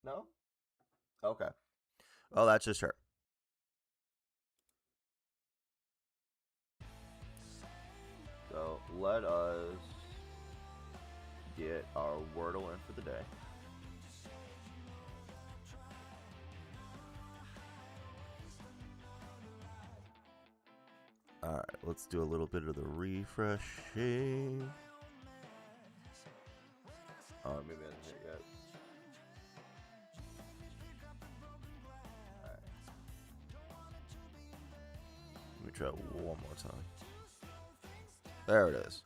No? Okay. Oh, that's just her. So let us get our Wordle in for the day. Alright, let's do a little bit of the refreshing. Oh, maybe I didn't hit it yet. Alright. Let me try one more time. There it is.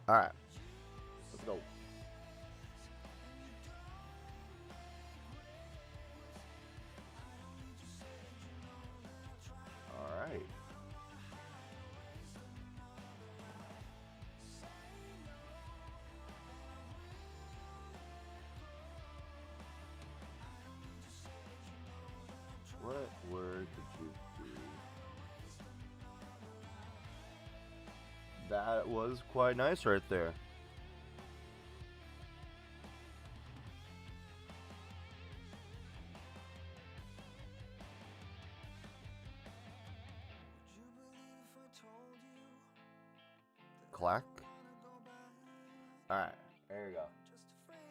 Alright. Let's go. Alright. What word did you do? That was quite nice right there. Clack. Alright, there you go.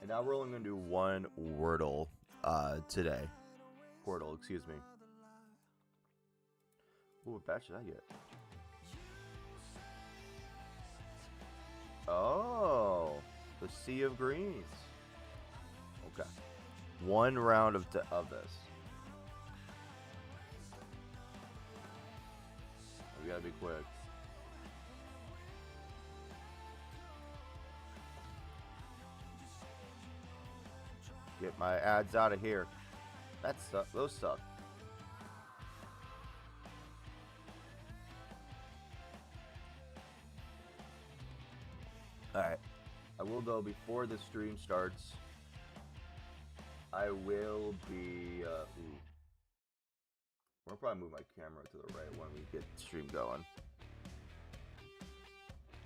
And now we're only going to do one Wordle today. Wordle, excuse me. Ooh, what batch did I get? Oh, the Sea of Greens. Okay. One round of this. We gotta be quick. Get my ads out of here. That suck. Those suck. Alright. I will, though, before the stream starts, I will be, I'll probably move my camera to the right when we get the stream going.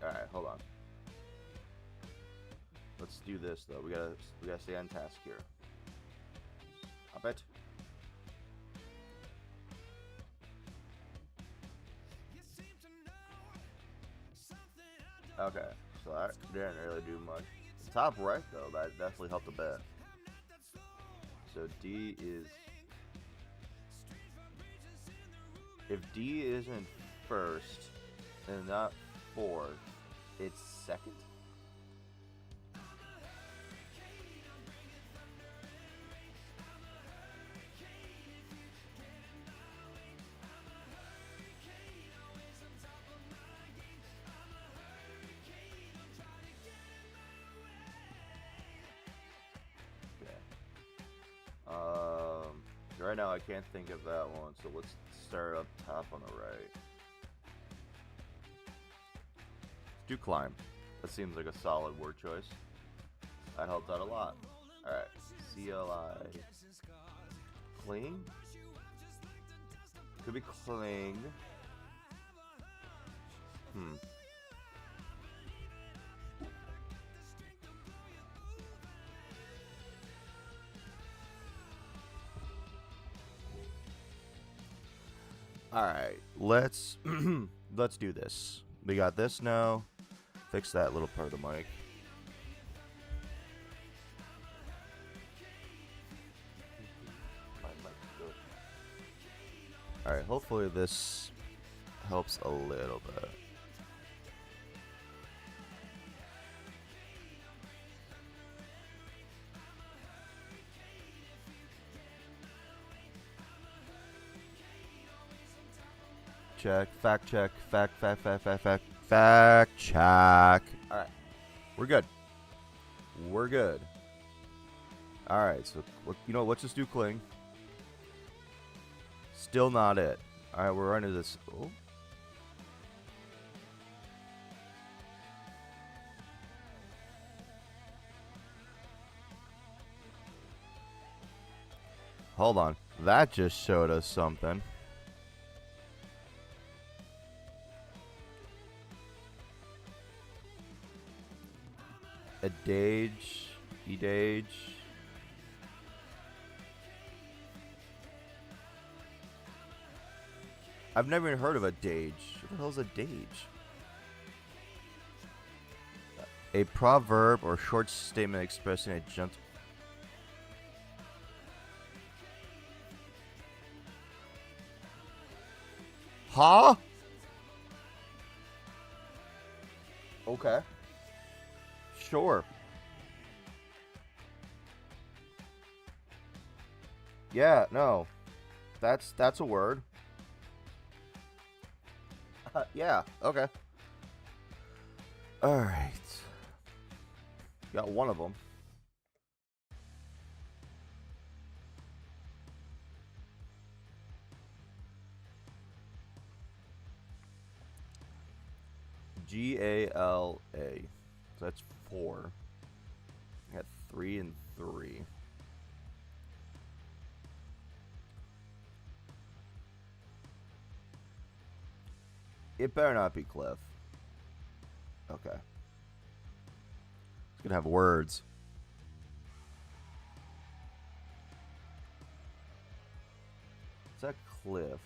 Alright, hold on. Let's do this, though. We gotta stay on task here. Up it. Okay, so that didn't really do much. The top right, though, that definitely helped a bit. So D is... If D isn't first and not fourth, it's second? Right now I can't think of that one, so let's start up top on the right. Let's do climb. That seems like a solid word choice. That helped out a lot. Alright, CLI. Cling? Could be cling. Alright, let's do this. We got this now. Fix that little part of the mic. Alright, hopefully this helps a little bit. Check, fact check, fact check. Alright, we're good. We're good. Alright, so, you know, let's just do cling. Still not it. Alright, we're running this. Oh. Hold on. That just showed us something. Adage. Edage. I've never even heard of a dage. What the hell's a dage? A proverb or short statement expressing a gentle. Huh? Okay. Sure. Yeah, no. That's a word. Yeah, okay. Alright. Got one of them. GALA. So that's 4. I got 3 and 3. It better not be Cliff. Okay. It's gonna have words. Is that Cliff?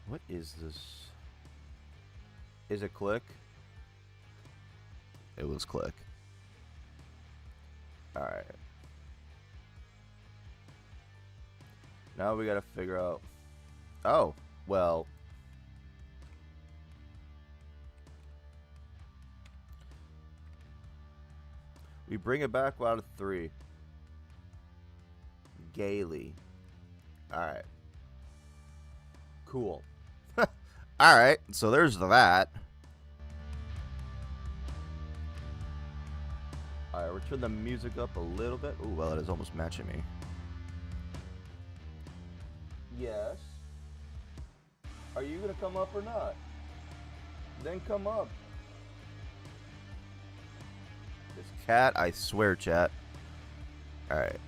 What is this? Is it Click? It was Click. Alright. Now we gotta figure out... Oh, well... We bring it back out of 3. Gaily. Alright. Cool. Alright, so there's that. Alright, we'll turn the music up a little bit. Ooh, well, it is almost matching me. Yes. Are you gonna come up or not? Then come up. This cat, I swear, chat. Alright.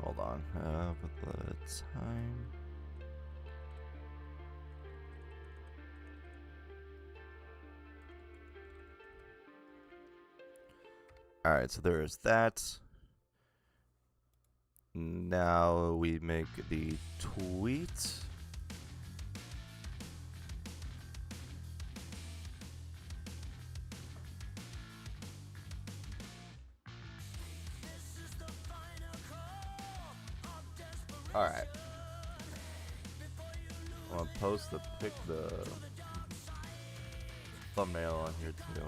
Hold on. With the time. Alright, so there is that. Now we make the tweet. Alright. I'm gonna post the thumbnail on here too.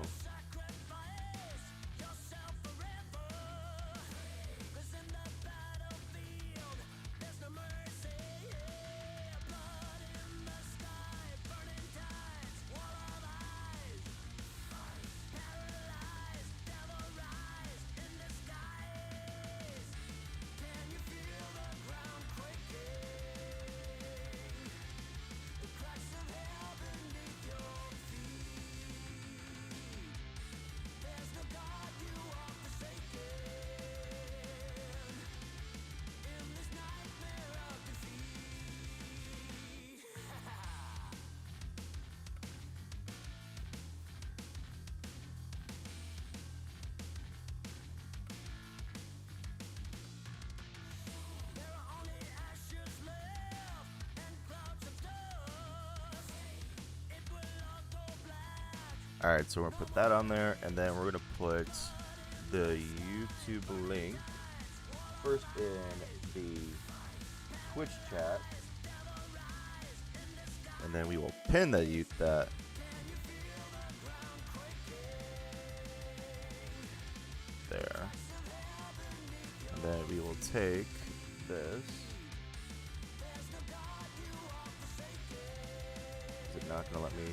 Alright, so we're going to put that on there, and then we're going to put the YouTube link first in the Twitch chat, and then we will pin that there, and then we will take this. Is it not gonna let me?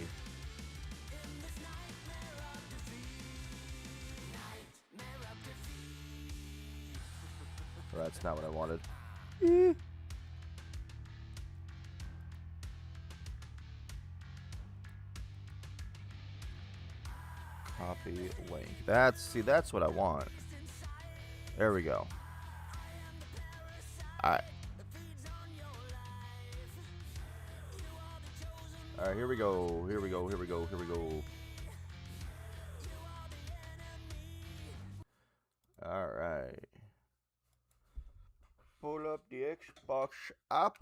Oh, that's not what I wanted. Copy link. That's what I want. There we go. Alright. Alright, here we go. Here we go. Here we go. Here we go. Alright. Pull up the Xbox app.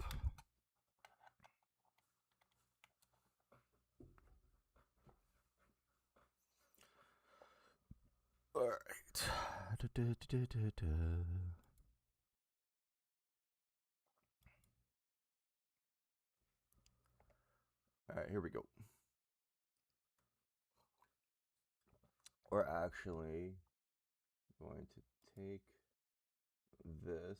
Alright. Alright, here we go. We're actually going to take this,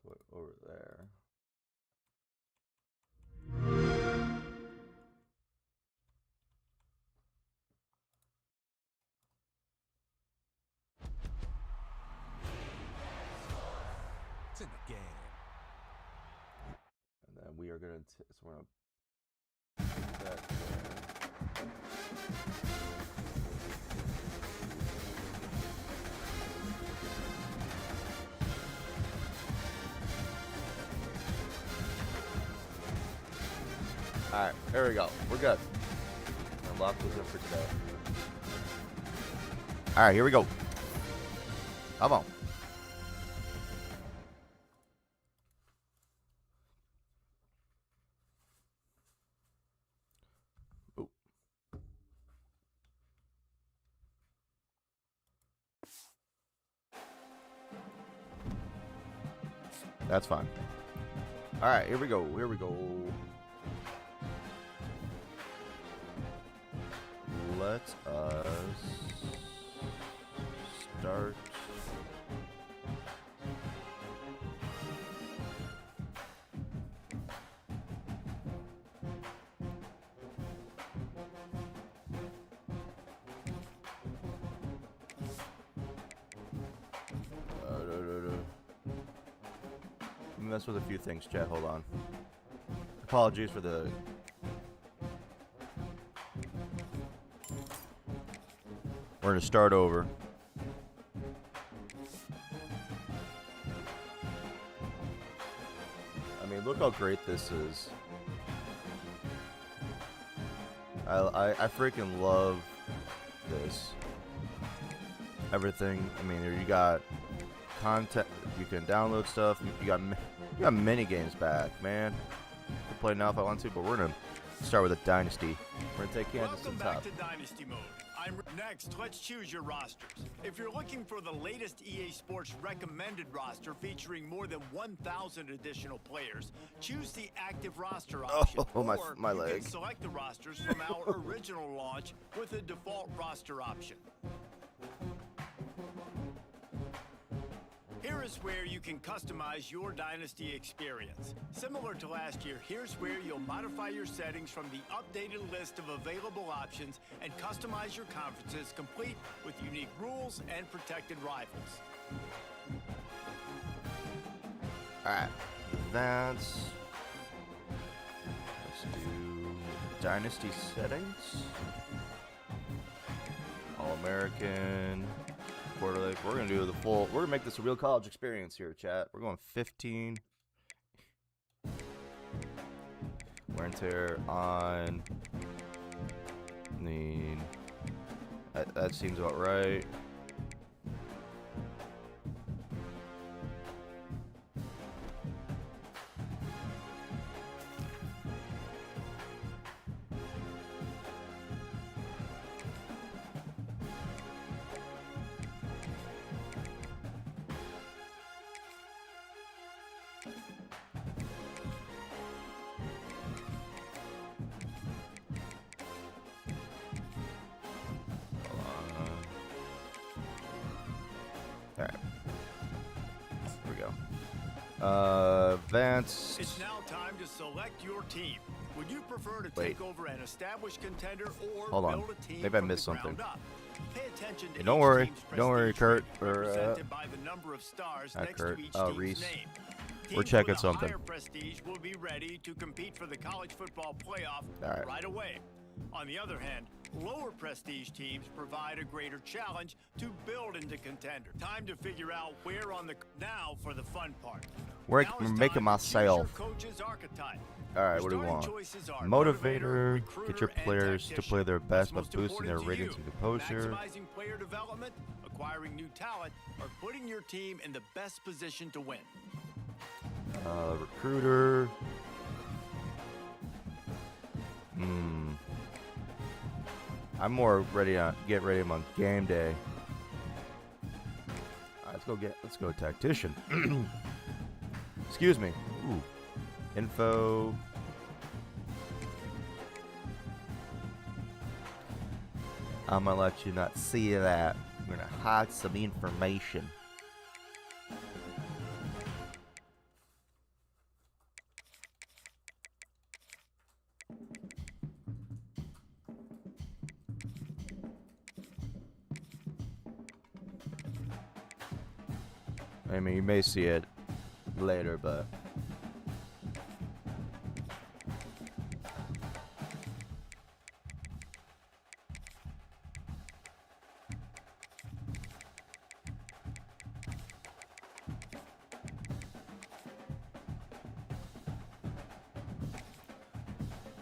put it over there. It's in the game. And then we are going to, so we're going to put that there. Alright, there we go. We're good. Unlock those in for today. Alright, here we go. Come on. Ooh. That's fine. Alright, here we go. Here we go. Let us start. Mess with a few things, chat. Hold on. Apologies for the. We're going to start over. I mean, look how great this is. I freaking love this. Everything. I mean, you got content. You can download stuff. You got mini games back, man. I can play now if I want to, but we're going to start with a Dynasty. We're going to take Kansas to the top. Welcome back to Dynasty Mode. Next, let's choose your rosters. If you're looking for the latest EA Sports recommended roster featuring more than 1,000 additional players, choose the active roster option. Oh, my you leg. can select the rosters from our original launch with a default roster option. Here is where you can customize your Dynasty experience. Similar to last year, here's where you'll modify your settings from the updated list of available options and customize your conferences complete with unique rules and protected rivals. Alright, let's do Dynasty settings. All-American. We're gonna do the full. We're gonna make this a real college experience here, chat. We're going 15. Wear and tear on. That seems about right. All right. Here we go. Advanced. It's now time to select your team. Would you prefer to Wait. take over an established contender or Hold on. build a team Maybe I from missed the ground something. up? Pay attention to Hey, don't each worry. team's Don't worry, prestige Kurt. rating, Or, represented by the number of stars not next Kurt. to each Oh, team's Reese. name. We're Teams checking with a something. higher prestige will be ready to compete for the college football playoff All right. away. On the other hand, lower prestige teams provide a greater challenge to build into contender. Time to figure out where on the now for the fun part. We're Now it's making time to choose myself. your coach's archetype. All right, Your what do we starting want? choices are Motivator. Get recruiter, your and players to play their tactician. best by What's most boosting their important to ratings you? and composure. Maximizing player development, acquiring new talent, or putting your team in the best position to win. Recruiter. I'm more ready to get ready on game day. All right, let's go tactician. Excuse me. Ooh. Info. I'm gonna let you not see that. I'm gonna hide some information. I mean, you may see it later, but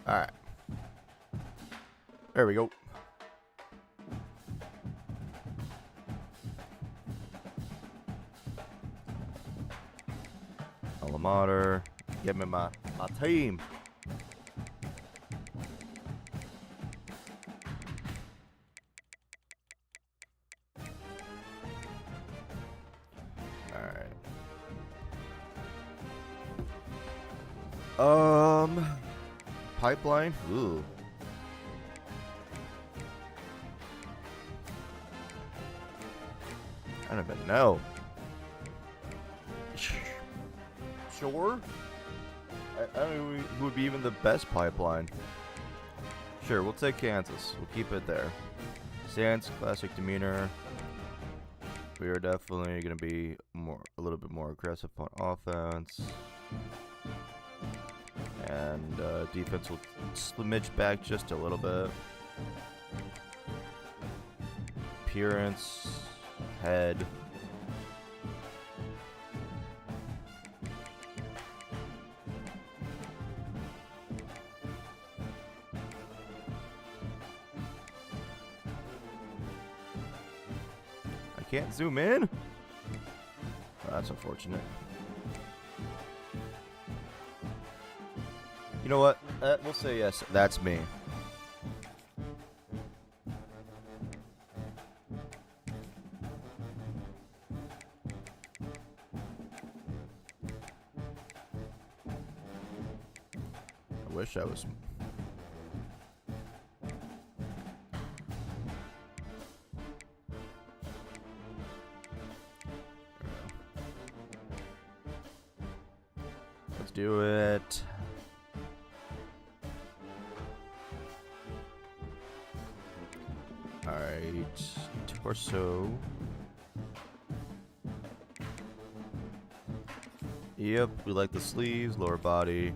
all right. There we go. Alma mater. Give me my team. Alright. Pipeline? Ooh. I don't even know. Sure. I don't know who would be even the best pipeline. Sure, we'll take Kansas. We'll keep it there. Stance, classic demeanor. We are definitely going to be a little bit more aggressive on offense. And defense will smidge back just a little bit. Appearance, head. I can't zoom in? Oh, that's unfortunate. You know what? We'll say yes. That's me. I wish I was. Let's do it. Alright, torso. Yep, we like the sleeves, lower body.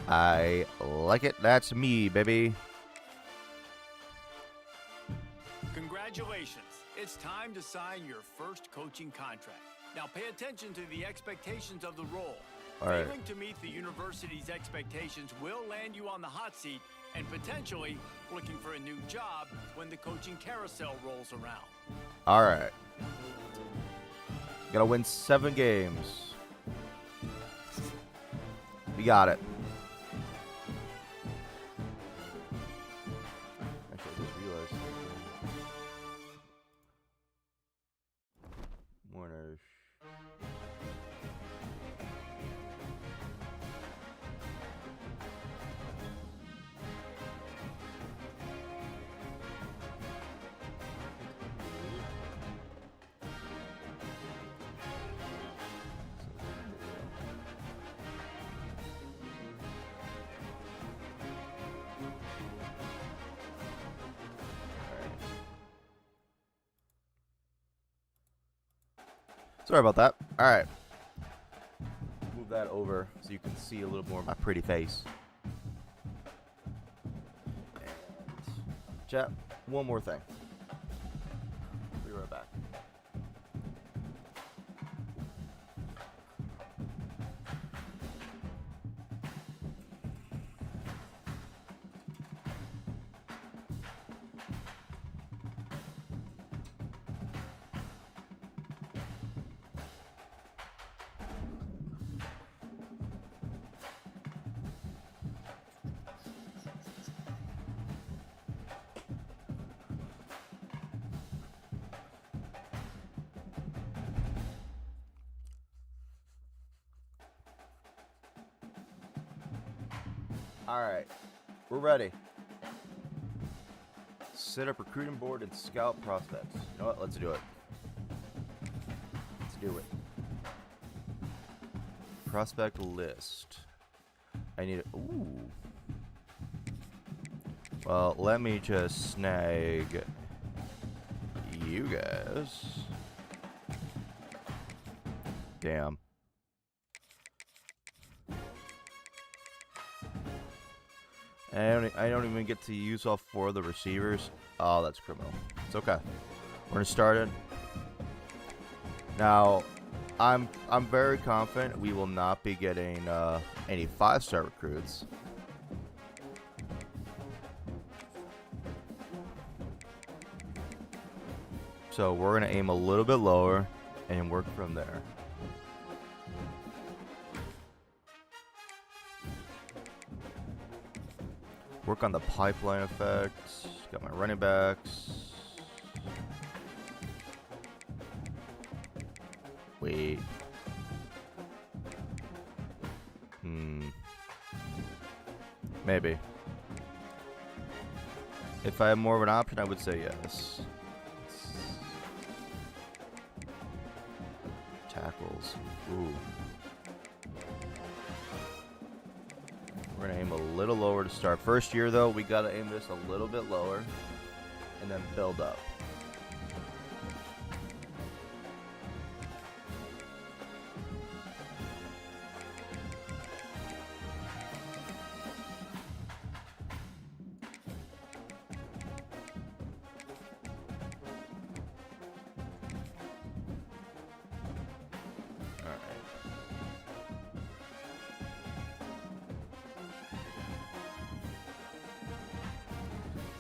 I like it. That's me, baby. Congratulations. It's time to sign your first coaching contract. Now pay attention to the expectations of the role. All right. Failing to meet the university's expectations will land you on the hot seat and potentially looking for a new job when the coaching carousel rolls around. All right. Gotta win 7 games. We got it. Actually, I just realized something. Warner. Sorry about that. All right. Move that over so you can see a little more of my pretty face. And chat, one more thing. Be right back. All right, we're ready. Set up recruiting board and scout prospects. You know what? Let's do it. Let's do it. Prospect list. I need it. Ooh. Well, let me just snag you guys. Damn. I don't even get to use all 4 of the receivers. Oh, that's criminal. It's okay. We're gonna start it. Now, I'm very confident we will not be getting any 5-star recruits. So we're gonna aim a little bit lower and work from there. Work on the pipeline effect. Got my running backs. Wait. Maybe. If I have more of an option, I would say yes. Tackles. Ooh. We're gonna aim a little lower to start. First year though, we gotta aim this a little bit lower and then build up.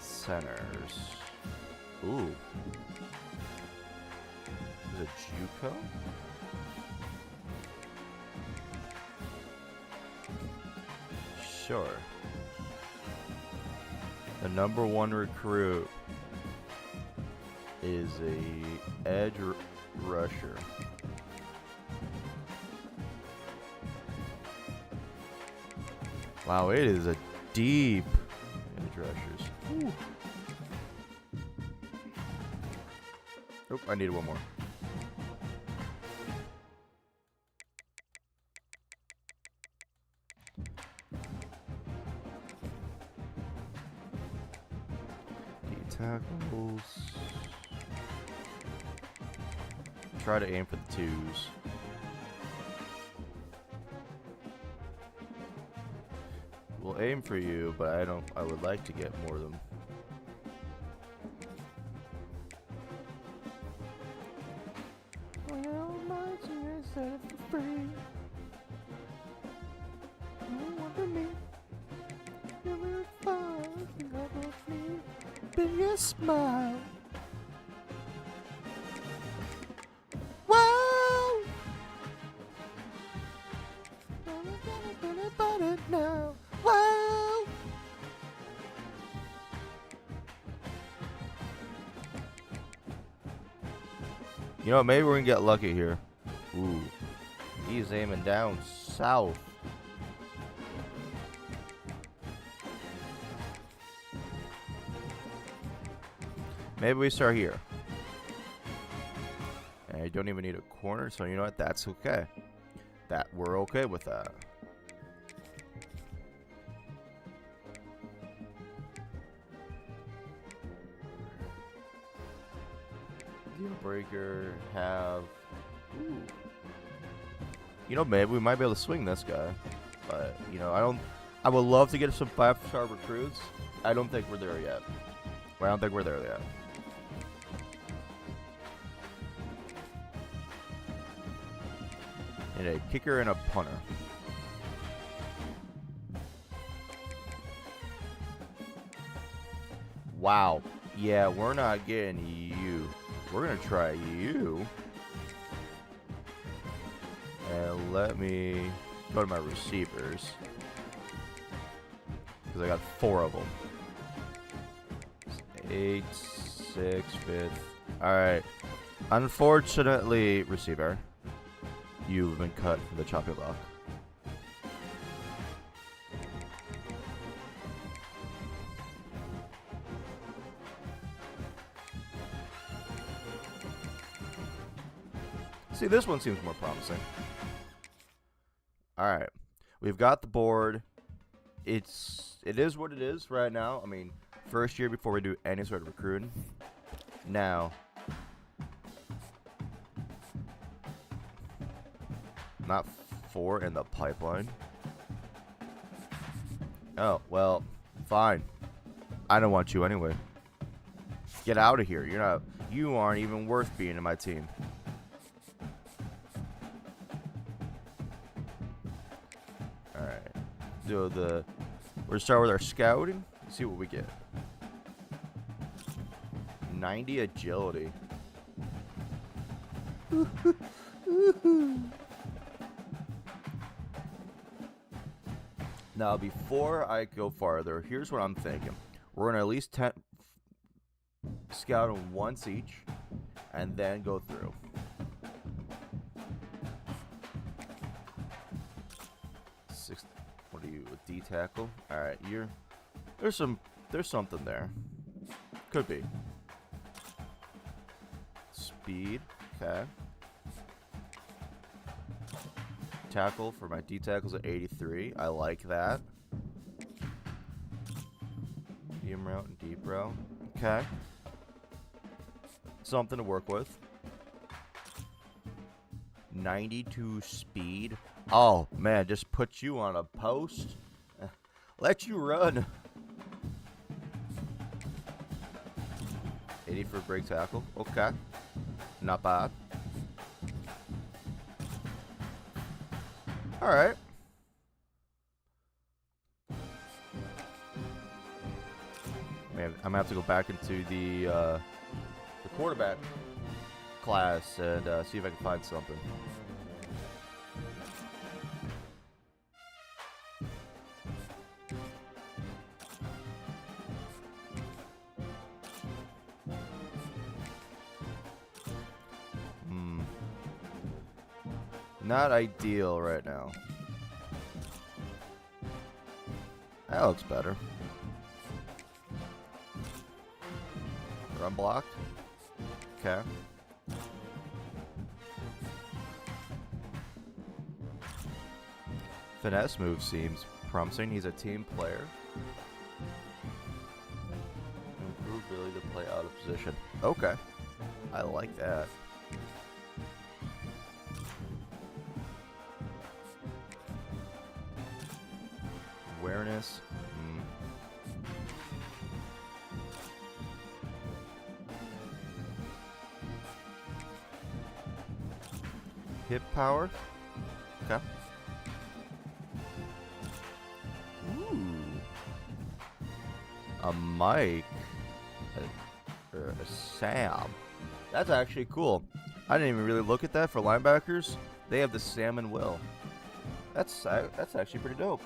Centers. Ooh. Is it JUCO? Sure. The number 1 recruit is a edge rusher. Wow, it is a deep edge rushers. Ooh. Nope, I need one more. D tackles. Try to aim for the 2s. We'll aim for you, but I would like to get more of them. Smile. Wow. Now. Wow. You know, maybe we're gonna get lucky here. Ooh. He's aiming down south. Maybe we start here. And I don't even need a corner, so you know what? That's okay. We're okay with that. Deal breaker, have Ooh. You know, maybe we might be able to swing this guy. But, you know, I would love to get some 5-star recruits. I don't think we're there yet. Well, I don't think we're there yet. And a kicker and a punter. Wow. Yeah, we're not getting you. We're going to try you. And let me go to my receivers. Because I got 4 of them. 8, 6, 5. Alright. Unfortunately, receiver, you've been cut from the chopping block. See, this one seems more promising. Alright. We've got the board. It is what it is right now. I mean, first year before we do any sort of recruiting. Now, not 4 in the pipeline. Oh, well, fine. I don't want you anyway. Get out of here. You aren't even worth being in my team. Alright. So we're gonna start with our scouting. See what we get. 90 agility. Now, before I go farther, here's what I'm thinking. We're gonna at least scout them once each, and then go through. What are you, a D tackle? All right, there's something there. Could be. Speed, okay. Tackle for my D tackles at 83. I like that. Medium route and deep route. Okay. Something to work with. 92 speed. Oh, man, just put you on a post. Let you run. 80 for break tackle. Okay. Not bad. All right. Man, I'm gonna have to go back into the quarterback class and see if I can find something. Not ideal right now. That looks better. Run block. Okay. Finesse move seems promising. He's a team player. Improved ability to play out of position. Okay. I like that. Awareness. Hip power. Okay. Ooh. A Mike. Or a Sam. That's actually cool. I didn't even really look at that for linebackers. They have the Sam and Will. That's actually pretty dope.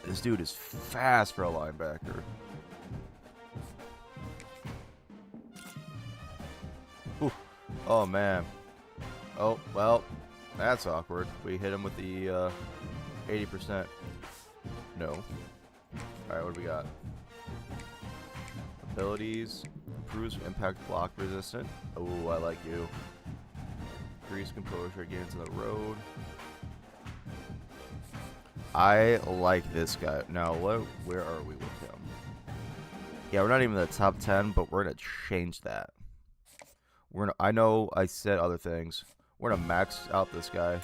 This dude is fast for a linebacker. Ooh. Oh, man. Oh, well, that's awkward. We hit him with the 80%. No. All right, what do we got? Abilities. Improves impact block resistant. Oh, I like you. Increase composure, get into the road. I like this guy. Now, where are we with him? Yeah, we're not even in the top 10, but we're going to change that. I know I said other things. We're gonna max out this guy.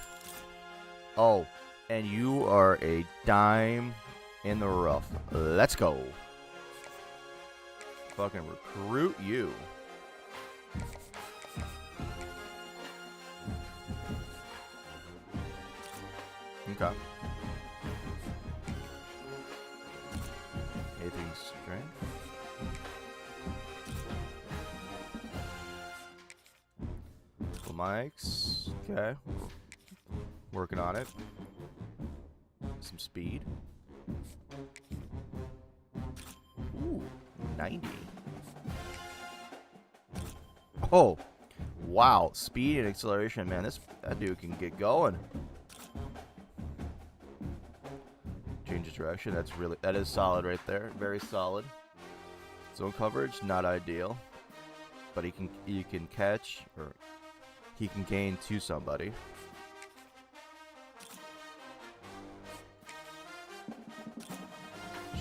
Oh, and you are a dime in the rough. Let's go. Fucking recruit you. Okay. 18 strength. Couple mics. Okay. Working on it. Some speed. Ooh, 90. Oh, wow. Speed and acceleration, man. That dude can get going. Change of direction. That is solid right there. Very solid. Zone coverage, not ideal. But he can catch, or he can gain to somebody.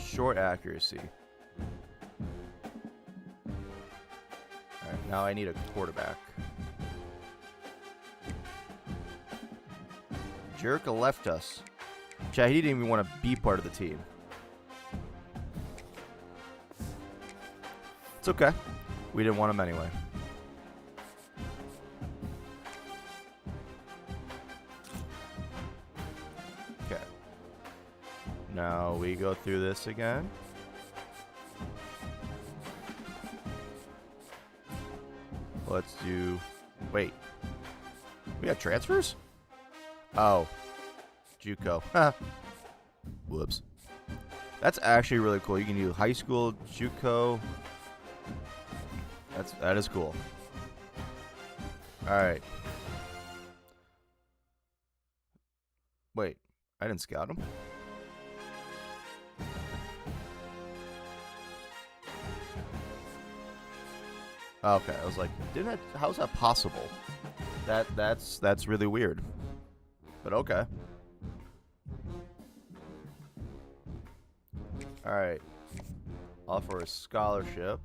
Short accuracy. Alright, now I need a quarterback. Jerk left us. Chad, he didn't even want to be part of the team. It's okay. We didn't want him anyway. Okay. Now we go through this again. Let's do... Wait. We got transfers? Oh. JUCO. Whoops. That's actually really cool. You can do high school, JUCO. That is cool. Alright. Wait. I didn't scout him? Okay, I was like, how's that possible? That's really weird. But okay. Alright. Offer a scholarship.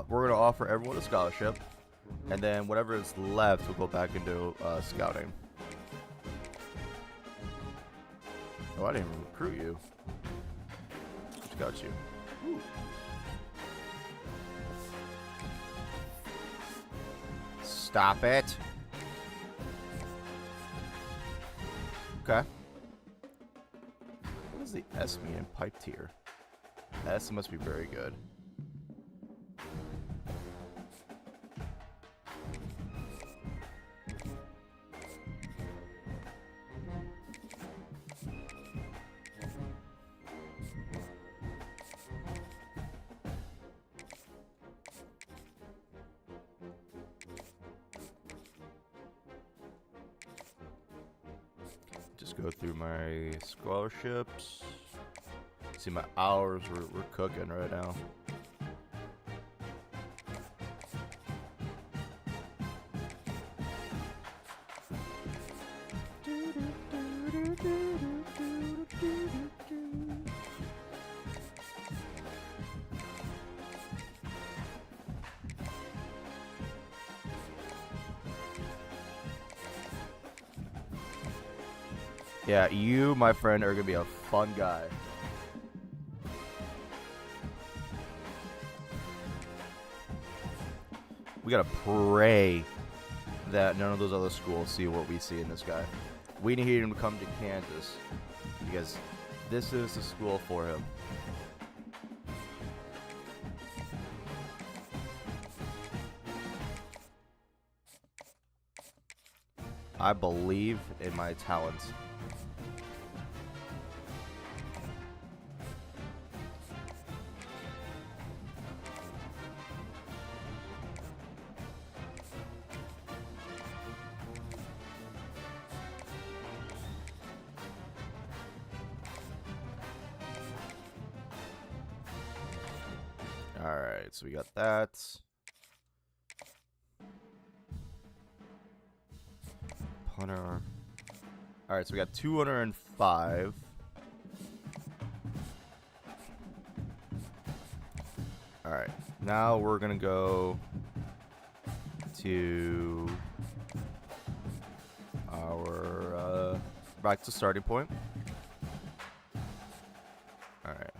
We're going to offer everyone a scholarship, and then whatever is left will go back into scouting. Oh, I didn't even recruit you. Scout you. Ooh. Stop it. Okay. What does the S mean in pipe tier? S must be very good. Just go through my scholarships. See my hours, we're cooking right now. Yeah, you, my friend, are gonna be a fun guy. We gotta pray that none of those other schools see what we see in this guy. We need him to come to Kansas because this is the school for him. I believe in my talents. Alright, so we got that. Punter. Alright, so we got 205. Alright, now we're gonna go to our back to starting point. Alright.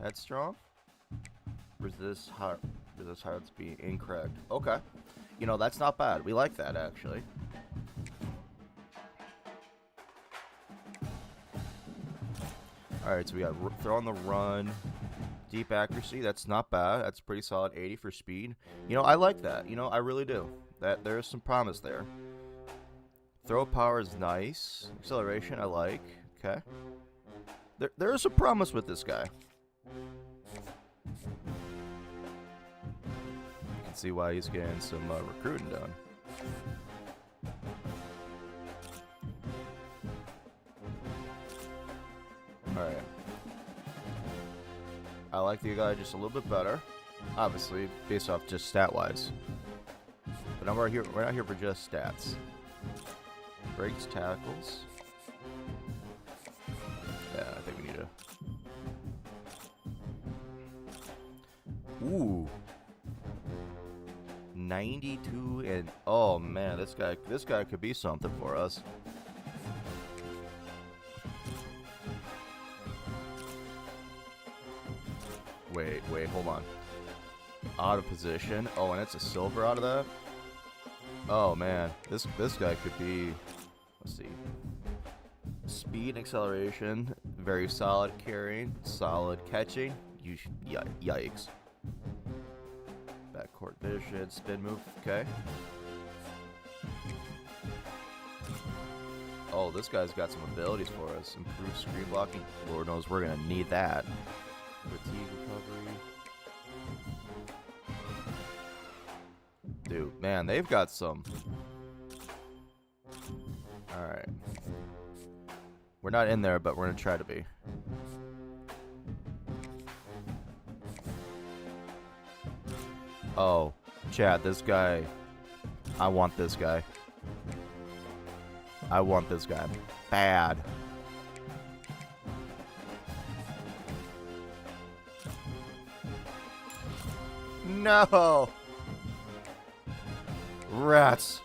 Headstrong. Resist hard to be incorrect. Okay. You know, that's not bad. We like that actually. Alright, so we got throw on the run. Deep accuracy, that's not bad. That's pretty solid. 80 for speed. You know, I like that. You know, I really do. There's some promise there. Throw power is nice. Acceleration, I like. Okay. There is some promise with this guy. You can see why he's getting some recruiting done. Alright. I like the guy just a little bit better, obviously, based off just stat-wise. But we're not here for just stats. Breaks, tackles. Yeah, I think we need to. Ooh. 92 and oh man, this guy could be something for us. Wait, hold on. Out of position. Oh, and it's a silver out of that? Oh, man. This guy could be... Let's see. Speed and acceleration. Very solid carrying. Solid catching. Yikes. Backcourt vision. Spin move. Okay. Oh, this guy's got some abilities for us. Improved screen blocking. Lord knows we're going to need that. Fatigue recovery. Dude, man, they've got some. Alright. We're not in there, but we're gonna try to be. Oh, Chad, this guy. I want this guy. I want this guy. Bad. No! Rats.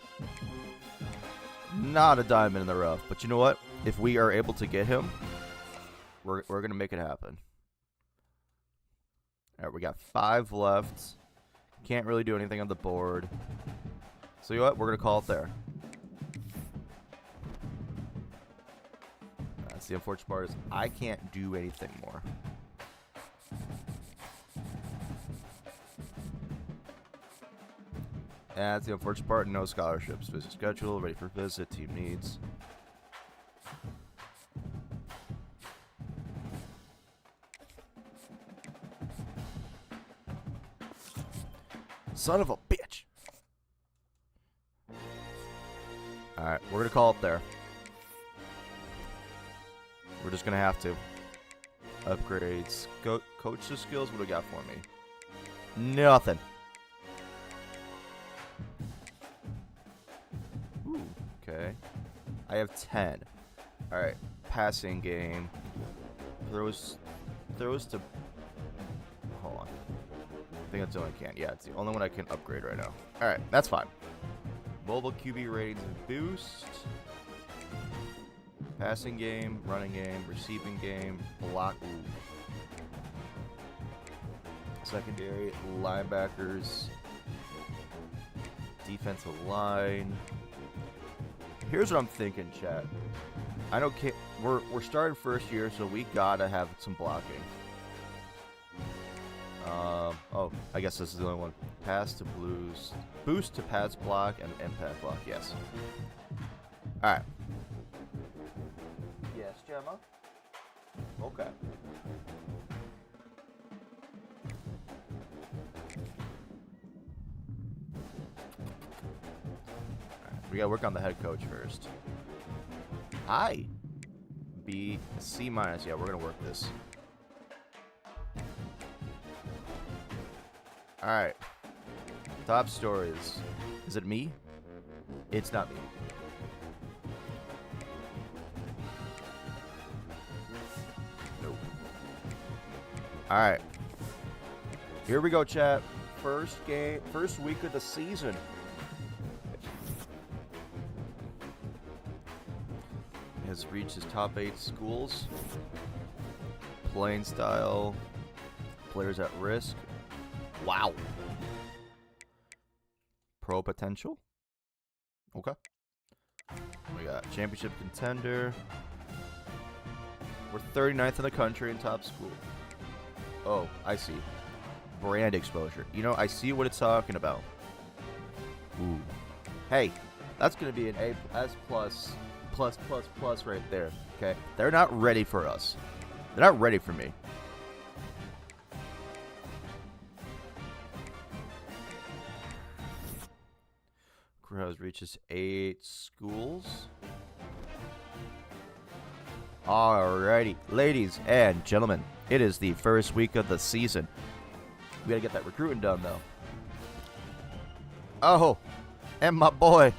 Not a diamond in the rough. But you know what? If we are able to get him, we're going to make it happen. Alright, we got 5 left. Can't really do anything on the board. So you know what? We're going to call it there. That's the unfortunate part is I can't do anything more. That's the unfortunate part. No scholarships. Visit schedule. Ready for visit. Team needs. Son of a bitch. Alright, we're going to call it there. We're just going to have to. Upgrades. Coach the skills. What do we got for me? Nothing. Ooh, okay. I have 10. Alright. Passing game. Throws to... Hold on. I think that's the only I can. Yeah, it's the only one I can upgrade right now. Alright, that's fine. Mobile QB ratings and boost. Passing game, running game, receiving game, block. Ooh. Secondary, linebackers, defensive line. Here's what I'm thinking, chat. I know we're starting first year, so we gotta have some blocking. Oh, I guess this is the only one. Pass to blues, boost to pass block, and impact block. Yes. All right. Yes, Gemma. Okay. We gotta work on the head coach first. Hi. B, C minus. Yeah, we're gonna work this. All right. Top stories. Is it me? It's not me. Nope. All right. Here we go, chat. First week of the season. Has reached his top 8 schools. Playing style. Players at risk. Wow. Pro potential. Okay. We got championship contender. We're 39th in the country in top school. Oh, I see. Brand exposure. You know, I see what it's talking about. Ooh. Hey, that's going to be an A++++ right there. Okay? They're not ready for us. They're not ready for me. Crowds reaches 8 schools. Alrighty, ladies and gentlemen, it is the first week of the season. We gotta get that recruiting done, though. Oh, and my boy,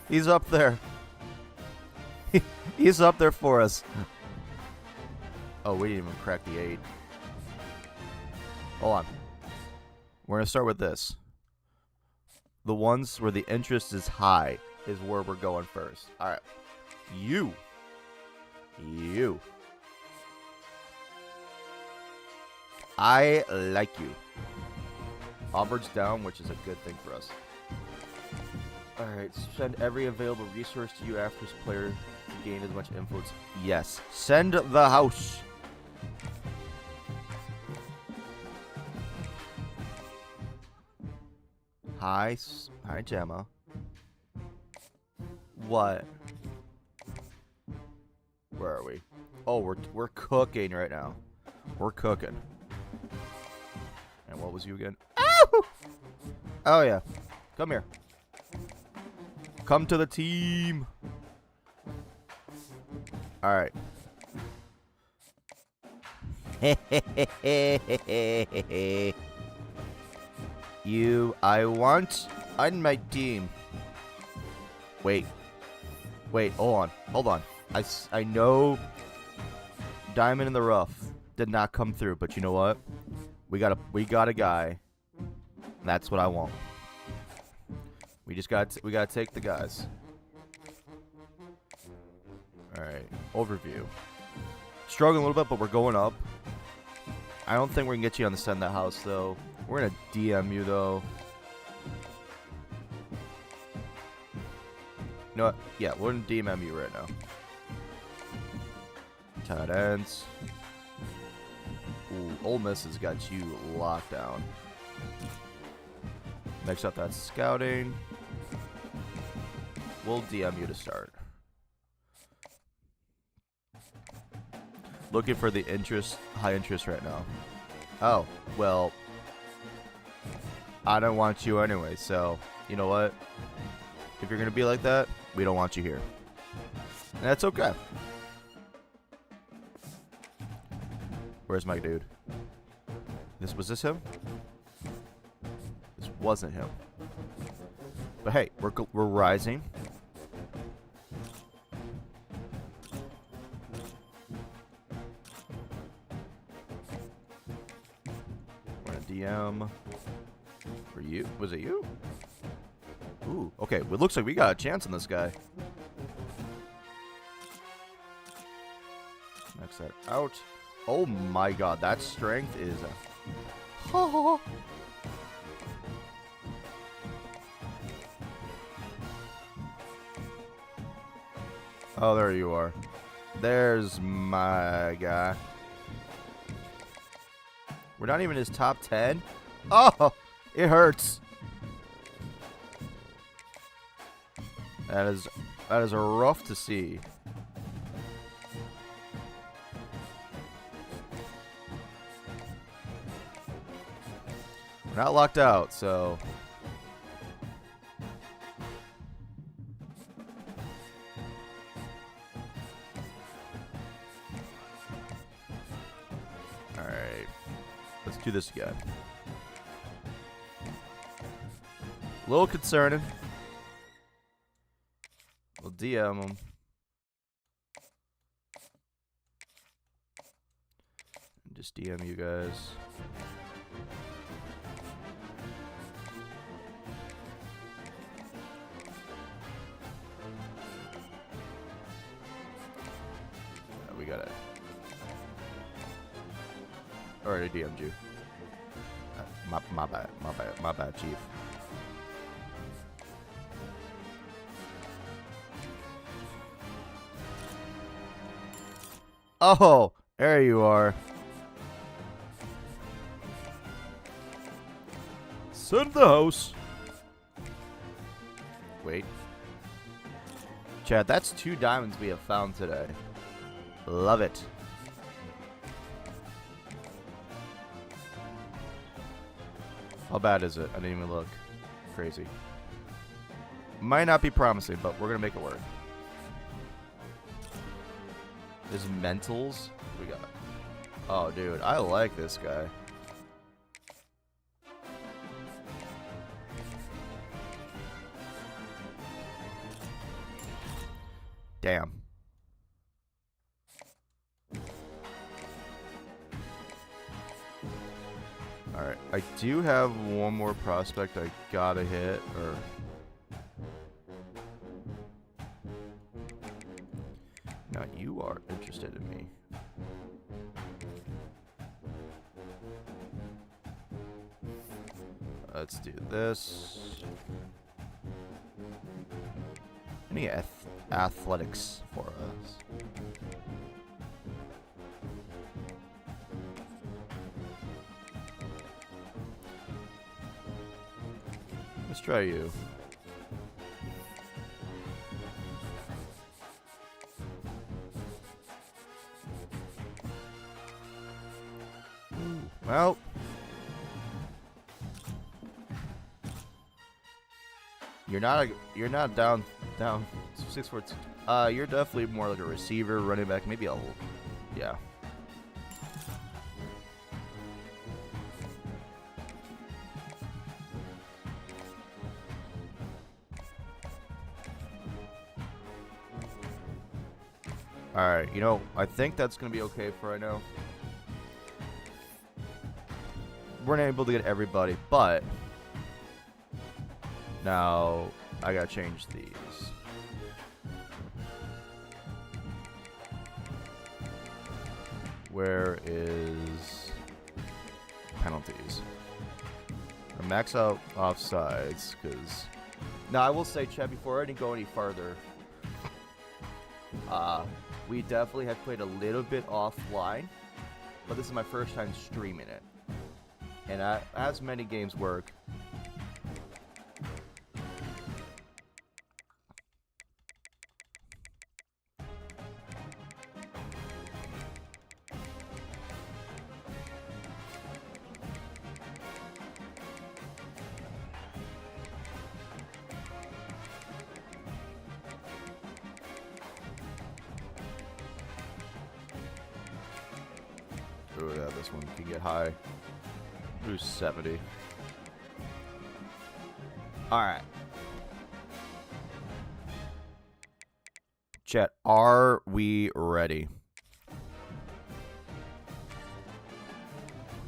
he's up there. He's up there for us. Oh, we didn't even crack the 8. Hold on. We're gonna start with this. The ones where the interest is high is where we're going first. All right. You. I like you. Auburn's down, which is a good thing for us. All right. Send every available resource to you after this player to gain as much influence. Yes. Send the house. Hi, Gemma. What? Where are we? Oh, we're cooking right now. We're cooking. And what was you again? Oh! Oh yeah. Come here. Come to the team. All right. You, I want on my team. Wait, hold on. I know Diamond in the Rough did not come through, but you know what? We got a guy. That's what I want. We gotta take the guys. All right, overview. Struggling a little bit, but we're going up. I don't think we can get you on the send that house though. We're gonna DM you though. You know what? Yeah, we're gonna DM you right now. Tight ends. Ooh, Ole Miss has got you locked down. Next up, that's scouting. We'll DM you to start. Looking for the high interest right now. Oh, well, I don't want you anyway, so you know what? If you're going to be like that, we don't want you here. And that's okay. Where's my dude? Was this him? This wasn't him. But hey, we're rising. We're gonna DM for you. Was it you? Ooh, okay. Well, it looks like we got a chance on this guy. Max that out. Oh my god, that strength is a... Oh, there you are. There's my guy. We're not even his top 10. Oh, it hurts. That is rough to see. We're not locked out, so... Alright. Let's do this again. A little concerning. We'll DM them. Just DM you guys. We got it. Already DM'd you. My bad, Chief. Oh, there you are. Send the house. Wait. Chad, that's 2 diamonds we have found today. Love it. How bad is it? I didn't even look. Crazy. Might not be promising, but we're gonna make it work. There's mentals. What we got? Oh, dude, I like this guy. Damn. Alright, I do have one more prospect I gotta hit, or... Now you are interested in me. Let's do this. Any athletics for us? Let's try you. Well, you're not down 6'4". You're definitely more like a receiver, running back, maybe a yeah. All right, you know, I think that's gonna be okay for right now. We're not able to get everybody, but now I gotta change these. Where is penalties? Or max out offsides, because now I will say, Chad, before I didn't go any farther, we definitely have played a little bit offline, but this is my first time streaming it. And as many games work, oh yeah, this one can get high. Ooh, 70. Alright. Chat, are we ready?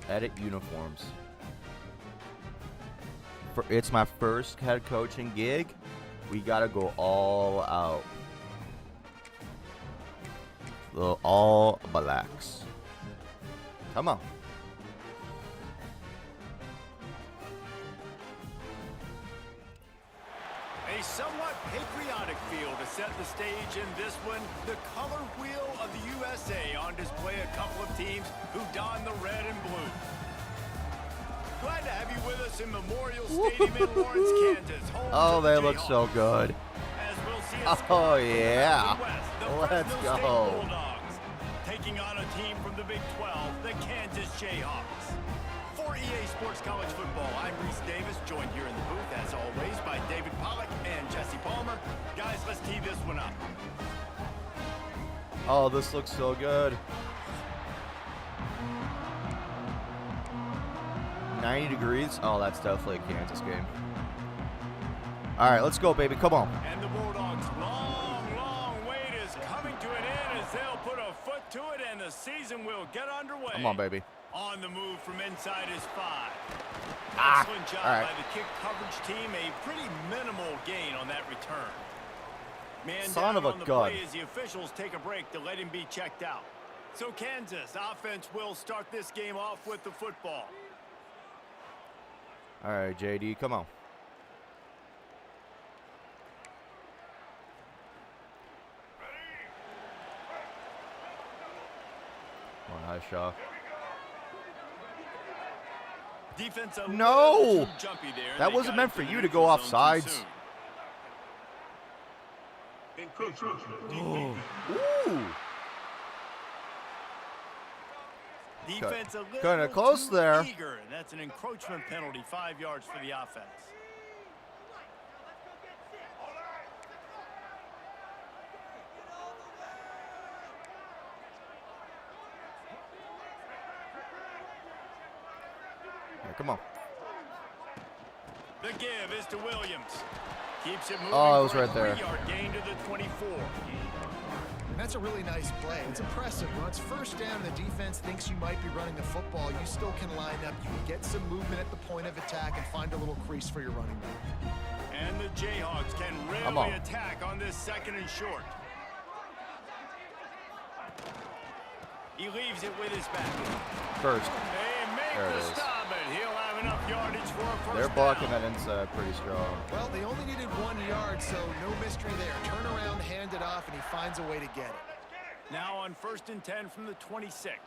Edit uniforms. It's my first head coaching gig. We gotta go all out. All blacks. Come on. A somewhat patriotic feel to set the stage in this one. The color wheel of the USA on display, a couple of teams who don the red and blue. Glad to have you with us in Memorial Stadium in Lawrence, Kansas. Oh, they look so good. As we'll see a Oh, yeah. West, the Let's Fresno State go. Bulldogs, taking on a team from the Big 12, the Kansas Jayhawks. For EA Sports College Football, I'm Reese Davis, joined here in the booth, as always, by David Pollack and Jesse Palmer. Guys, let's tee this one up. Oh, this looks so good. 90 degrees. Oh, that's definitely a Kansas game. All right, let's go, baby. Come on. And the Bulldogs' long wait is coming to an end as they'll put a foot to it, and the season will get underway. Come on, baby. On the move from inside his 5. Ah, Excellent job all right. by the kick coverage team. A pretty minimal gain on that return. Man Son down of a on the gun. play as the officials take a break to let him be checked out. So Kansas offense will start this game off with the football. All right, JD, come on. Come on, nice shot. Defense No! little too jumpy there. That They wasn't got meant into for the you to go neutral off zone too sides. soon. Ooh. Defense a little Kinda close too there. eager. That's an encroachment penalty, 5 yards for the offense. Yeah, come on. The give is to Williams. Keeps it moving. Oh, it was for a right there. 3-yard gain to the 24. And that's a really nice play. It's impressive. When it's first down and the defense thinks you might be running the football, you still can line up. You can get some movement at the point of attack and find a little crease for your running back. And the Jayhawks can Come on. really attack on this 2nd and short. He leaves it with his back. First. They make There it the is. stop, and he'll have enough yardage for a first They're blocking down. that inside pretty strong. Well, they only needed 1 yard, so no mystery there. Turn around, hand it off, and he finds a way to get it. Now on 1st and 10 from the 26.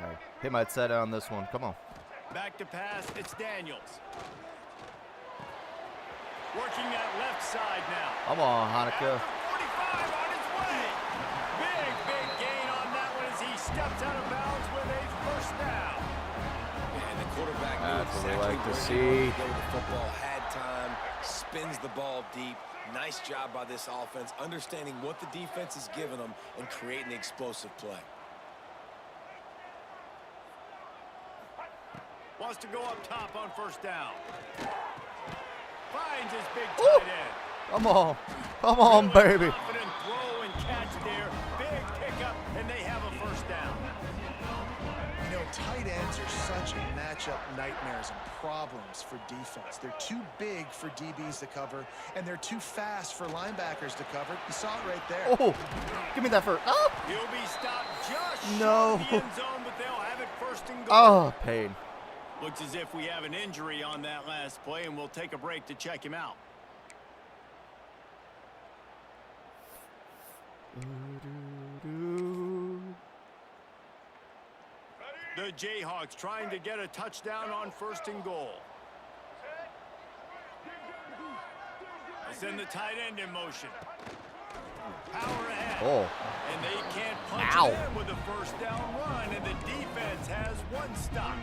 All right. Hit my set on this one. Come on. Back to pass, it's Daniels. Working that left side now. Come on, Hanukkah. After 45 on his way. Big gain on that one as he steps out of bounds with a first down. And the quarterback knew That's what we exactly like to where he see. wanted to go with the football, had time, spins the ball deep. Nice job by this offense, understanding what the defense is giving them and creating the explosive play. Wants to go up top on first down. Finds his big tight end. Come on. Come on, baby. Confident throw and catch there. Big pickup, and they have a first down. You know, tight ends are such matchup nightmares and problems for defense. They're too big for DBs to cover, and they're too fast for linebackers to cover. You saw it right there. Oh, give me that first. Oh, He'll be stopped just No. short of the end zone, but they'll have it 1st and goal. oh, pain. Looks as if we have an injury on that last play, and we'll take a break to check him out. The Jayhawks trying to get a touchdown on 1st and goal. They send the tight end in motion. Power ahead. Oh, And they can't punch Ow. it in with a first down run, and the defense has 1 stop.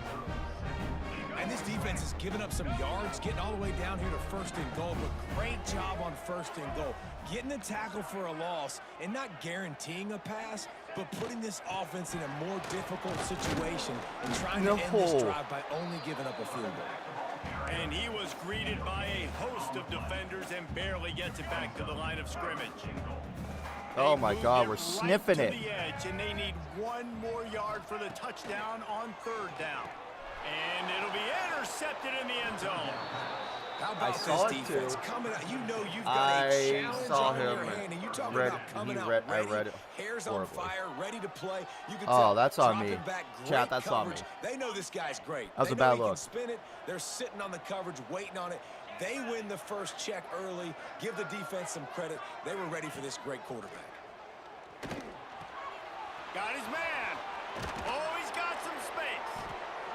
And this defense has given up some yards, getting all the way down here to 1st and goal, but great job on 1st and goal. Getting the tackle for a loss and not guaranteeing a pass, but putting this offense in a more difficult situation and trying to end this No. drive by only giving up a field goal. And he was greeted by a host of defenders and barely gets it back to the line of scrimmage. Oh They my moved God, it we're right sniffing to it. the edge, and they need 1 more yard for the touchdown on 3rd down. And it'll be intercepted in the end zone. How about saw this it defense too. coming out? You know you've got I a challenge saw on your him hand, and you talk read- about coming he out read- I ready, read it hairs on horribly. fire, ready to play. You can Oh, tell, that's on dropping me. back, Chat, great that's on me. coverage. They know this guy's great. That was They a know bad he can look. spin it. They're sitting on the coverage, waiting on it. They win the first check early. Give the defense some credit. They were ready for this great quarterback. Got his man. Oh, he's got some space.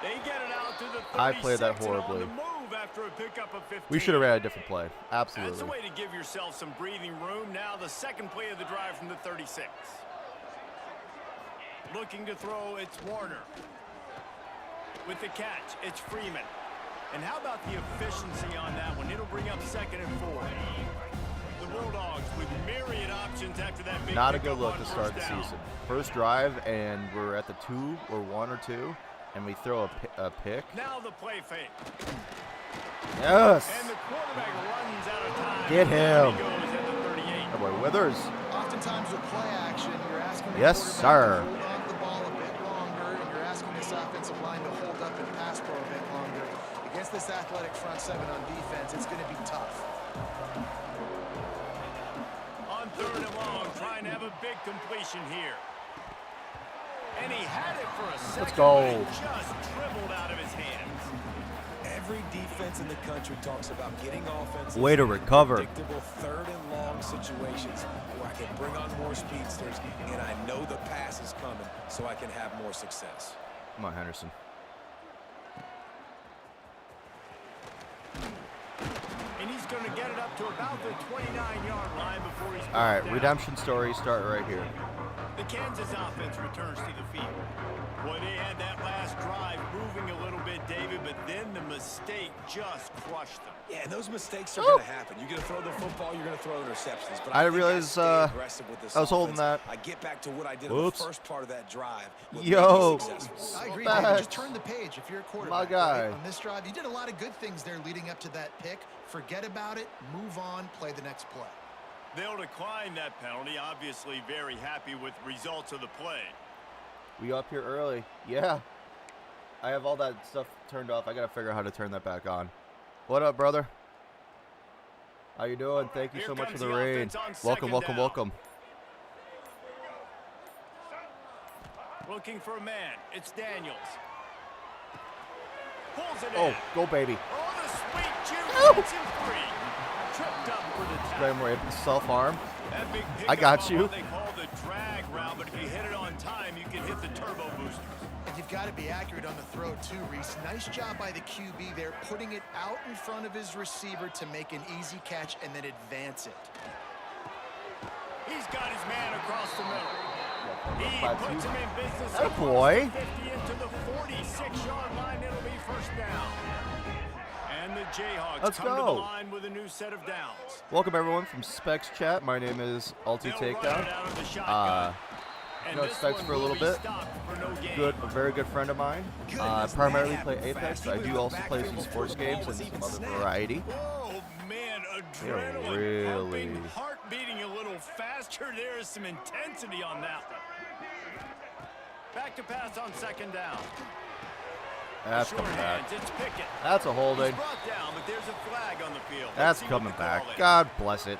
They get it out to the 36. I played that and on horribly. the move after a pickup of 15. We should have ran a different play. That's Absolutely. a way to give yourself some breathing room. Now the 2nd play of the drive from the 36. Looking to throw, it's Warner. With the catch, it's Freeman. And how about the efficiency on that one? It'll bring up 2nd and 4. The Bulldogs with myriad options after that big Not a pickup good look on to start the first down. season. First drive, and we're at the 2 or 1 or 2. and we throw a pick. Now the play fake. Yes. And the quarterback runs out of time. Get him. He goes at the 38. That boy Withers. Oftentimes with play action, you're asking the Yes, quarterback sir. to hold on to the ball a bit longer, and you're asking this offensive line to hold up and pass pro a bit longer. Against this athletic front seven on defense, it's going to be tough. On 3rd and long, trying to have a big completion here. And he had it for a second. Let's go. But it just dribbled out of his hands. Every defense in the country talks about getting offenses Way to in recover. predictable 3rd and long situations where I can bring on more speedsters and I know the pass is coming so I can have more success. Come on, Henderson. And he's going to get it up to about the 29-yard line before he's All right, down. redemption story start right here. The Kansas offense returns to the field. Boy, they had that last drive moving a little bit, David, but then the mistake just crushed them. Yeah, and those mistakes are going to happen. You're going to throw the football, you're going to throw interceptions. But I think realize, stay aggressive with this I was holding offense. that. I get back to what I did in Whoops. the first part of that drive. what Yo. made me successful. I agree, Back. David. Just turn the page if you're a quarterback. guy. Right? On this drive, you did a lot of good things there leading up to that pick. Forget about it, move on, play the next play. They'll decline that penalty, obviously very happy with results of the play. We up here early. Yeah. I have all that stuff turned off. I got to figure out how to turn that back on. What up, brother? How you doing? Thank you Here so much for comes the the raid. offense on Welcome, second welcome, down. welcome. Looking for a man. It's Daniels. Pulls it Oh, in. go baby. Oh, the sweet juice Ow. gets him free. Tripped up for the tackle. Then we're able to self-harm. That big I got pickup on you. what they call the drag route, but if you hit it on time, you can hit the turbo boosters. And you've got to be accurate on the throw too, Reese. Nice job by the QB there, putting it out in front of his receiver to make an easy catch and then advance it. He's got his man across the middle. He By puts two. him in business Atta across boy. the 50 into the 46-yard line. It'll be first down. And the Jayhawks Let's come to go. the line with a new set of downs. Welcome everyone from Specs Chat. My name is Ulti They'll run it Takedown. out of the shotgun. And known this Specs one for a will little be bit. stopped for no gain. Good, a very good friend of mine. Goodness, Primarily that play happened Apex, fast. but I He do was also back play there some before sports the ball games was and even some other snapped. variety. Oh, man, They're adrenaline really- pumping, heart beating a little faster. There is some intensity on that one. Back to pass on second down. That's Short coming back. hands, it's Pickett. That's a He's holding. brought down, but there's a flag on the field. Let's That's see what coming the back. call is. God bless it.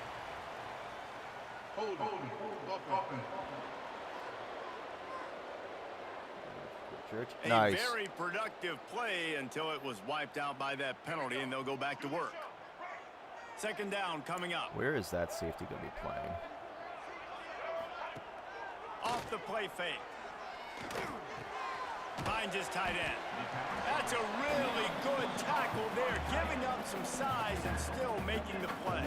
Church. A Nice. very productive play until it was wiped out by that penalty, and they'll go back to work. Second down coming up. Where is that safety going to be playing? Off the play fake. Finds his tight end. That's a really good tackle there, giving up some size and still making the play.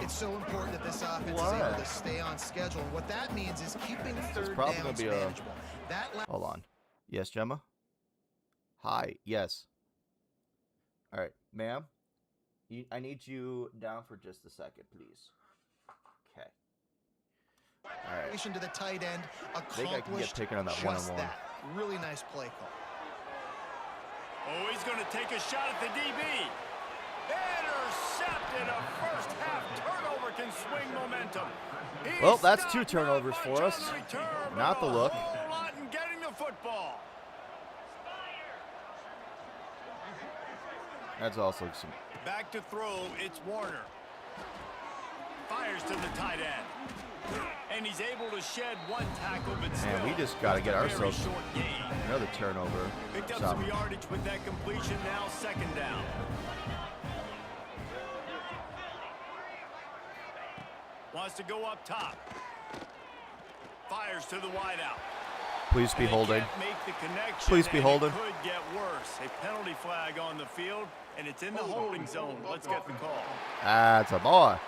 It's so important that this offense is What? able to stay on schedule. And what that means is keeping third probably gonna downs be a- manageable. That Hold on. Yes, Gemma? Hi. Yes. All right. Ma'am, I need you down for just a second, please. Okay. All right. to the tight end think I can get accomplished taken on that just one-on-one. that. Really nice play call. Oh, he's going to take a shot at the DB. Intercepted. A first half turnover can swing momentum. He Well, that's two stopped turnovers not for much us. on the return, but Not the a look. whole lot in getting the football. That's also some. Back to throw, it's Warner. Fires to the tight end. And he's able to shed one tackle, but still. Man, we just got to get a very ourselves short gain. another turnover. Picked up Something. some yardage with that completion, now second down. Wants to go up top. Fires to the wideout. Please be And they holding. can't make the connection, Please be and holding. It could get worse. A penalty flag on the field, and it's in the holding zone. Let's get the call. That's a boy.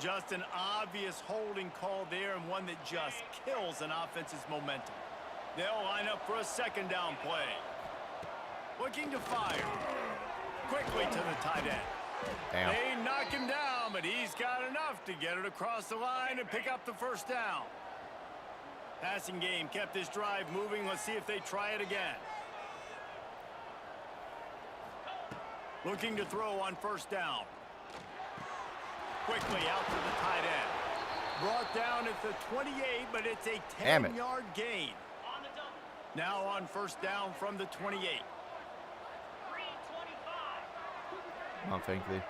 Just an obvious holding call there, and one that just kills an offense's momentum. They'll line up for a second down play. Looking to fire. Quickly to the tight end. Damn. They knock him down, but he's got enough to get it across the line and pick up the first down. Passing game kept this drive moving. Let's see if they try it again. Looking to throw on first down. Quickly out to the tight end. Brought down at the 28, but it's a 10-yard gain. Now on first down from the 28. Oh, thank you.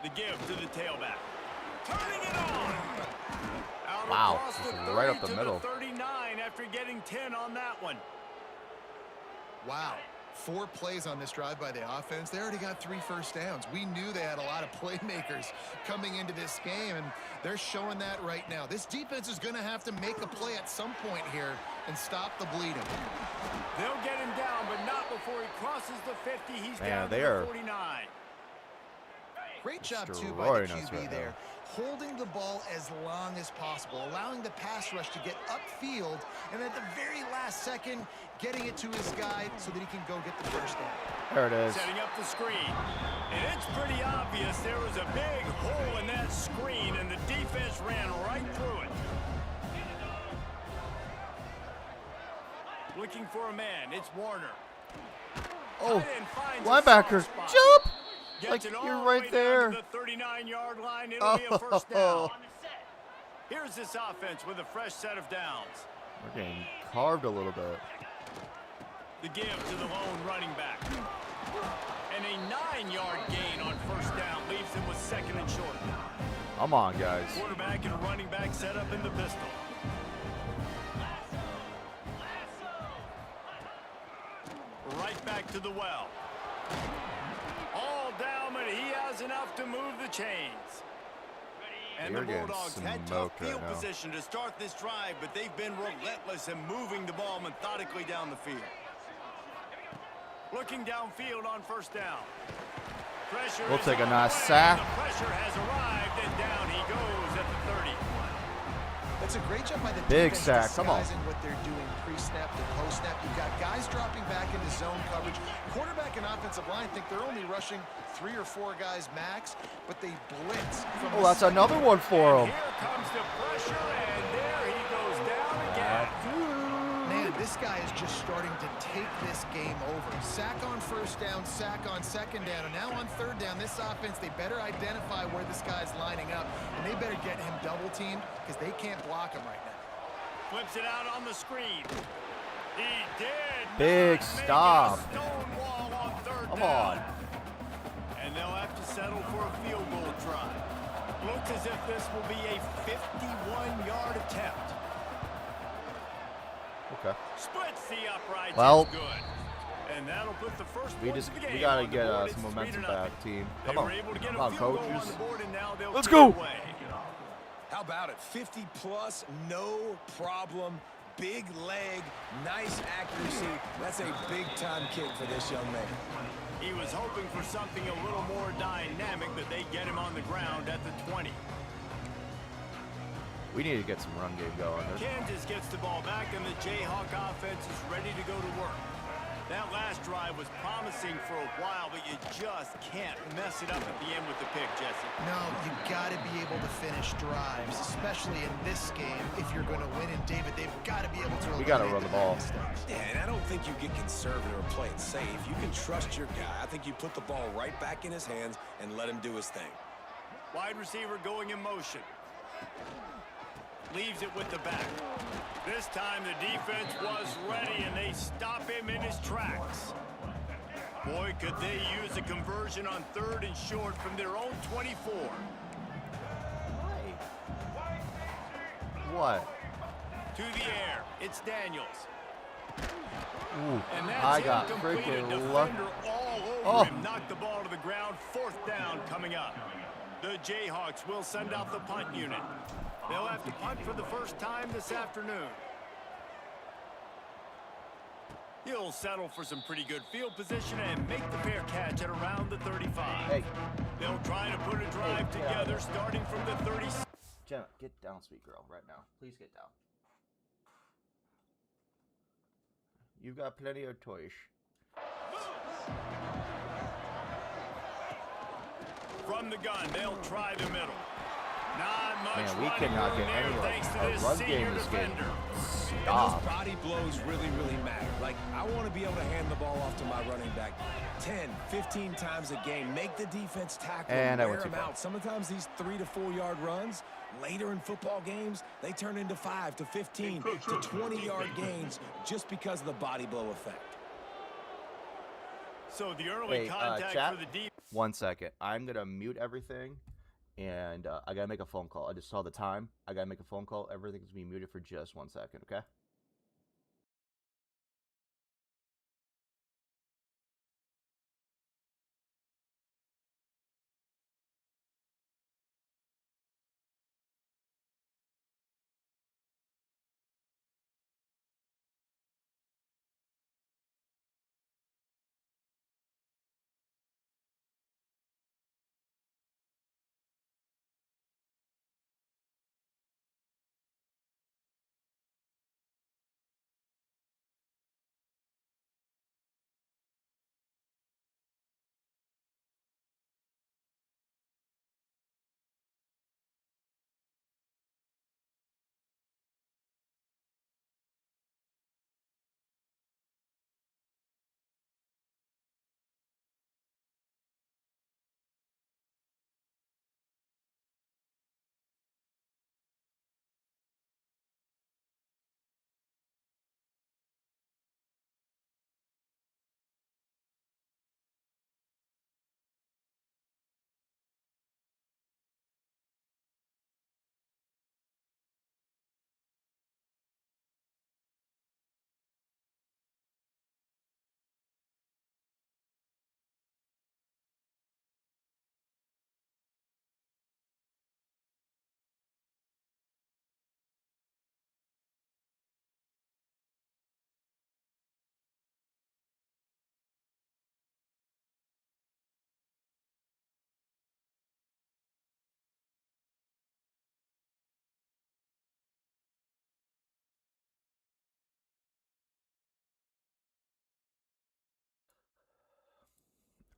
The give to the tailback. Turning it on. Out Wow, across this the is right 30 up the to middle. 39 after getting 10 on that one. Wow. 4 plays on this drive by the offense. They already got 3 first downs. We knew they had a lot of playmakers coming into this game, and they're showing that right now. This defense is going to have to make a play at some point here and stop the bleeding. They'll get him down, but not before he crosses the 50. He's Man, down to they the are 49. Great job, too, by the destroying us QB right there. Holding the ball as long as possible, allowing the pass rush to get upfield, and at the very last second, getting it to his guy so that he can go get the first down. There it is. Setting up the screen. And it's pretty obvious there was a big hole in that screen, and the defense ran right through it. Looking for a man. It's Warner. Oh, Tight end finds a linebacker, soft spot. jump! Gets Like, it all you're the right way there. down to the 39-yard line. It'll be a first down. Here's this offense with a fresh set of downs. We're getting carved a little bit. The give to the lone running back. And a 9-yard gain on first down leaves him with second and short. Come on, guys. Quarterback and running back set up in the pistol. Right back to the well. All down, but he has enough to move the chains. And You're the getting Bulldogs had tough smoked right field now. position to start this drive, but they've been relentless in moving the ball methodically down the field. Looking downfield on first down. Pressure We'll is take a on nice the way. sack. The pressure has arrived, and down he goes at the 30. That's a great job by the Big defense sack, come on. disguising what they're doing pre-snap to post-snap. You've got guys dropping back into zone coverage. Quarterback and offensive line think they're only rushing 3 or 4 guys max, but they blitz from Oh, that's another one for him. Here comes the pressure, and there he goes down again. Man, this guy is just starting to take this game over. Sack on first down, sack on second down, and now on third down, this offense, they better identify where this guy's lining up, and they better get him double-teamed because they can't block him right now. Flips it out on the screen. He did Big not make stop. a stone wall on third Come down. on. And they'll have to settle for a field goal try. Looks as if this will be a 51-yard attempt. Okay. Splits the uprights. Well, It's good. And that'll put the first We points of the game we gotta on the get board. some It's momentum 3-0. back, team. They Come were on, able to get come a on, field goal coaches. on the board, and now they'll Let's take go. it away. How about it? 50-plus, no problem. Big leg, nice accuracy. That's a big-time kick for this young man. He was hoping for something a little more dynamic, but they get him on the ground at the 20. We need to get some run game going. Kansas gets the ball back, and the Jayhawk offense is ready to go to work. That last drive was promising for a while, but you just can't mess it up at the end with the pick, Jesse. No, you got to be able to finish drives, especially in this game. If you're going to win, and David, they've got to be able to. We gotta run eliminate the ball. mistakes. Yeah, and I don't think you get conservative or play it safe. You can trust your guy. I think you put the ball right back in his hands and let him do his thing. Wide receiver going in motion. Leaves it with the back. This time the defense was ready, and they stop him in his tracks. Boy, could they use a conversion on third and short from their own 24. What? To the air, it's Daniels. Ooh, And that's I got incomplete. A freaking luck. defender all over Oh. him. Knocked the ball to the ground. Fourth down coming up. The Jayhawks will send out the punt unit. They'll have to punt for the first time this afternoon. He'll settle for some pretty good field position and make the fair catch at around the 35. Hey, They'll try to put a drive together starting from the 36. Jenna, get down, sweet girl, right now. Please get down. You've got plenty of toys. From the gun, they'll try the middle. Not much Man, we running cannot room get there any thanks to a this run senior game this game. defender. And Stop. those body blows really, really matter. Like, I want to be able to hand the ball off to my running back 10, 15 times a game. Make the defense tackle And I wear went too them far. out. Sometimes these 3 to 4 yard runs, later in football games, they turn into 5 to 15 to 20-yard gains just because of the body blow effect. So the early Hey, contact chat. for the defense. 1 second. I'm gonna mute everything, and I gotta make a phone call. I just saw the time. I gotta make a phone call. Everything's being muted for just 1 second. Okay.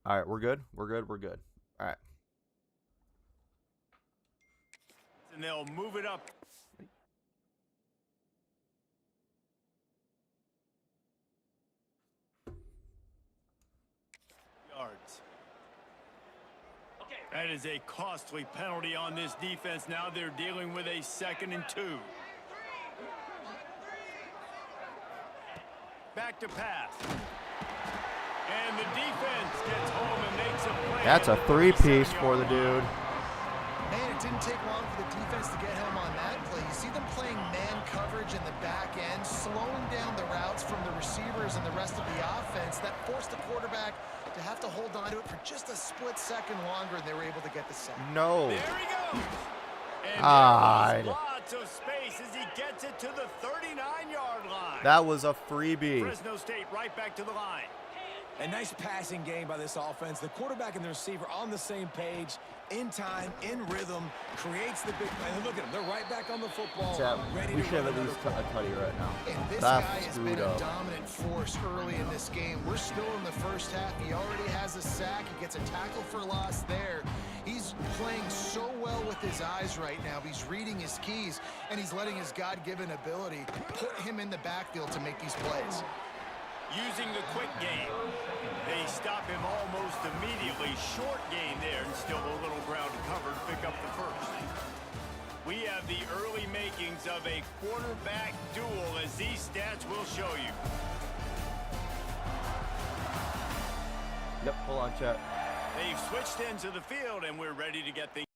All right, we're good. We're good. We're good. All right. And they'll move it up. Yards. That is a costly penalty on this defense. Now they're dealing with a 2nd and 2. Back to pass. And the defense gets home and makes a play. That's a at the 3-piece for the 37-yard line. dude. Man, it didn't take long for the defense to get home on that play. You see them playing man coverage in the back end, slowing down the routes from the receivers and the rest of the offense. That forced the quarterback to have to hold on to it for just a split second longer, and they were able to get the sack. No. There he goes. And God. there was lots of space as he gets it to the 39-yard line. That was a freebie. Fresno State right back to the line. A nice passing game by this offense. The quarterback and the receiver on the same page, in time, in rhythm, creates the big play. And look at them. They're right back on the football, Chat, ready we to should run have at least cut another a tutty right now. And this That's guy has screwed been a up. dominant force early in this game. We're still in the first half. He already has a sack. He gets a tackle for loss there. He's playing so well with his eyes right now. He's reading his keys, and he's letting his God-given ability put him in the backfield to make these plays. Using the quick game. They stop him almost immediately. Short gain there, and still a little ground to cover to pick up the first. We have the early makings of a quarterback duel, as these stats will show you. Yep, hold on, chat. They've switched into the field, and we're ready to get things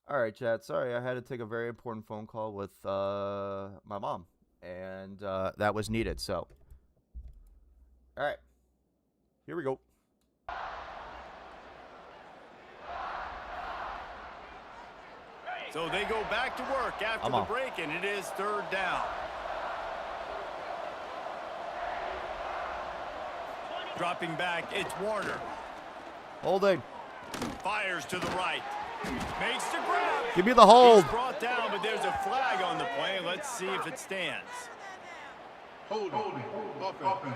All right, Chad. Sorry, I had to take a very important phone call with my mom, and that was needed. So, all right, here we go. So they go back to work after the break, and it is 3rd down. Dropping back, it's Warner. Holding. Fires to the right. Makes the grab. Give me the hold. He's brought down, but there's a flag on the play. Let's see if it stands. Holding. Offense.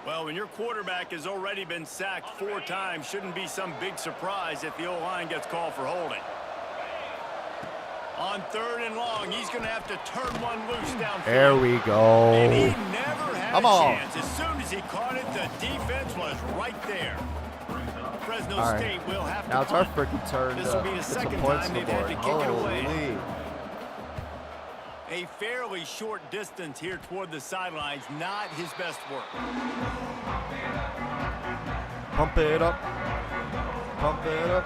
Well, when your quarterback has already been sacked 4 times, shouldn't be some big surprise if the O-line gets called for holding. On 3rd and long, he's going to have to turn one loose downfield. There we go. And he never had a chance. As soon as he caught it, the defense was right there. Fresno State will have to now it's our punt. freaking turn. This will be the second time they've had to kick it away. A fairly short distance here toward the sidelines, not his best work. Pump it up. Pump it up.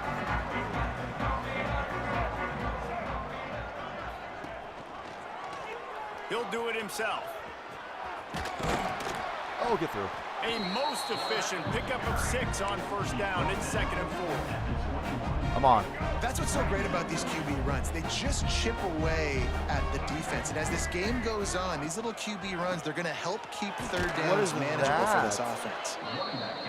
He'll do it himself. Oh, get through. A most efficient pickup of 6 on 1st down. It's 2nd and 4. Come on. That's what's so great about these QB runs. They just chip away at the defense. And as this game goes on, these little QB runs, they're going to help keep 3rd downs manageable for this offense.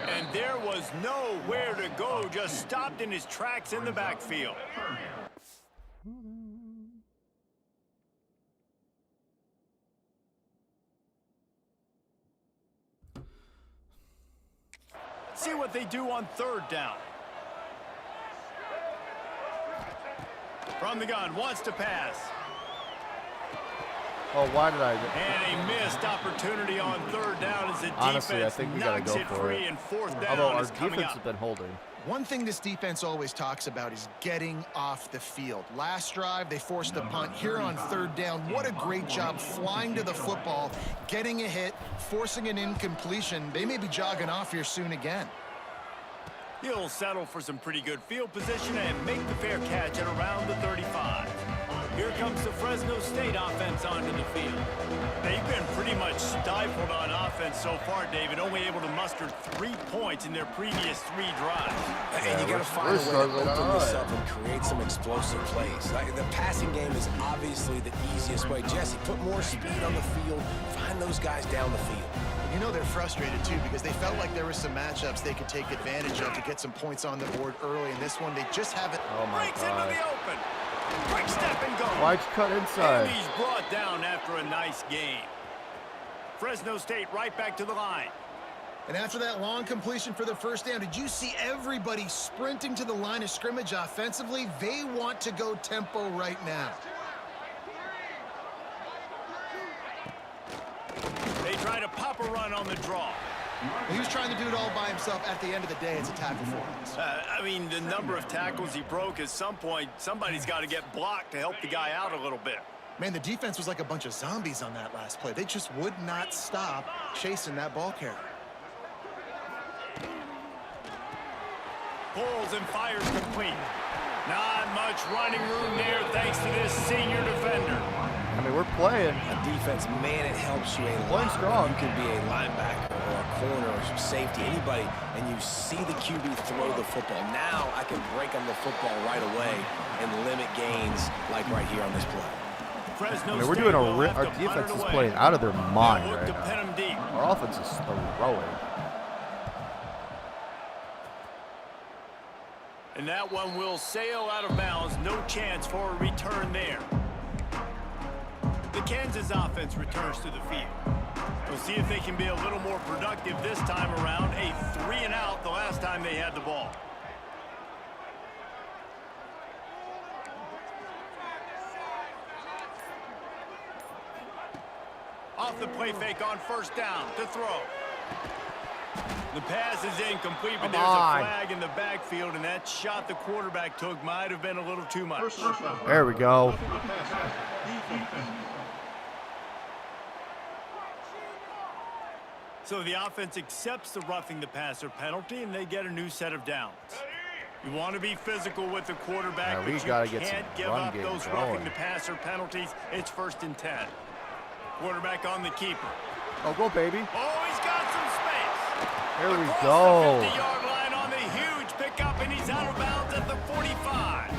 And there was nowhere to go, just stopped in his tracks in the backfield. See what they do on 3rd down. From the gun, wants to pass. Oh, why did I? And a missed opportunity on 3rd down as the Honestly, defense I think we gotta knocks go it for free, it. and 4th down Although our is coming defense up. has been holding. One thing this defense always talks about is getting off the field. Last drive, they forced a punt. Here on 3rd down, what a great job flying to the football, getting a hit, forcing an incompletion. They may be jogging off here soon again. He'll settle for some pretty good field position and make the fair catch at around the 35. Here comes the Fresno State offense onto the field. They've been pretty much stifled on offense so far, David, only able to muster 3 points in their previous 3 drives. And you got to find a way to open this up and create some explosive plays. The passing game is obviously the easiest way. Jesse, put more speed on the field. Find those guys down the field. You know they're frustrated, too, because they felt like there were some matchups they could take advantage of to get some points on the board early. In this one, they just haven't. Oh, my Breaks God. into the open. Quick step and go. Why'd you cut inside? And he's brought down after a nice game. Fresno State right back to the line. And after that long completion for the 1st down, did you see everybody sprinting to the line of scrimmage offensively? They want to go tempo right now. They try to pop a run on the draw. He was trying to do it all by himself. At the end of the day, it's a tackle for us. I mean, the number of tackles he broke, at some point, somebody's got to get blocked to help the guy out a little bit. Man, the defense was like a bunch of zombies on that last play. They just would not stop chasing that ball carrier. Pulls and fires complete. Not much running room there thanks to this senior defender. I mean, we're playing. A defense, man, it helps you a Playing lot. strong. You could be a linebacker or a corner or some safety, anybody, and you see the QB throw the football. Now I can break on the football right away and limit gains like right here on this play. Fresno I mean, we're State doing will have our to punt defense it is away. playing out of their mind Look right to pin now. him deep. Our offense is throwing. And that one will sail out of bounds. No chance for a return there. The Kansas offense returns to the field. We'll see if they can be a little more productive this time around. A 3-and-out the last time they had the ball. Off the play fake on 1st down to throw. The pass is incomplete, but there's a flag in the backfield, and that shot the quarterback took might have been a little too much. There we go. So the offense accepts the roughing the passer penalty, and they get a new set of downs. You want to be physical with the quarterback, Yeah, we but gotta you get can't some give run up game those going. roughing the passer penalties. It's 1st and 10. Quarterback on the keeper. Oh, go, baby. Oh, he's got some space. Here we Across go. the 50-yard line on the huge pickup, and he's out of bounds at the 45.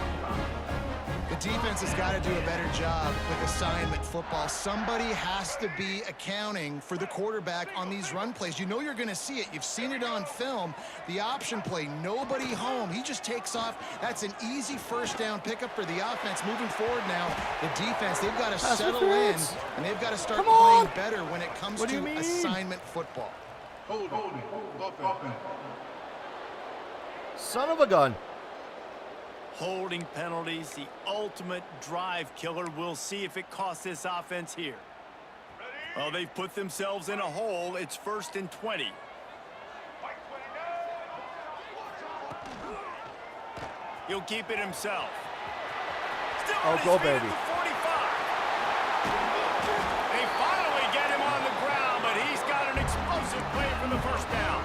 The defense has got to do a better job with assignment football. Somebody has to be accounting for the quarterback on these run plays. You know you're going to see it. You've seen it on film. The option play, nobody home. He just takes off. That's an easy 1st down pickup for the offense. Moving forward now, the defense, they've got to settle in, and they've got to start playing better when it comes to assignment football. Holding. Offense. Son of a gun. Holding penalties, the ultimate drive killer. We'll see if it costs this offense here. Well, they've put themselves in a hole. It's 1st and 20. He'll keep it himself. Still Oh, on his go, feet at baby. the 45. They finally get him on the ground, but he's got an explosive play for the 1st down.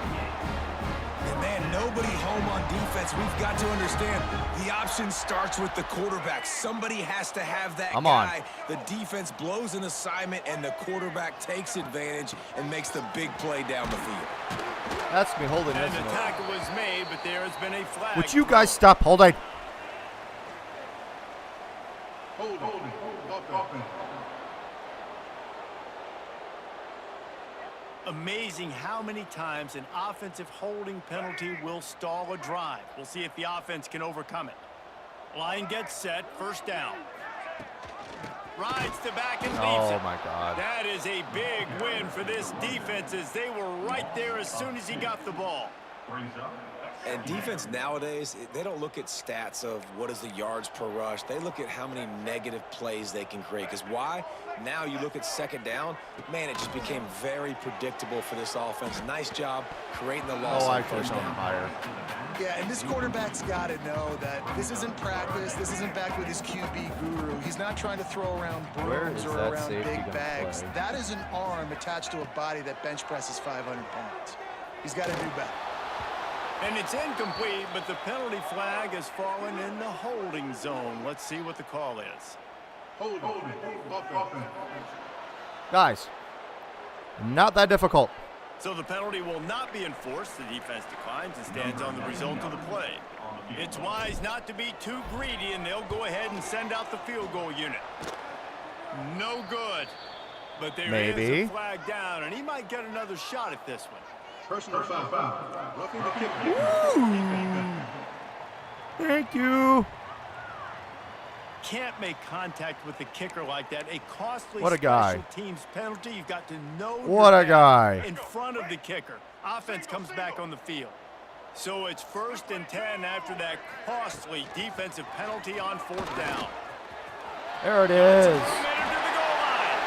And man, nobody home on defense. We've got to understand the option starts with the quarterback. Somebody has to have that guy. The defense blows an assignment, and the quarterback takes advantage and makes the big play down the field. That's me holding, And isn't the it? tackle was made, but there has been a flag. Would you guys stop holding? Holding. Offense. Amazing how many times an offensive holding penalty will stall a drive. We'll see if the offense can overcome it. Line gets set, 1st down. Rides to back and leaves Oh, it. my God. That is a big win for this defense, as they were right there as soon as he got the ball. And defense nowadays, they don't look at stats of what is the yards per rush. They look at how many negative plays they can create. Because why? Now you look at 2nd down, man, it just became very predictable for this offense. Nice job creating the loss Oh, I on could 1st have down. gone higher. Yeah, and this quarterback's got to know that this isn't practice. This isn't back with his QB guru. He's not trying to throw around Where brooms is or that around safety big gonna bags. play? That is an arm attached to a body that bench presses 500 pounds. He's got to do better. And it's incomplete, but the penalty flag has fallen in the holding zone. Let's see what the call is. Holding. Offense. Guys, not that difficult. So the penalty will not be enforced. The defense declines and stands on the result of the play. It's wise not to be too greedy, and they'll go ahead and send out the field goal unit. No good. But there Maybe. is a flag down, and he might get another shot at this one. Personal foul. Roughing the kicker. Thank you. Can't make contact with the kicker like that. A costly What a guy. special teams penalty. You've got to know What your a guy. man in front of the kicker. Offense comes back on the field. So it's 1st and 10 after that costly defensive penalty on 4th down. There it is. He made it to the goal line.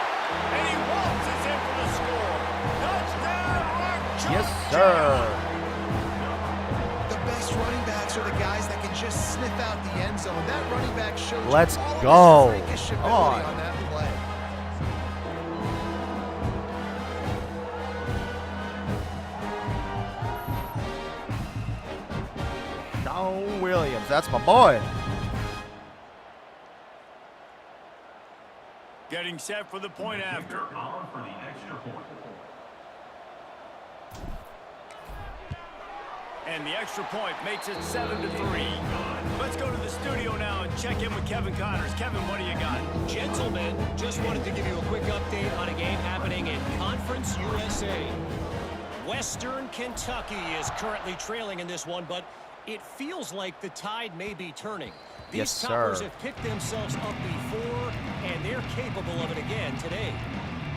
And he waltzes in for the score. Touchdown, Mark Yes, sir. The best running backs are the guys that can just sniff out the end zone. That running back showed Let's all of go. his freakish Come ability on. on that play. Don Williams, that's my boy. Getting set for the point after. And the extra point makes it 7-3. Let's go to the studio now and check in with Kevin Connors. Kevin, what do you got? Gentlemen, just wanted to give you a quick update on a game happening in Conference USA. Western Kentucky is currently trailing in this one, but it feels like the tide may be turning. These Yes, sir. Toppers have picked themselves up before, and they're capable of it again today.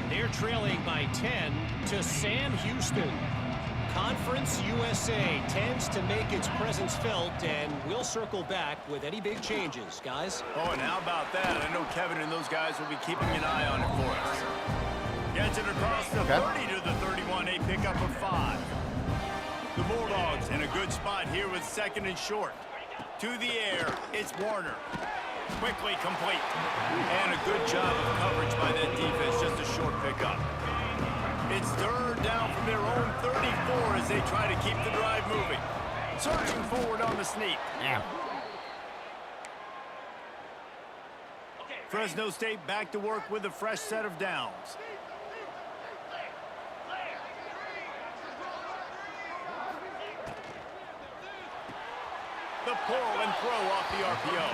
They're trailing by 10 to Sam Houston. Conference USA tends to make its presence felt, and we'll circle back with any big changes, guys. Oh, and how about that? I know Kevin and those guys will be keeping an eye on it for us. Gets it across the 30 to the 31. A pickup of 5. The Bulldogs in a good spot here with 2nd and short. To the air, it's Warner. Quickly complete. And a good job of coverage by that defense. Just a short pickup. It's third down from their own 34 as they try to keep the drive moving. Searching forward on the sneak. Damn. Fresno State back to work with a fresh set of downs. The pull and throw off the RPO.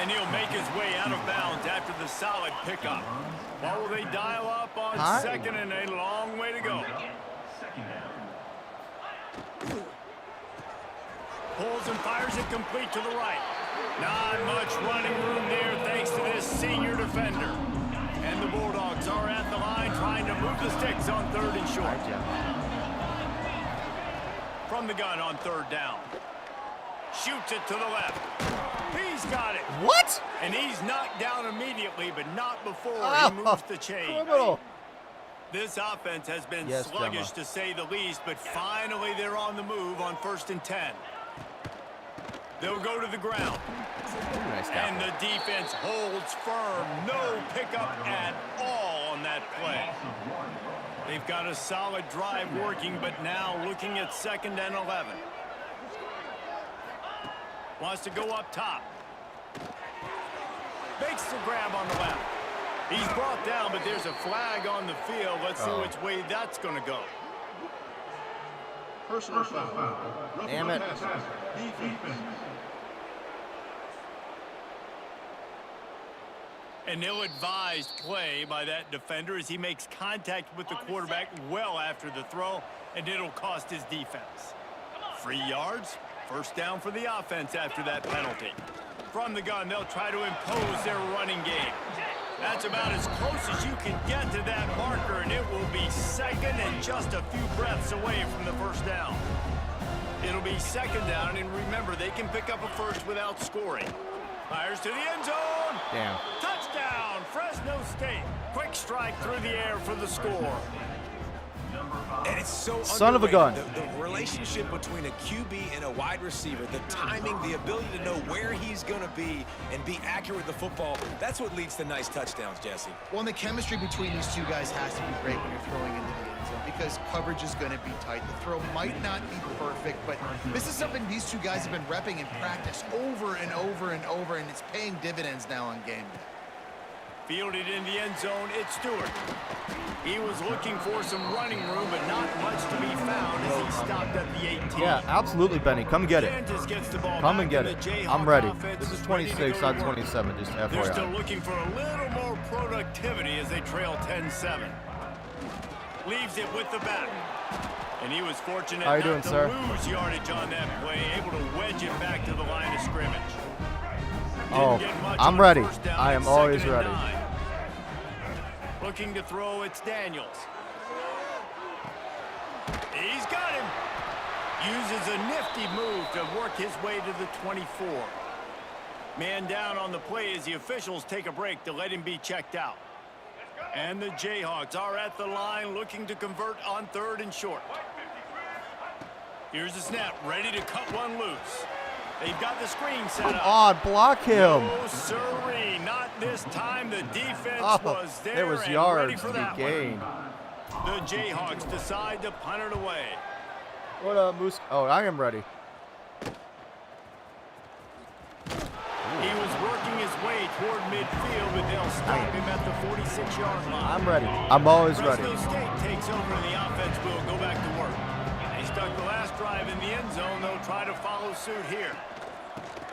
And he'll make his way out of bounds after the solid pickup. What will they dial up on second and a long way to go? Pulls and fires it complete to the right. Not much running room there thanks to this senior defender. And the Bulldogs are at the line trying to move the sticks on third and short. From the gun on third down. Shoots it to the left. He's got it. What? And he's knocked down immediately, but not before he moves the chain. Criminal. This offense has been Yes, sluggish Gemma. to say the least, but finally they're on the move on 1st and 10. They'll go to the ground. Nice And tackle. the defense holds firm. No pickup at all on that play. They've got a solid drive working, but now looking at 2nd and 11. Wants to go up top. Makes the grab on the left. He's brought down, but there's a flag on the field. Let's see which way that's going to go. Personal foul. Damn it. Defense. An ill-advised play by that defender as he makes contact with the quarterback well after the throw, and it'll cost his defense. 3 yards, 1st down for the offense after that penalty. From the gun, they'll try to impose their running game. That's about as close as you can get to that marker, and it will be 2nd and just a few breaths away from the 1st down. It'll be 2nd down, and remember, they can pick up a first without scoring. Fires to the end zone. Damn. Touchdown, Fresno State. Quick strike through the air for the score. And it's so Son of a gun. The relationship between a QB and a wide receiver, the timing, the ability to know where he's going to be and be accurate with the football, that's what leads to nice touchdowns, Jesse. Well, and the chemistry between these two guys has to be great when you're throwing into the end zone because coverage is going to be tight. The throw might not be perfect, but this is something these two guys have been repping in practice over and over and over, and it's paying dividends now on game day. Fielded in the end zone, it's Stewart. He was looking for some running room, but not much to be found as he stopped at the 18. Yeah, absolutely, Benny. Come get it. Kansas gets the ball Come back and get and it. the Jayhawk I'm ready. offense This is ready to 26, go not to work. 27, just They're still FYI. looking for a little more productivity as they trail 10-7. Leaves it with the back. And he was fortunate How you not doing, to sir? lose yardage on that play, able to wedge it back to the line of scrimmage. Oh, Didn't get much I'm on ready. first down I at am always 2nd and ready. 9. Looking to throw, it's Daniels. He's got him. Uses a nifty move to work his way to the 24. Man down on the play as the officials take a break to let him be checked out. And the Jayhawks are at the line looking to convert on 3rd and short. Here's the snap, ready to cut one loose. They've got the screen set Come up. on, block him. No, sirree, not this time. The defense Oh, was there, there was and ready yards for to that be gained. one. The Jayhawks decide to punt it away. What up, Moose? Oh, I am ready. He was working his way toward midfield, but they'll stop him at the 46-yard line. I'm ready. I'm always ready. Fresno State takes over, and the offense will go back to work. They stuck the last drive in the end zone. They'll try to follow suit here.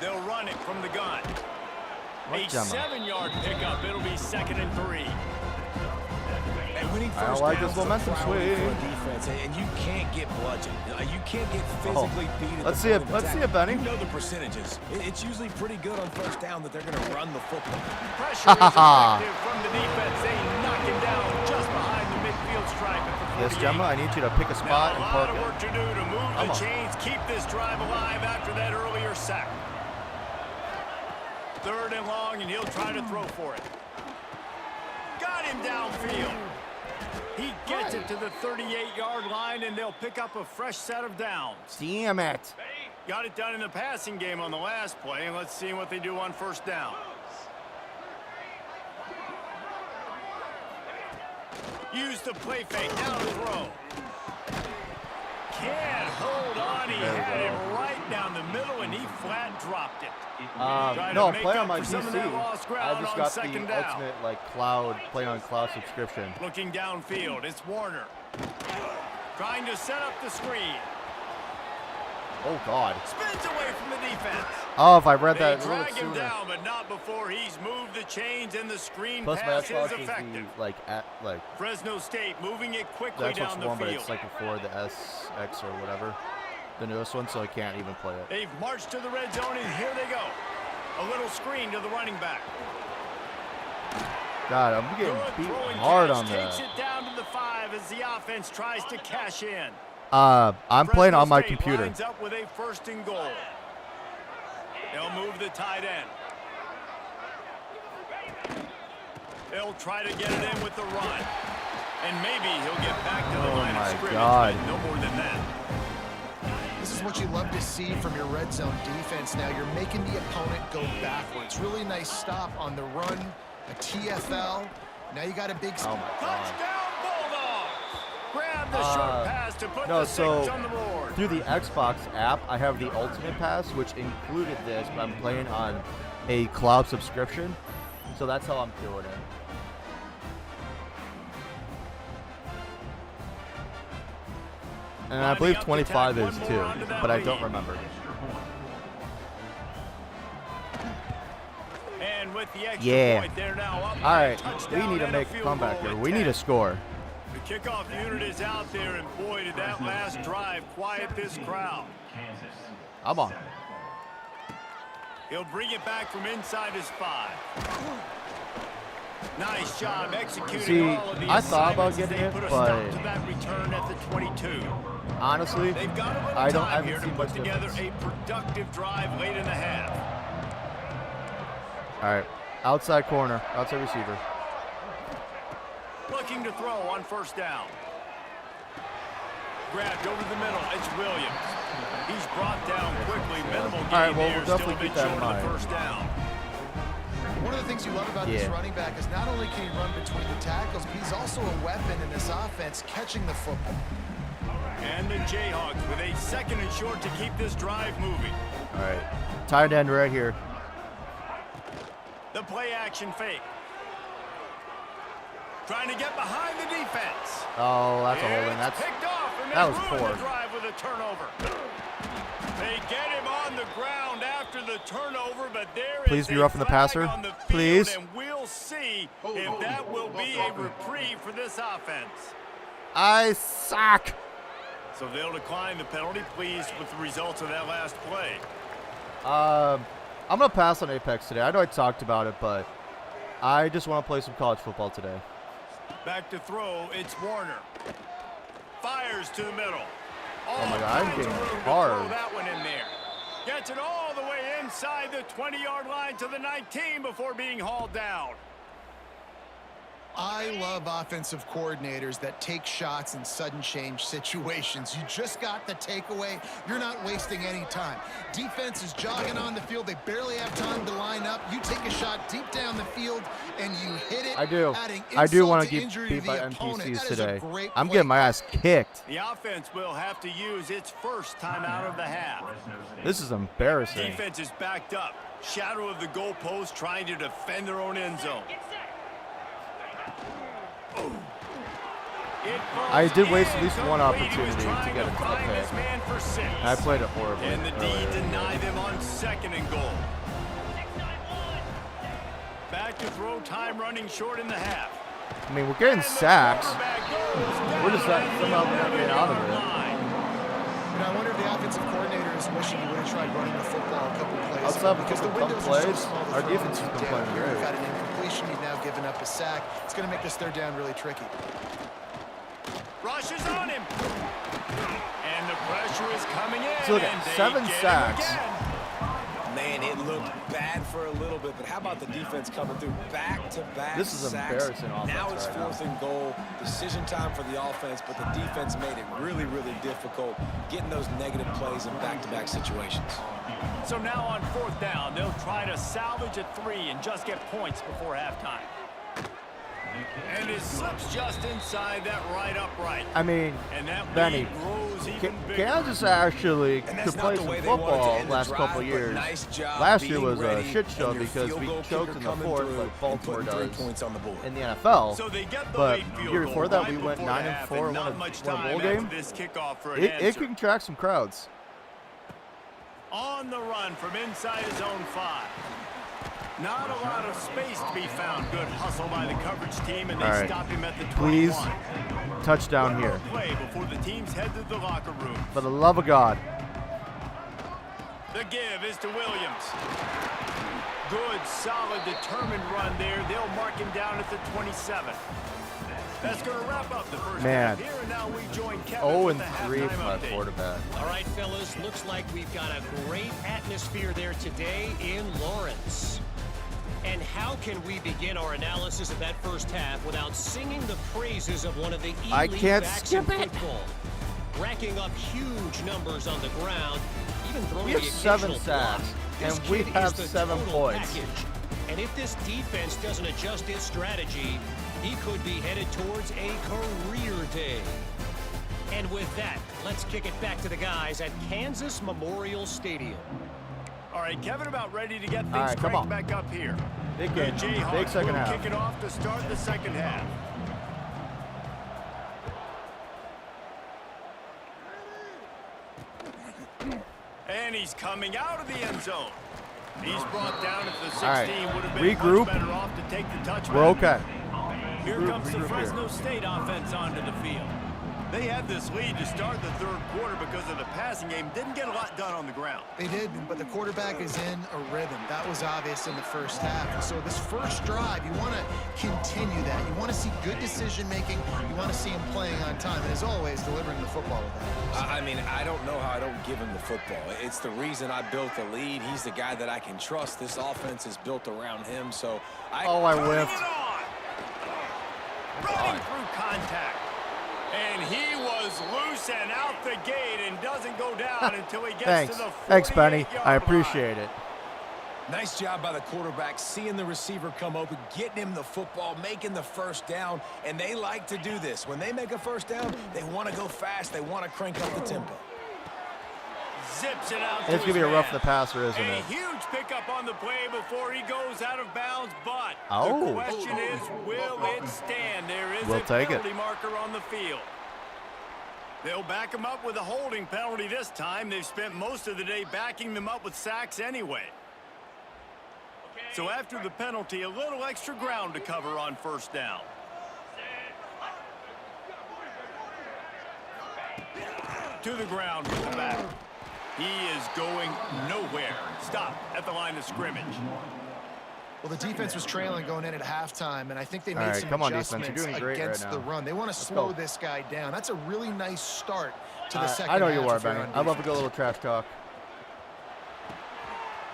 They'll run it from the gun. A Gemma? 7-yard pickup. It'll be 2nd and 3. And winning I don't first like downs this is a momentum priority for swing. a defense, and you can't get bludgeoned. You can't get physically beat at Let's the see point it. of Let's attack. see it, Benny. You know the percentages. It's usually pretty good on first down that they're going to run the football. Pressure is effective from the defense. They knock him down just behind the midfield stripe at the 48. Yes, Gemma, I need you to pick a Now spot a and lot park of it. work to do to move Come the on. chains, keep this drive alive after that earlier sack. 3rd and long, and he'll try to throw for it. Got him downfield. He gets it to the 38-yard line, and they'll pick up a fresh set of downs. Damn it. Got it done in the passing game on the last play, and let's see what they do on 1st down. Use the play fake. Now throw. Can't hold on. He had him right down the middle, and he flat dropped it. No, play on my for some of PC. that lost I ground just on got second the down. ultimate like cloud play on cloud subscription. Looking downfield, it's Warner. Trying to set up the screen. Oh God. Spins away from the defense. Oh, if I read They that a little drag bit him sooner. down, but not before he's moved the chains and the screen Plus my pass Xbox is is effective. the Fresno State moving it the quickly down Xbox the One, but field. it's like before the SX or whatever, the newest one, so I can't even play it. They've marched to the red zone, and here they go. A little screen to the running back. God, I'm getting Good beat throwing hard catch on takes that. it down to the 5 as the offense tries to cash in. I'm playing Fresno on my State computer. lines up with a 1st and goal. They'll move the tight end. They'll try to get it in with the run. And maybe he'll get back to the line of scrimmage, God. but no more than that. This is what you love to see from your red zone defense now. You're making the opponent go backwards. Really nice stop on the run, a TFL. Now you got a big... Oh my God. Touchdown Bulldogs! Grab the short pass to put No, the Saints so on the board. through the Xbox app, I have the Ultimate Pass, which included this, but I'm playing on a cloud subscription, so that's how I'm doing it. And I believe 25 is too, but I don't remember. And with the extra Yeah. point, they're now up All by a right, we touchdown need to and a make a field comeback goal here. at We need 10. to score. The kickoff unit is out there, and boy, did that last drive quiet this crowd. I'm on. He'll bring it back from inside his 5. Nice job executing See, all of the I thought about assignments as getting they it, put a but- stop to that return at the 22. Honestly, They've got a little I time haven't here to seen put much together difference. a productive drive late in the half. All right, outside corner, outside receiver. Looking to throw on 1st down. Grabbed over the middle. It's Williams. He's brought down quickly. Minimal gain All right, well, there. we'll Still a definitely bit keep that in short of the mind. 1st down. One of the things you love about this Yeah. running back is not only can he run between the tackles, but he's also a weapon in this offense, catching the football. And the Jayhawks with a 2nd and short to keep this drive moving. All right, tight end right here. The play action fake. Trying to get behind the defense. Oh, that's a holding. It's That's picked off, and that they was ruined poor. the drive with a turnover. They get him on the ground after the turnover, but there Please is be a roughing the flag passer. on the field, Please. and we'll see if that will be a reprieve for this offense. I suck. So they'll decline the penalty. Pleased with the results of that last play. I'm gonna pass on Apex today. I know I talked about it, but I just want to play some college football today. Back to throw, it's Warner. Fires to the middle. Oh my God, I'm Kinds of getting room to hard. throw that one in there. Gets it all the way inside the 20-yard line to the 19 before being hauled down. I love offensive coordinators that take shots in sudden change situations. You just got the takeaway. You're not wasting any time. Defense is jogging on the field. They barely have time to line up. You take a shot deep down the field, and you hit it. I do. adding I do insult want to to get injury beat to by the opponent. NPCs That is a today. great I'm play. getting my ass kicked. The offense will have to use its first time out of the half. This is embarrassing. Defense is backed up. Shadow of the goalpost trying to defend their own end zone. I did waste at least one opportunity to get a find pick. his man for 6. I played it horribly. And the D earlier. denied them on 2nd and goal. Back to throw, time running short in the half. I mean, we're getting And the sacks. quarterback goes We're just down not at somehow the not getting 11-yard out of it. line. You know, I wonder if the offensive coordinator is wishing he would have tried running the football a couple plays Outside ago of a because the couple windows dumb are so plays, small. to our throw defense has into been down playing here. great. You've got an incompletion. You've now given up a sack. It's going to make this 3rd down really tricky. Rushes on him. And the pressure is coming in. So look and at they 7 get him sacks. again. Man, it looked bad for a little bit, but how about the defense coming through back-to-back This is sacks? embarrassing offense Now it's right now. 4th and goal. Decision time for the offense, but the defense made it really, really difficult getting those negative plays in back-to-back situations. So now on 4th down, they'll try to salvage a 3 and just get points before halftime. And it slips just inside that right upright. I mean, And that Benny, lead grows even bigger. Kansas actually And could that's play not the some way they wanted to football end the last couple drive, but years. nice job Last year being was a ready shit show and your because field we goal choked kicker in the coming fourth through like and Baltimore putting 3 does points on the board. in the NFL. So they get the But late field year goal before that, right we went before 9 and half, 4, not won a much bowl time game. after this kickoff for an It answer. can track some crowds. On the run from inside his own 5. Not a lot of space to be found. Good hustle by the coverage team, and they All right. stop him at the 21. Please, touchdown One here. more play before the teams head to the locker room. For the love of God. The give is to Williams. Good, solid, determined run there. They'll mark him down at the 27. That's going to wrap up the first Man. half here, and now we join Kevin 0 with and the 3 halftime for my update. quarterback. All right, fellas, looks like we've got a great atmosphere there today in Lawrence. And how can we begin our analysis of that first half without singing the praises of one of the I elite can't backs in skip it. football? Racking up huge numbers on the ground, even throwing We have the 7 occasional sacks, block. This and we kid have is the 7 total points. package. And if this defense doesn't adjust its strategy, he could be headed towards a career day. And with that, let's kick it back to the guys at Kansas Memorial Stadium. All right, Kevin about ready to get things All right, come cranked on. back up here. Big The game. Jayhawks Big second will half. kick it off to start the second half. And he's coming out of the end zone. He's brought down at the 16. All right, Would have been regroup. much better off to take the touchback. We're okay. Here Regroup, comes the regroup here. Fresno State offense onto the field. They had this lead to start the third quarter because of the passing game. Didn't get a lot done on the ground. They did, but the quarterback is in a rhythm. That was obvious in the first half. And so this first drive, you want to continue that. You want to see good decision-making. You want to see him playing on time. And as always, delivering the football with that. I mean, I don't know how I don't give him the football. It's the reason I built the lead. He's the guy that I can trust. This offense is built around him, so I whiffed. Running through contact. And he was loose and out the gate and doesn't go down until he gets Thanks. to the 48-yard Thanks, Benny. I line. appreciate it. Nice job by the quarterback, seeing the receiver come open, getting him the football, making the first down, and they like to do this. When they make a first down, they want to go fast. They want to crank up the tempo. Zips it out It's to going to his be a rough man. the passer, isn't A it? huge pickup on the play before he goes out of bounds, but Oh. the question is, will it stand? There is We'll a take it. penalty marker on the field. They'll back him up with a holding penalty this time. They've spent most of the day backing them up with sacks anyway. So after the penalty, a little extra ground to cover on first down. To the ground with the back. He is going nowhere. Stop at the line of scrimmage. Well, the defense was trailing going in at halftime, and I think they All made right, some come on, defense. You're adjustments doing great right against the now. run. They want to Let's slow go. this guy down. That's a really nice start to the second I know half. you are, if you're Benny. on I love a defense. good little trash talk.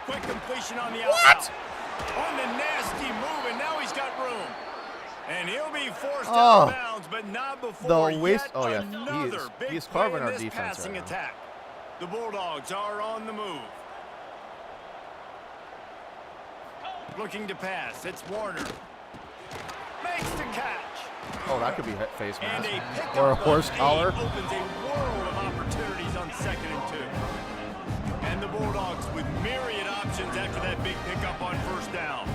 Quick completion on the What? outside. On the nasty move, and now he's got room. And he'll be forced out Oh. of bounds, but not before The waste- yet oh, yeah. another big He is play carving in our this defense passing right now. attack. The Bulldogs are on the move. Looking to pass. It's Warner. Makes the catch. Oh, that could be face And mask. a pickup Or a of horse 8 collar. opens a world of opportunities on 2nd and 2. And the Bulldogs with myriad options after that big pickup on first down.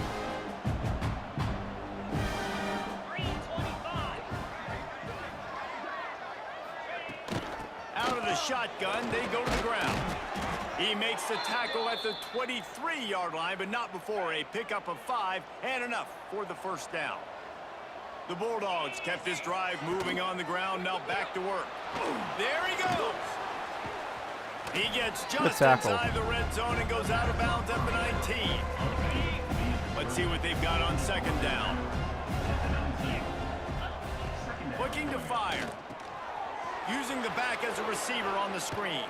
Out of the shotgun, they go to the ground. He makes the tackle at the 23-yard line, but not before a pickup of 5 and enough for the first down. The Bulldogs kept this drive moving on the ground, now back to work. There he goes. He gets just tackle. inside the red zone and goes out of bounds at the 19. Let's see what they've got on second down. Looking to fire. Using the back as a receiver on the screen.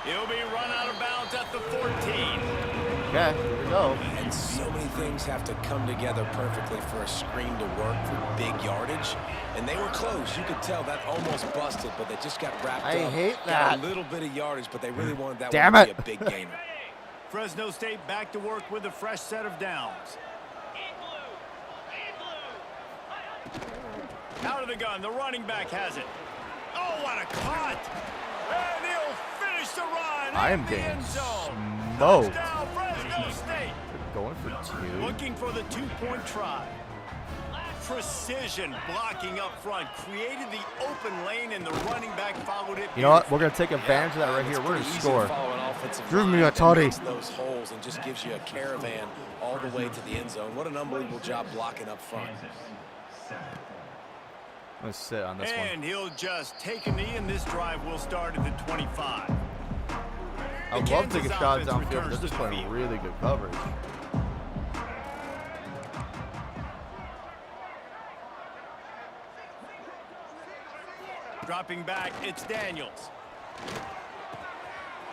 He'll be run out of bounds at the 14. Okay, here we go. And so many things have to come together perfectly for a screen to work for big yardage. And they were close. You could tell that almost busted, but they just got wrapped I up. hate Got that. a little bit of yardage, but they really wanted that Damn one to it. be a big gainer. Fresno State back to work with a fresh set of downs. Out of the gun, the running back has it. Oh, what a cut! And he'll finish the run. I am in the getting end zone. smoked. Touchdown, Fresno State. Going for 2. Looking for the 2-point try. Precision blocking up front. Created the open lane, and the running back followed it. You know what? We're going to take advantage of that right here. We're going to score. Drew me a toddy. Those holes and just gives you a caravan all the way to the end zone. What an unbelievable job blocking up front. I'm going to sit on this one. And he'll just take a knee, and this drive will start at the 25. I'd love to take a shot downfield, but they're just playing really good coverage. Dropping back, it's Daniels.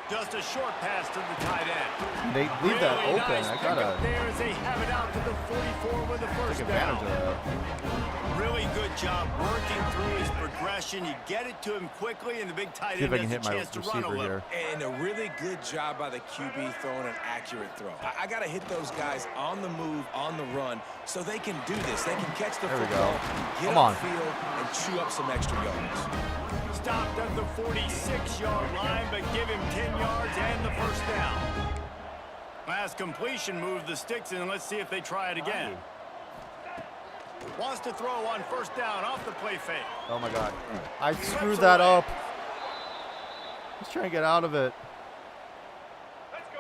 Just a short pass to the tight end. They leave that Really open. nice I got to there as they have it out to the 44 with the first take advantage down. of that. Really good job working through his progression. You get it to him quickly, and the big tight See if end I can has a hit my chance to run a receiver little. here. And a really good job by the QB throwing an accurate throw. I got to hit those guys on the move, on the run, so they can do this. They can catch the There we football, go. get Come on. upfield, and chew up some extra yards. Stopped at the 46-yard line, but give him 10 yards and the first down. Last completion moved the sticks, and let's see if they try it again. Wants to throw on first down off the play fake. Oh, my God. I screwed that up. Let's try and get out of it.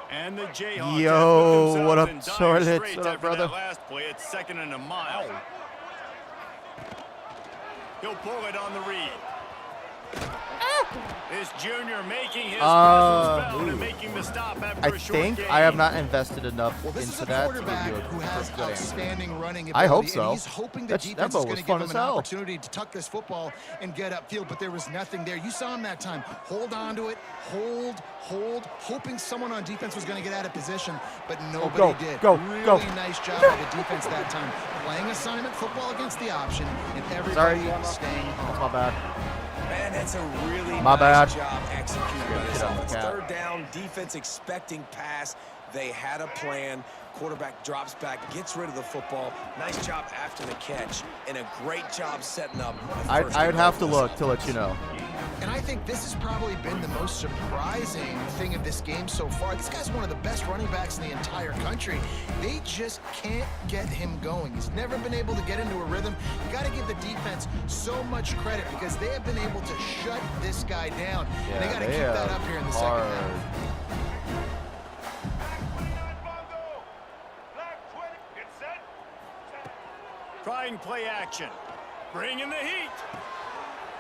And the Jayhawks Yo, have put what up, themselves in dire Charlotte? straits What up, after brother? that last play. It's 2nd and a mile. He'll pull it on the read. This junior making his presence felt and making the stop after I a short think game. I have not invested enough This is into a that to quarterback give you who a has good answer. outstanding running ability. I hope so. And he's hoping the That defense ball is going was to fun give him as an hell. opportunity to tuck this football and get upfield, but there was nothing there. You saw him that time. Hold on to it. Hold, hoping someone on defense was going to get out of position, but nobody did. Really nice job by the defense that time. Playing assignment football against the option, and everybody staying home. That's my bad. Man, that's a really My nice bad. job executed by this Get off the offense. cap. 3rd down, defense expecting pass. They had a plan. Quarterback drops back, gets rid of the football. Nice job after the catch, and a great job setting up. I would have to look to let you know. And I think this has probably been the most surprising thing of this game so far. This guy's one of the best running backs in the entire country. They just can't get him going. He's never been able to get into a rhythm. You got to give the defense so much credit because they have been able to shut this guy down. Yeah, and they got to keep that up here in the second half. Trying play action. Bringing the heat.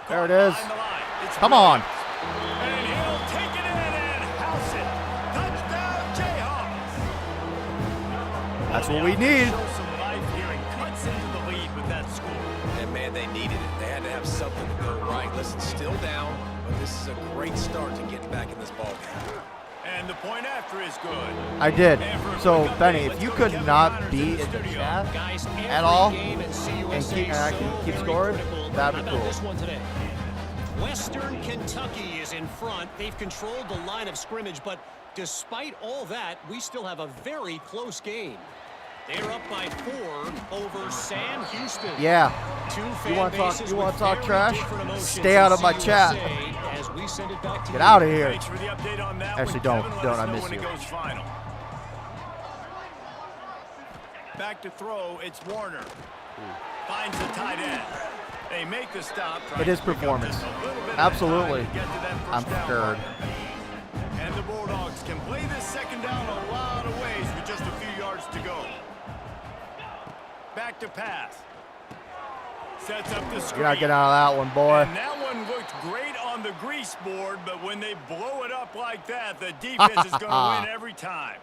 There it is. Behind the line. It's Come on. And he'll take it in and house it. Touchdown, Jayhawks. That's what we need. Show some life here and cuts into the lead with that score. And, man, they needed it. They had to have something to go right. Listen, still down, but this is a great start to getting back in this ballgame. And the point after is good. I did. So, Benny, if you could not be in the chat Guys, at all game in CUSA and I can so keep very scoring, critical. that'd How be about cool. this one today? Western Kentucky is in front. They've controlled the line of scrimmage, but despite all that, we still have a very close game. They're up by 4 over Sam Houston. Yeah. Two You want to talk? fan You want bases to talk with trash? very different emotions Stay out in of my CUSA chat. as we send it back to Get you. out of here. Thanks for the update on that Actually, one, don't. Kevin. Let Don't. us I know miss when you. it goes final. Back to throw. It's Warner. Finds the tight end. They make the stop. It is performance. Absolutely. I'm scared. And the Bulldogs can play this second down a lot of ways with just a few yards to go. Back to pass. Sets up the screen. You gotta get out of that one, boy. And that one looked great on the grease board, but when they blow it up like that, the defense is going to win every time.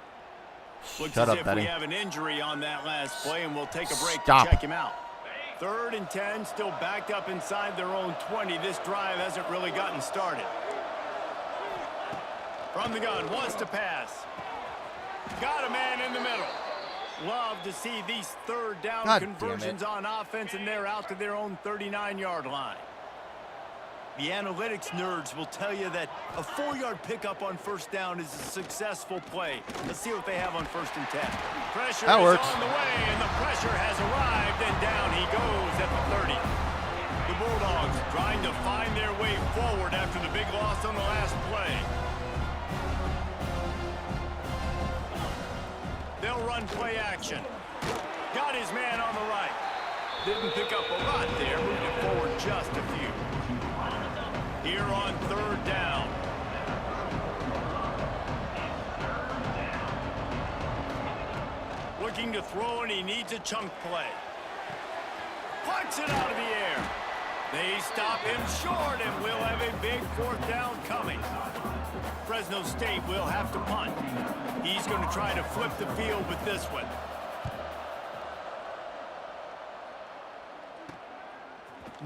Looks Shut as up, if Benny. we have an injury on that last play, and we'll take a break Stop. to check him out. 3rd and 10, still backed up inside their own 20. This drive hasn't really gotten started. From the gun, wants to pass. Got a man in the middle. Love to see these 3rd down God damn conversions it. on offense, and they're out to their own 39-yard line. The analytics nerds will tell you that a 4-yard pickup on first down is a successful play. Let's see what they have on 1st and 10. Pressure That is works. on the way, and the pressure has arrived, and down he goes at the 30. forward after the big loss on the last play. They'll run play action. Got his man on the right. Didn't pick up a lot there, moving it forward just a few. Here on 3rd down. Looking to throw, and he needs a chunk play. Punts it out of the air. They stop him short, and we'll have a big 4th down coming. Fresno State will have to punt. He's going to try to flip the field with this one.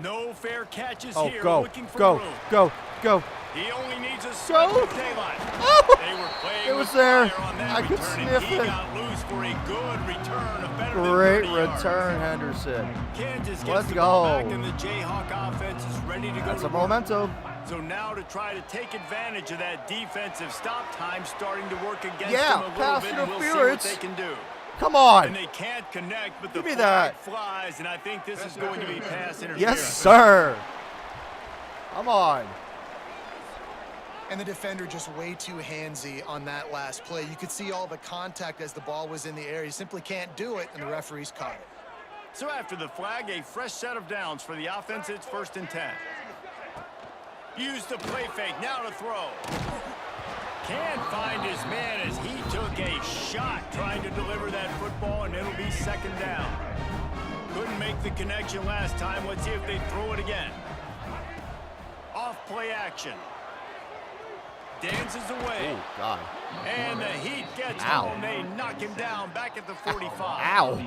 No fair catches here. Looking for room. Go. He only needs a swing of daylight. Oh! They were playing It was with there. fire on that I could return, and sniff he it. got loose for a good return of better Great than 30 yards. return, Henderson. Kansas gets Let's the ball back, go. and the Jayhawk offense is ready to go That's to a work. momentum. So now to try to take advantage of that defensive stop time starting to work against Yeah, them a little pass bit, and we'll see what interference. they can do. Come on. And they can't connect, but the Give me flag that. flies, and I think this is going to be pass interference. Yes, sir. Come on. And the defender just way too handsy on that last play. You could see all the contact as the ball was in the air. He simply can't do it, and the referees caught it. So after the flag, a fresh set of downs for the offense. It's 1st and 10. Used the play fake, now to throw. Can't find his man as he took a shot trying to deliver that football, and it'll be 2nd down. Couldn't make the connection last time. Let's see if they throw it again. Off play action. Dances away. Oh, God. And the Heat gets Ow. home. They knock him down back at the 45. Ow.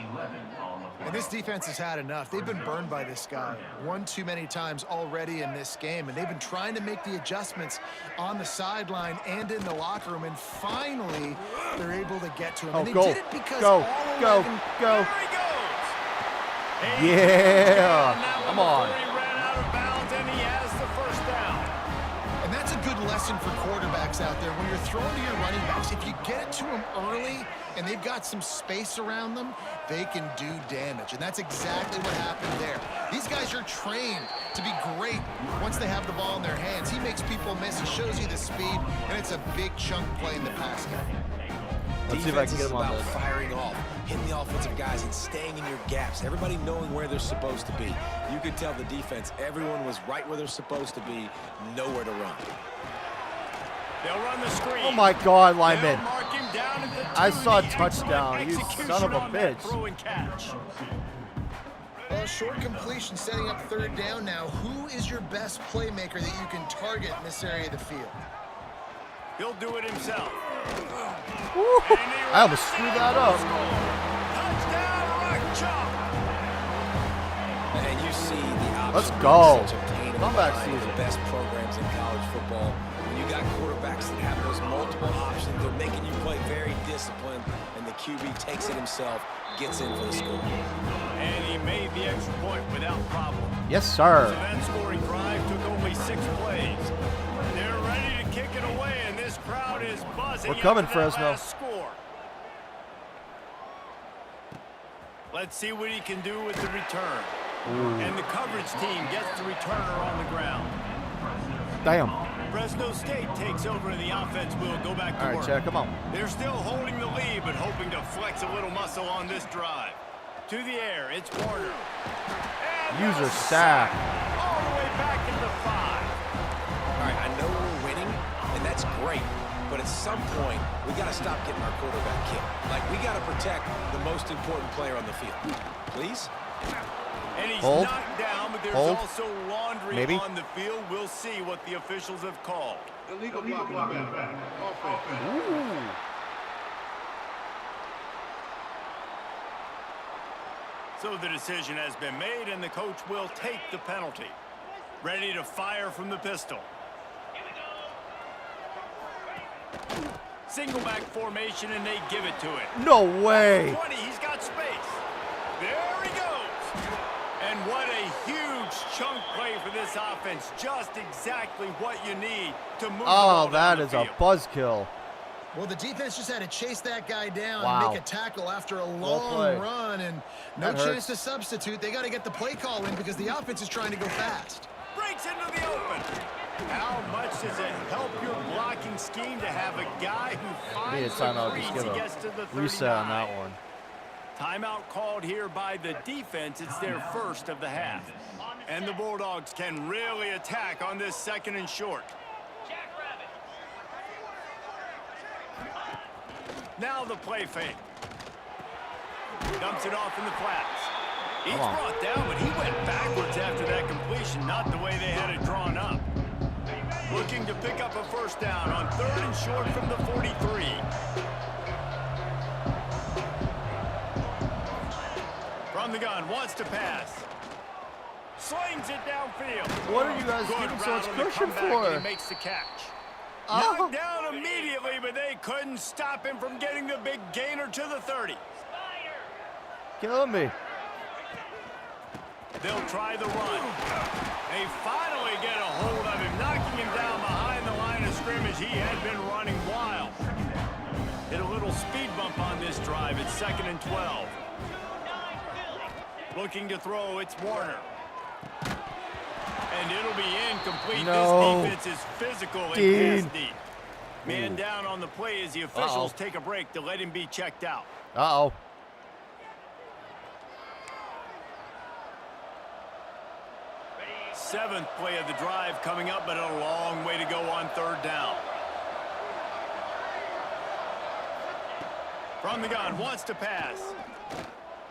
And this defense has had enough. They've been burned by this guy one too many times already in this game, and they've been trying to make the adjustments on the sideline and in the locker room, and finally they're able to get to him. Oh, And they go. did it because Go. all Go. 11 Go. There he goes. Yeah. Come on. He ran out of bounds, and he has the 1st down. And that's a good lesson for quarterbacks out there. When you're throwing to your running backs, if you get it to them early and they've got some space around them, they can do damage. And that's exactly what happened there. These guys are trained to be great once they have the ball in their hands. He makes people miss. He shows you the speed, and it's a big chunk play in the pass game. Let's see if I can get him on about this. firing off, hitting the offensive guys, and staying in your gaps. Everybody knowing where they're supposed to be. You could tell the defense, everyone was right where they're supposed to be, nowhere to run. They'll run the screen. Oh, my God, They'll lineman. mark him down at the I 2. saw a The touchdown, you excellent son of a execution on that bitch. throw and catch. Well, short completion setting up 3rd down now. Who is your best playmaker that you can target in this area of the field? He'll do it himself. Woo. I almost screwed that up. Touchdown, Rock Chalk. And you see the option. Let's go. Such a pain in the Comeback mind of season. The best programs in college football. When you got quarterbacks that have those multiple options, they're making you play very disciplined, and the QB takes it himself, gets in for the score. And he made the extra point without problem. Yes, So sir. that scoring drive took only 6 plays. They're ready to kick it away, and this crowd is buzzing. We're coming, after that Fresno. last score. Let's see what he can do with the return. And the coverage team gets the returner on the ground. Damn. Fresno State takes over, and the offense will go back to All right, work. Chad, come on. They're still holding the lead, but hoping to flex a little muscle on this drive. To the air, it's Warner. And User a sack. all the way back at the 5. All right, I know we're winning, and that's great. But at some point, we got to stop getting our quarterback killed. Like, we got to protect the most important player on the field. Please? And he's Hold. knocked down, but there's Hold. also laundry Maybe. on the field. We'll see what the officials have called. Illegal blocking back. Offense. Ooh. So the decision has been made, and the coach will take the penalty. Ready to fire from the pistol. Single back formation, and they give it to it. No way. 20, he's got space. There he goes. And what a huge chunk play for this offense. Just exactly what you need to move the ball Oh, down that the is a field. buzzkill. Well, the defense just had to chase that guy down Wow. and make a tackle after a Well played. long run, and no That chance hurts. to substitute. They got to get the play call in because the offense is trying to go fast. breaks into the open. How much does it help your blocking scheme to have a guy who Need a finds the timeout. crease Just and give gets to the a 39? reset on that one. Timeout called here by the defense. It's their first of the half. And the Bulldogs can really attack on this 2nd and short. Now the play fake. Dumps it off in the flats. He's brought down, but he went backwards after that completion, not the way they had it drawn up. Looking to pick up a first down on 3rd and short from the 43. From the gun, wants to pass. Slings it downfield. What are you guys Good giving so much route on the cushion comeback, and for? he makes the catch. Oh. Knocked down immediately, but they couldn't stop him from getting the big gainer to the 30. Killing me. They'll try the run. They finally get a hold of him, knocking him down behind the line of scrimmage. He had been running wild. Hit a little speed bump on this drive. It's 2nd and 12. Looking to throw, it's Warner. And it'll be incomplete. No. This defense is physical and Dean. pass deep. Man down on the play as the officials take a break to let him be checked out. Uh-oh. Seventh play of the drive coming up, but a long way to go on 3rd down. From the gun, wants to pass.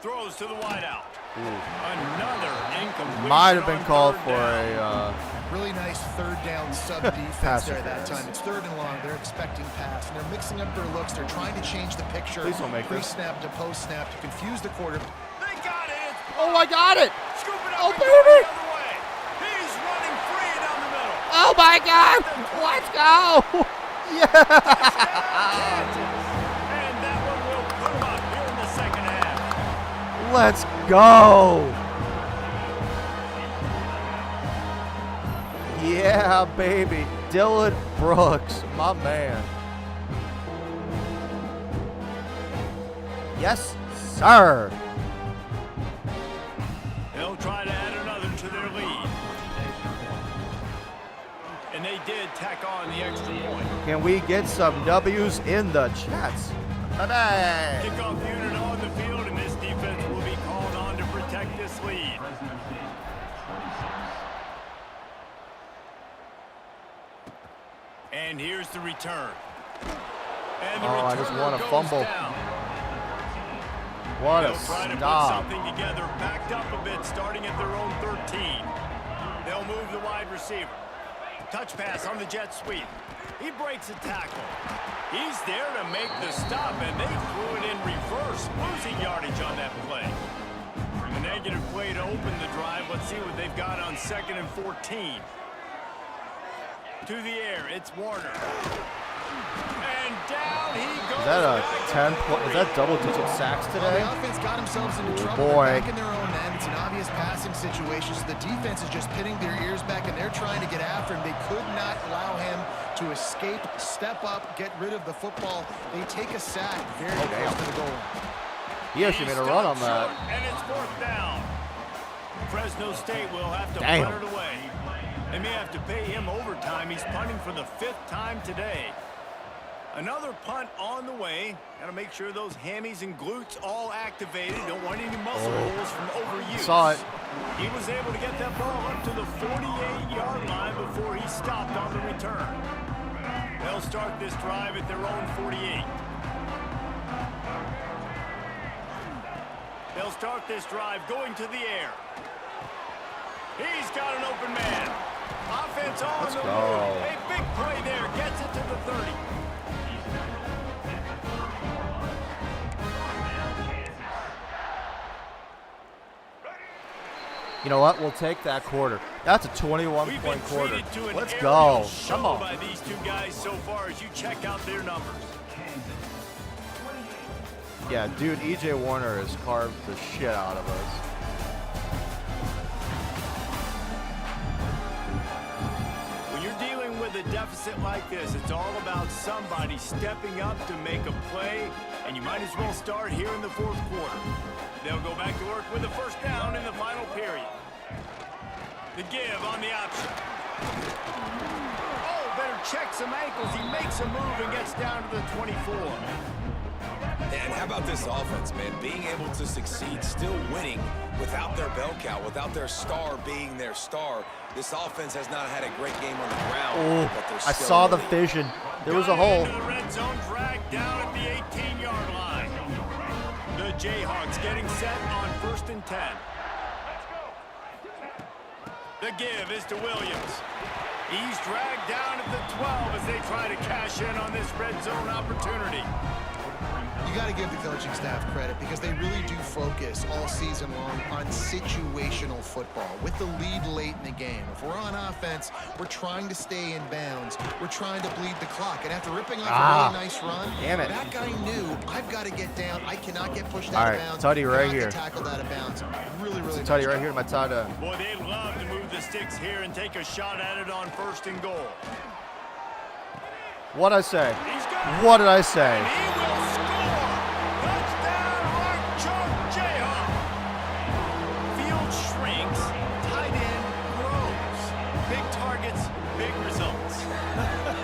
Throws to the wideout. Another incomplete. Might have been called for a Really nice 3rd down sub defense Pass there that interference. time. It's 3rd and long. They're expecting pass, and they're mixing up their looks. They're trying to change the picture. Please don't make this. Pre-snap to post-snap to confuse the quarter. They got it. It's Oh, I got it. Scoop it up Oh, and go baby. the other way. He's running free down the middle. Oh, my God. Let's go. Yeah. And that one will put him up here in the 2nd half. Let's go. Yeah, baby. Dylan Brooks, my man. Yes, sir. They'll try to add another to their lead. And they did tack on the extra point. Can we get some W's in the chats? Bye-bye. Kickoff unit on the field, and this defense will be called on to protect this lead. And here's the return. And the I just returner want a goes fumble. down. What a They'll try to put stop. something together, backed up a bit, starting at their own 13. They'll move the wide receiver. Touch pass on the jet sweep. He breaks a tackle. He's there to make the stop, and they threw it in reverse, losing yardage on that play. A negative play to open the drive. Let's see what they've got on 2nd and 14. To the air, it's Warner. And down he goes. Is that a 10? Is that double-digit sacks Well, today? the offense got themselves into trouble. boy. They're back in their own end. It's an obvious passing situation. So the defense is just pinning their ears back, and they're trying to get after him. They could not allow him to escape, step up, get rid of the football. They take a sack very close to the goal line. He actually made a run on that. And it's 4th down. Fresno State will have to Damn. punt it away. They may have to pay him overtime. He's punting for the 5th time today. Another punt on the way. Got to make sure those hammies and glutes all activated. Don't want any muscle holes from overuse. Saw it. He was able to get that ball up to the 48-yard line before he stopped on the return. They'll start this drive at their own 48. They'll start this drive going to the air. He's got an open man. Offense on the move. A big play there. Gets it to the 30. You know what? We'll take that quarter. That's a We've been 21-point quarter. treated to an Let's aerial go. show Come on. by these two guys so far as you check out their numbers. Yeah, dude, E.J. Warner has carved the shit out of us. When you're dealing with a deficit like this, it's all about somebody stepping up to make a play, and you might as well start here in the 4th quarter. They'll go back to work with a first down in the final period. The give on the option. Oh, better check some ankles. He makes a move and gets down to the 24. And how about this offense, man? Being able to succeed, still winning without their bell cow, without their star being their star. This offense has not had a great game on the ground. But they're I still saw the lead. vision. There was a hole. Into the red zone, dragged down at the 18-yard line. The Jayhawks getting set on 1st and 10. The give is to Williams. He's dragged down at the 12 as they try to cash in on this red zone opportunity. You got to give the coaching staff credit because they really do focus all season long on situational football with the lead late in the game. If we're on offense, we're trying to stay in bounds. We're trying to bleed the clock. And after ripping off a really nice run, that guy knew, I've got to get down. I cannot get pushed out of bounds. Tutty right here. Tackled out of bounds. Really, really Tutty right here to my tight end. Boy, they love to move the sticks here and take a shot at it on 1st and goal. What'd I say? He's got it. What did I say? And he will score. Touchdown, Archon Jayhawk. Field shrinks, tight end grows. Big targets, big results.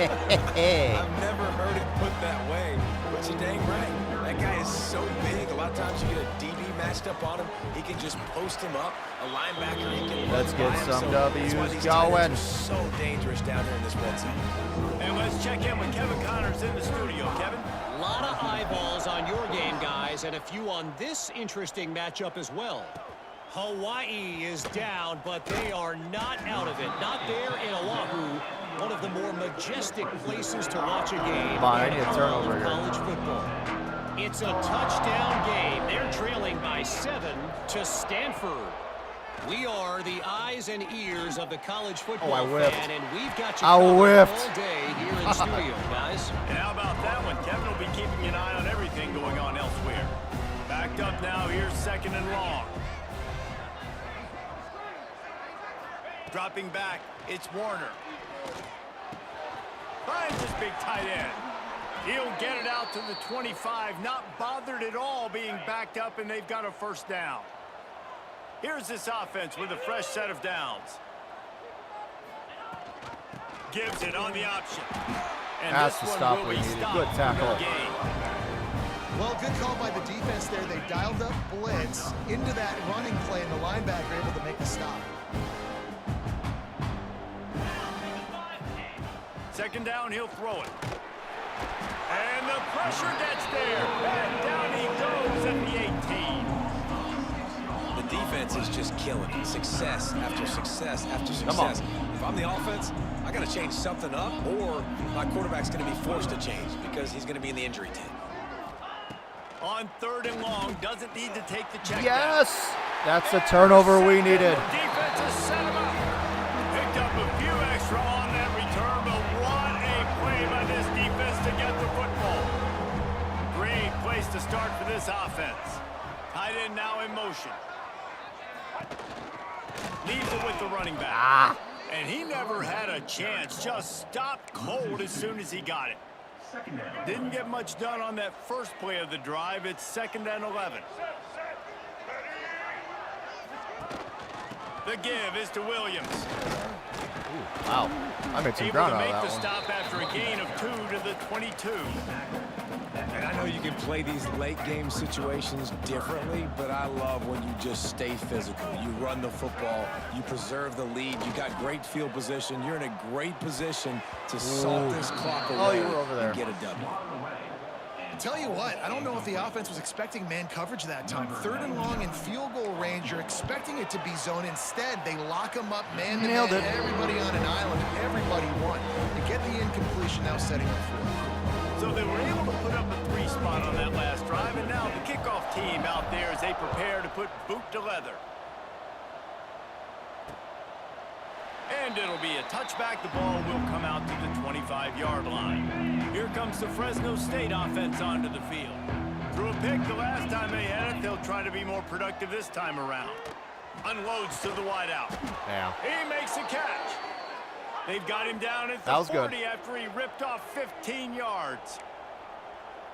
I've never heard it put that way, but you're dang right. That guy is so big. A lot of times you get a DB matched up on him. He can just post him up. A linebacker, he can Let's run get by him. some So W's that's why these tight going. ends are so dangerous down here in this red zone. And let's check in with Kevin Connors in the studio. Kevin? A lot of eyeballs on your game, guys, and a few on this interesting matchup as well. Hawaii is down, but they are not out of it. Not there in Oahu, one of the more majestic places to watch a game Come on, I in need a all turnover of here. college football. It's a touchdown game. They're trailing by 7 to Stanford. We are the eyes and ears of the college football fan, and we've got you covered all day here in studio, guys. And how about that one? Kevin will be keeping an eye on everything going on elsewhere. Backed up now, here's 2nd and long. Dropping back, it's Warner. Finds his big tight end. He'll get it out to the 25, not bothered at all being backed up, and they've got a 1st down. Here's this offense with a fresh set of downs. Gives it on the option. And That's this the one stop will we be needed. stopped Good for tackle. no gain. Well, good call by the defense there. They dialed up blitz into that running play, and the linebacker able to make the stop. 2nd down, he'll throw it. And the pressure gets there. And down he goes at the 18. The defense is just killing it. Success after success after success. If I'm the offense, I got to change something up, or my quarterback's going to be forced to change because he's going to be in the injury tent. On 3rd and long, doesn't need to take the check Yes! down. That's the turnover we needed. Defense has set him up. Picked up a few extra on that return, but what a play by this defense to get the football. Great place to start for this offense. Tight end now in motion. Leaves it with the running back. And he never had a chance. Just stopped cold as soon as he got it. Didn't get much done on that first play of the drive. It's 2nd and 11. The give is to Williams. Ooh, wow. I made some Able ground to out make of the that one. stop after a gain of 2 to the 22. And I know you can play these late game situations differently, but I love when you just stay physical. You run the football, you preserve the lead, you got great field position, you're in a great position to salt this clock away you were over there. and get a W. Tell you what, I don't know if the offense was expecting man coverage that time. 3rd and long in field goal range, you're expecting it to be zone. Instead, they lock them up man to Nailed man, it. everybody on an island, and everybody won. To get the incompletion, now setting up 4. So they were able to put up a 3 spot on that last drive, and now the kickoff team out there as they prepare to put boot to leather. And it'll be a touchback. The ball will come out to the 25-yard line. Here comes the Fresno State offense onto the field. Threw a pick the last time they had it. They'll try to be more productive this time around. Unloads to the wideout. Yeah. He makes a catch. They've got him down at That the was good. 40 after he ripped off 15 yards.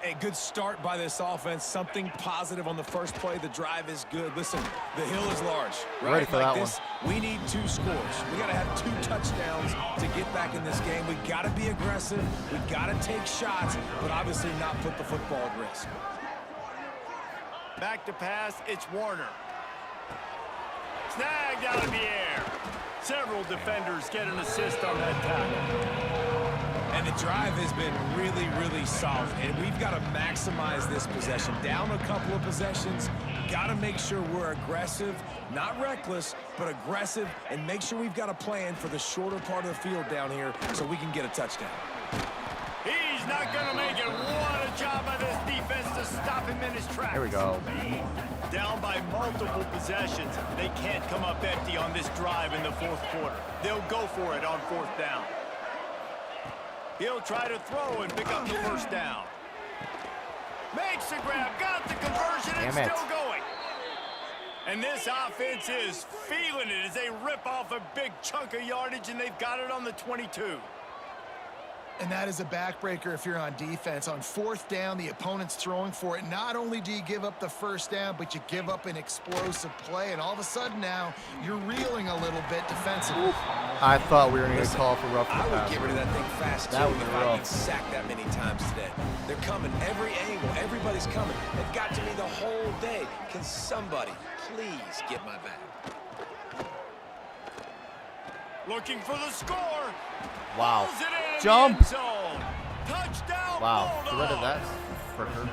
A good start by this offense. Something positive on the first play. The drive is good. Listen, the hill is large. Right? Ready for like that this, we need 2 scores. We got to have 2 touchdowns to get back in this game. We got to be aggressive. We got to take shots, but obviously not put the football at risk. Back to pass, it's Warner. Snagged out of the air. Several defenders get an assist on that tackle. And the drive has been really, really solid. And we've got to maximize this possession. Down a couple of possessions, got to make sure we're aggressive, not reckless, but aggressive, and make sure we've got a plan for the shorter part of the field down here so we can get a touchdown. He's not going to make it. What a job by this defense to stop him in his tracks. There we go. Down by multiple possessions. They can't come up empty on this drive in the 4th quarter. They'll go for it on 4th down. He'll try to throw and pick up the first down. Makes the grab, got the conversion, and still going. And this offense is feeling it as they rip off a big chunk of yardage, and they've got it on the 22. And that is a backbreaker if you're on defense. On 4th down, the opponent's throwing for it. Not only do you give up the first down, but you give up an explosive play. And all of a sudden now, you're reeling a little bit defensively. I thought we were going to call for rough I would pass. get rid of that thing fast, That too, would be if I rough. get sacked that many times today. They're coming every angle. Everybody's coming. They've got to me the whole day. Can somebody please get my back? Looking for the score. Wow. Pulls it in Jump. the end zone. Touchdown, Wow. Rid of Bulldogs. that fricker.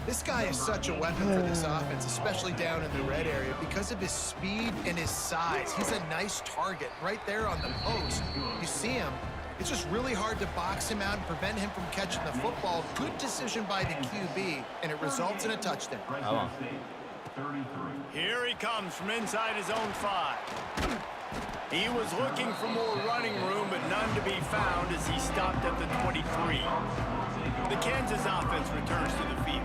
This guy is such a weapon for this offense, especially down in the red area, because of his speed and his size. He's a nice target right there on the post. You see him. It's just really hard to box him out and prevent him from catching the football. Good decision by the QB, and it results in a touchdown. Alma. Here he comes from inside his own 5. He was looking for more running room, but none to be found as he stopped at the 23. The Kansas offense returns to the field.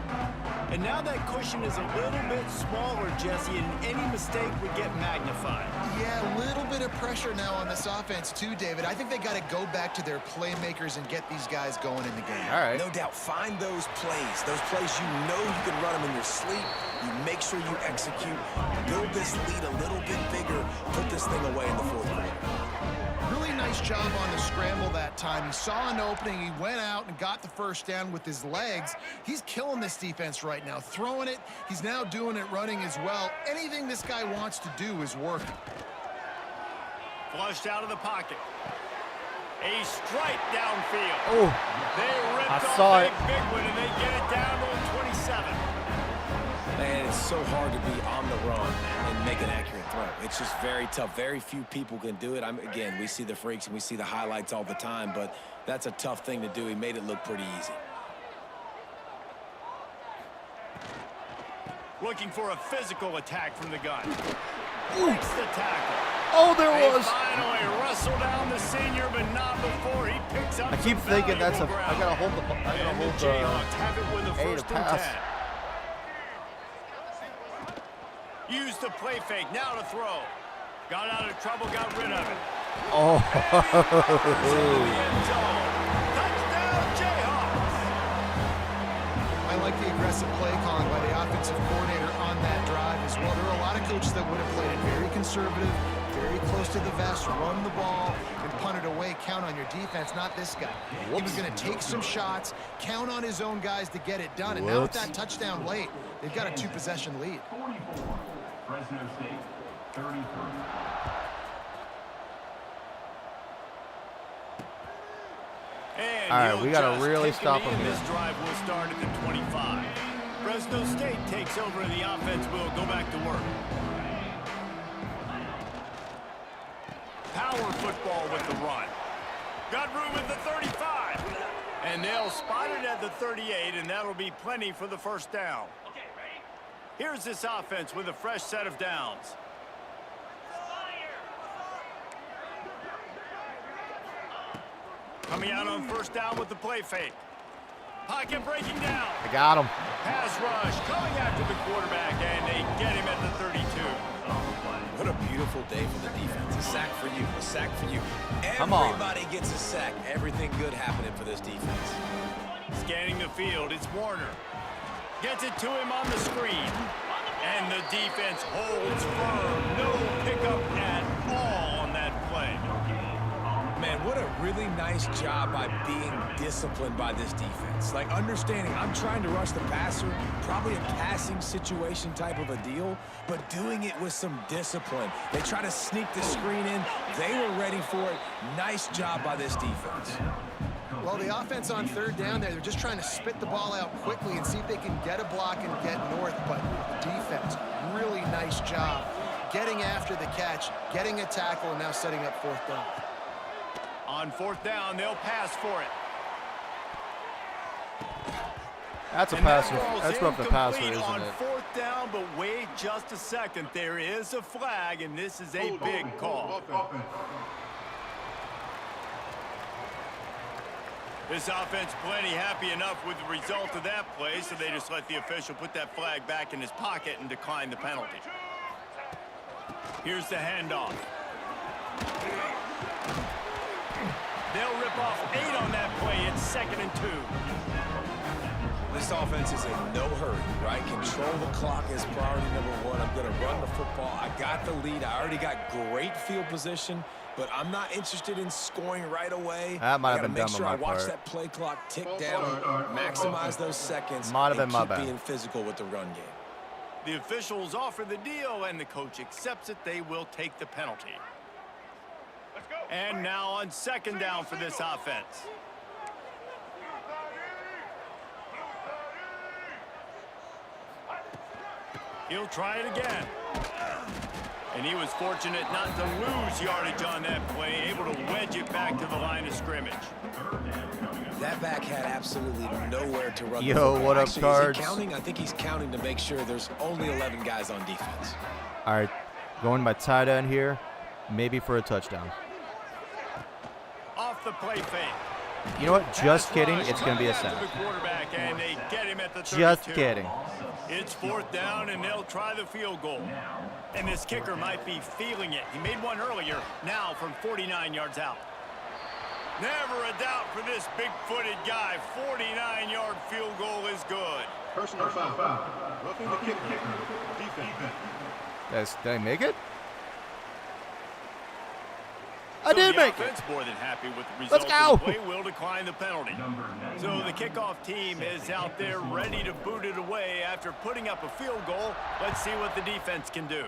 And now that cushion is a little bit smaller, Jesse, and any mistake would get magnified. Yeah, a little bit of pressure now on this offense too, David. I think they got to go back to their playmakers and get these guys going in the game. All right. No doubt, find those plays you know you can run them in your sleep. You make sure you execute, build this lead a little bit bigger, put this thing away in the 4th quarter. Really nice job on the scramble that time. He saw an opening, he went out and got the first down with his legs. He's killing this defense right now, throwing it. He's now doing it running as well. Anything this guy wants to do is working. Flushed out of the pocket. A strike downfield. Oh, They ripped I off saw a it. big one, and they get it down to the 27. Man, it's so hard to be on the run and make an accurate throw. It's just very tough. Very few people can do it. Again, we see the freaks and we see the highlights all the time, but that's a tough thing to do. He made it look pretty easy. Looking for a physical attack from the gun. Breaks the tackle. oh, there They was. finally wrestle down the senior, but not before he picks up I keep some thinking that's a. valuable I ground. gotta hold the. I gotta And the hold the. Jayhawks have it with a A to 1st and pass. 10. Used the play fake, now to throw. Got out of trouble, got rid of it. Oh. End zone. Touchdown, Jayhawks. I like the aggressive play calling by the offensive coordinator on that drive as well. There are a lot of coaches that would have played it very conservative, very close to the vest, run the ball, and punt it away. Count on your defense, not this guy. He was going to take some shots, count on his own guys to get it done. And now with that touchdown late, they've got a 2-possession lead. Fresno State, 33. And All right, he'll we gotta just really kick stop it in. him here. This drive will start at the 25. Fresno State takes over and the offense will go back to work. Power football with the run. Got room at the 35. And they'll spot it at the 38, and that'll be plenty for the first down. Here's this offense with a fresh set of downs. Coming out on first down with the play fake. Pocket breaking down. I got him. Pass rush coming after the quarterback, and they get him at the 32. What a beautiful day for the defense. A sack for you, a sack for you. Come on. Everybody gets a sack. Everything good happening for this defense. Scanning the field, it's Warner. Gets it to him on the screen. And the defense holds firm. No pickup at all on that play. Man, what a really nice job by being disciplined by this defense. Like, understanding I'm trying to rush the passer, probably a passing situation type of a deal, but doing it with some discipline. They try to sneak the screen in. They were ready for it. Nice job by this defense. Well, the offense on third down there, they're just trying to spit the ball out quickly and see if they can get a block and get north. But defense, really nice job getting after the catch, getting a tackle, and now setting up fourth down. On fourth down, they'll pass for it. That's a And passer. that ball's That's rough the passer, incomplete isn't on it? fourth down, but wait just a second. There is a flag, and this is a big call. This offense plenty happy enough with the result of that play, so they just let the official put that flag back in his pocket and decline the penalty. Here's the handoff. They'll rip off 8 on that play. It's 2nd and 2. This offense is in no hurry, right? Control the clock is priority number 1. I'm going to run the football. I got the lead. I already got great field position, but I'm not interested in scoring right away. That might have I gotta been make dumb sure on I my watch part. that play clock tick down, maximize those seconds, Might have and been my keep bad. being physical with the run game. The officials offer the deal, and the coach accepts it. They will take the penalty. And now on 2nd down for this offense. He'll try it again. And he was fortunate not to lose yardage on that play, able to wedge it back to the line of scrimmage. That back had absolutely nowhere to run. Yo, the football. what up, Actually, Cards? Is he counting? I think he's counting to make sure there's only 11 guys on defense. All right, going by tight end here, maybe for a touchdown. Off the play fake. You know what? Just Pass kidding. rush It's going to be a right sack. after the quarterback, and they get him at the 32. Just kidding. It's 4th down, and they'll try the field goal. And this kicker might be feeling it. He made one earlier, now from 49 yards out. Never a doubt for this big-footed guy. 49-yard field goal is good. Personal foul. Roughing the kicker. Defense. Did I make it? I did make it. Offense more than happy with the Let's result of go. the play. Will decline the penalty. So the kickoff team is out there ready to boot it away after putting up a field goal. Let's see what the defense can do.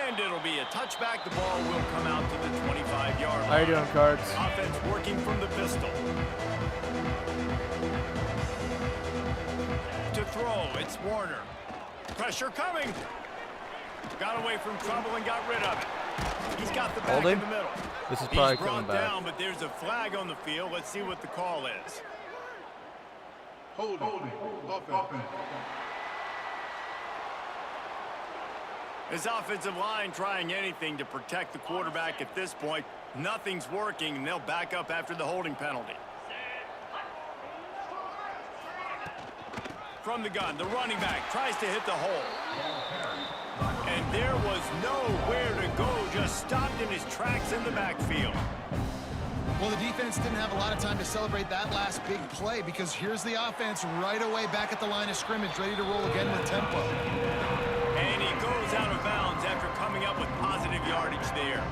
And it'll be a touchback. The ball will come out to the 25-yard line. How you doing, Cards? Offense working from the pistol. To throw, it's Warner. Pressure coming. Got away from trouble and got rid of it. He's got the back Holding. in the middle. This is He's probably brought coming back. down, but there's a flag on the field. Let's see what the call is. Holding. Offense. His offensive line trying anything to protect the quarterback at this point. Nothing's working, and they'll back up after the holding penalty. From the gun, the running back tries to hit the hole. And there was nowhere to go, just stopped in his tracks in the backfield. Well, the defense didn't have a lot of time to celebrate that last big play because here's the offense right away back at the line of scrimmage, ready to roll again with tempo. And he goes out of bounds after coming up with positive yardage there.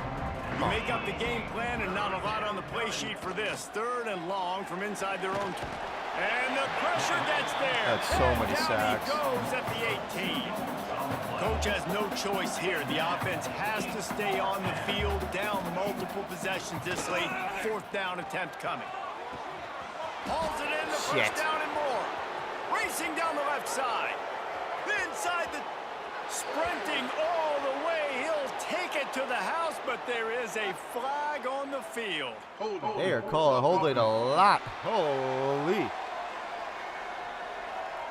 You make up the game plan and not a lot on the play sheet for this. 3rd and long from inside their own. And the pressure gets there. That's so And many down sacks. he goes at the 18. Coach has no choice here. The offense has to stay on the field, down multiple possessions this late. 4th down attempt coming. Hauls it in, the Shit. first down and more. Racing down the left side. Inside the sprinting all the way. He'll take it to the house, but there is a flag on the field. They are calling holding a lot. Holy.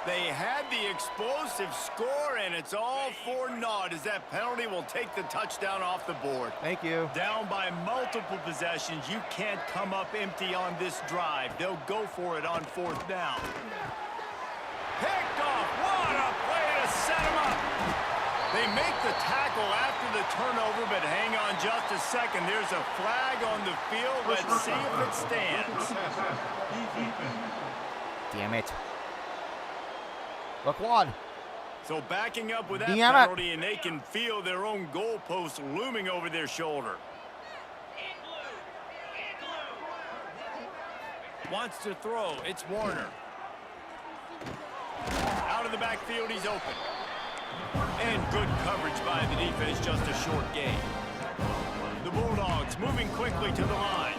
They had the explosive score, and it's all for naught as that penalty will take the touchdown off the board. Thank you. Down by multiple possessions. You can't come up empty on this drive. They'll go for it on 4th down. Picked off. What a play to set him up. They make the tackle after the turnover, but hang on just a second. There's a flag on the field. Let's see if it stands. Damn it. Look one. So backing up with that Damn it. penalty, and they can feel their own goalpost looming over their shoulder. Wants to throw. It's Warner. Out of the backfield, he's open. And good coverage by the defense, just a short gain. The Bulldogs moving quickly to the line.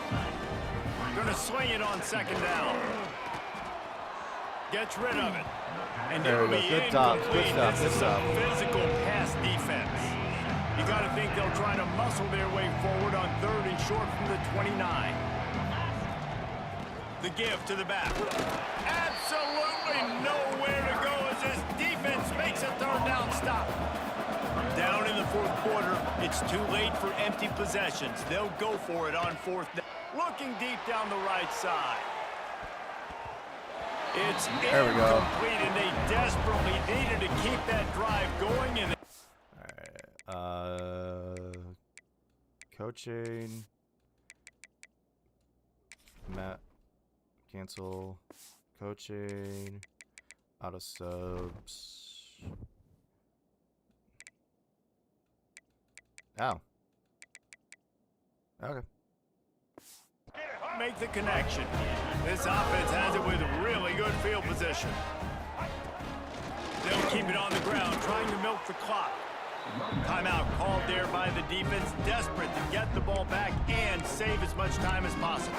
Going to swing it on second down. Gets rid of it. And There it'll we be go. Good stuff. incomplete. Good stuff. This Good is stuff. a physical pass defense. You got to think they'll try to muscle their way forward on 3rd and short from the 29. The give to the back. Absolutely nowhere to go as this defense makes a 3rd down stop. Down in the 4th quarter, it's too late for empty possessions. They'll go for it on 4th down. Looking deep down the right side. It's There we go. incomplete, and they desperately needed to keep that drive going. And Alright. Coaching. Matt. Cancel. Coaching. Out of subs. Oh. Okay. make the connection. This offense has it with really good field position. They'll keep it on the ground, trying to milk the clock. Timeout called there by the defense, desperate to get the ball back and save as much time as possible.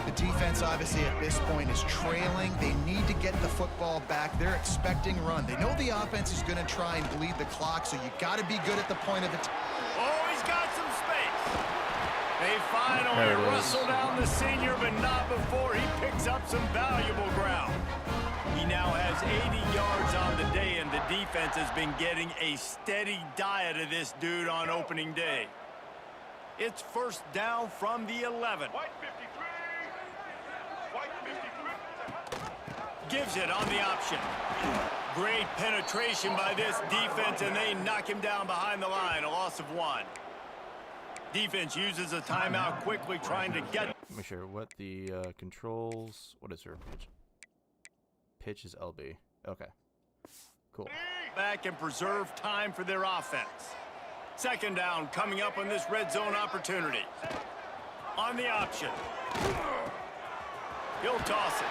The defense, obviously, at this point is trailing. They need to get the football back. They're expecting run. They know the offense is going to try and bleed the clock, so you got to be good at the point of attack. Oh, he's got some space. They finally wrestle down the senior, but not before he picks up some valuable ground. He now has 80 yards on the day, and the defense has been getting a steady diet of this dude on opening day. It's first down from the 11. Gives it on the option. Great penetration by this defense, and they knock him down behind the line, a loss of 1. Defense uses a timeout quickly, trying to get... Make sure what the controls... What is her pitch? Pitch is LB. Okay. Cool. Back and preserve time for their offense. Second down coming up on this red zone opportunity. On the option. He'll toss it.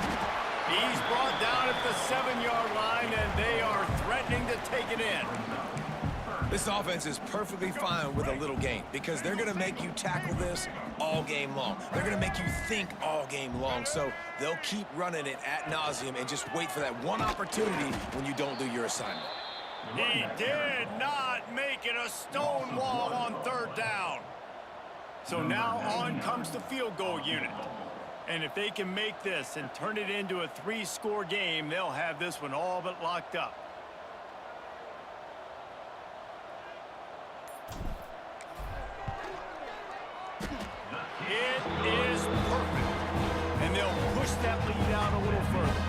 He's brought down at the 7-yard line, and they are threatening to take it in. This offense is perfectly fine with a little game because they're going to make you tackle this all game long. They're going to make you think all game long. So they'll keep running it ad nauseum and just wait for that one opportunity when you don't do your assignment. He did not make it a stone wall on third down. So now on comes the field goal unit. And if they can make this and turn it into a 3-score game, they'll have this one all but locked up. It is perfect. And they'll push that lead out a little further.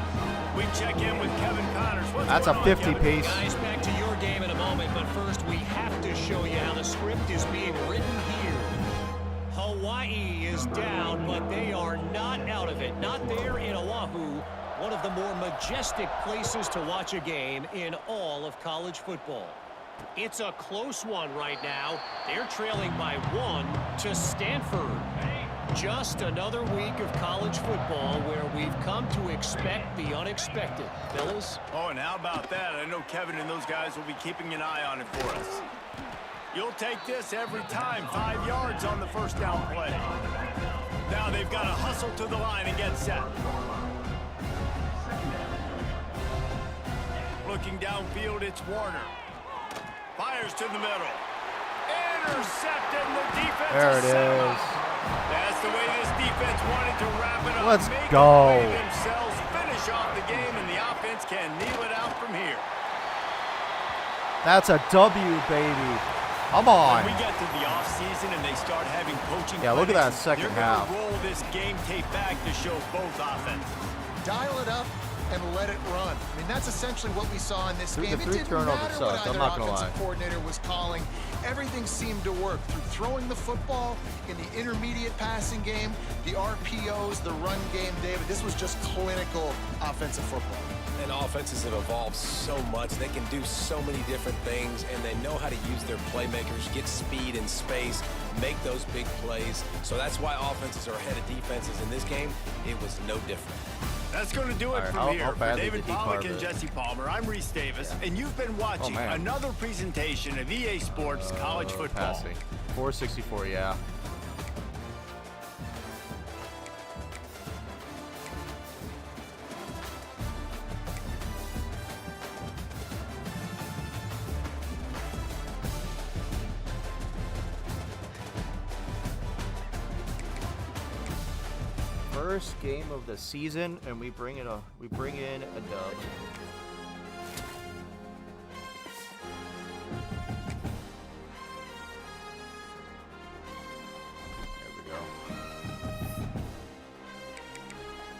We check in with Kevin Connors. That's a 50 piece. Guys, back to your game in a moment, but first we have to show you how the script is being written here. Hawaii is down, but they are not out of it. Not there in Oahu, one of the more majestic places to watch a game in all of college football. It's a close one right now. They're trailing by 1 to Stanford. Just another week of college football where we've come to expect the unexpected. Fellas? Oh, and how about that? I know Kevin and those guys will be keeping an eye on it for us. You'll take this every time. 5 yards on the first down play. Now they've got to hustle to the line and get set. Looking downfield, it's Warner. Fires to the middle. Intercepted, and the defense There it set him is. up. That's the way this defense wanted to wrap it up. Let's Make go. it play themselves, finish off the game, and the offense can kneel it out from here. That's a W, baby. Come on. When we get to the offseason and they start having coaching Yeah, look at that clinics, second they're half. gonna roll this game tape back to show both offenses. Dial it up and let it run. I mean, that's essentially what we saw in this game. The It three didn't turnovers matter sucked, what I'm either not gonna offensive lie. coordinator was calling. Everything seemed to work through throwing the football in the intermediate passing game, the RPOs, the run game, David. This was just clinical offensive football. And offenses have evolved so much. They can do so many different things, and they know how to use their playmakers, get speed and space, make those big plays. So that's why offenses are ahead of defenses. In this game, it was no different. That's going to do it All right, from how here. For badly David did he Pollack carve and it? Jesse Palmer, I'm Reese Davis, and you've been watching man. another presentation of EA Sports College Football. Passing. 464, yeah. First game of the season, and we bring in a dub. There we go.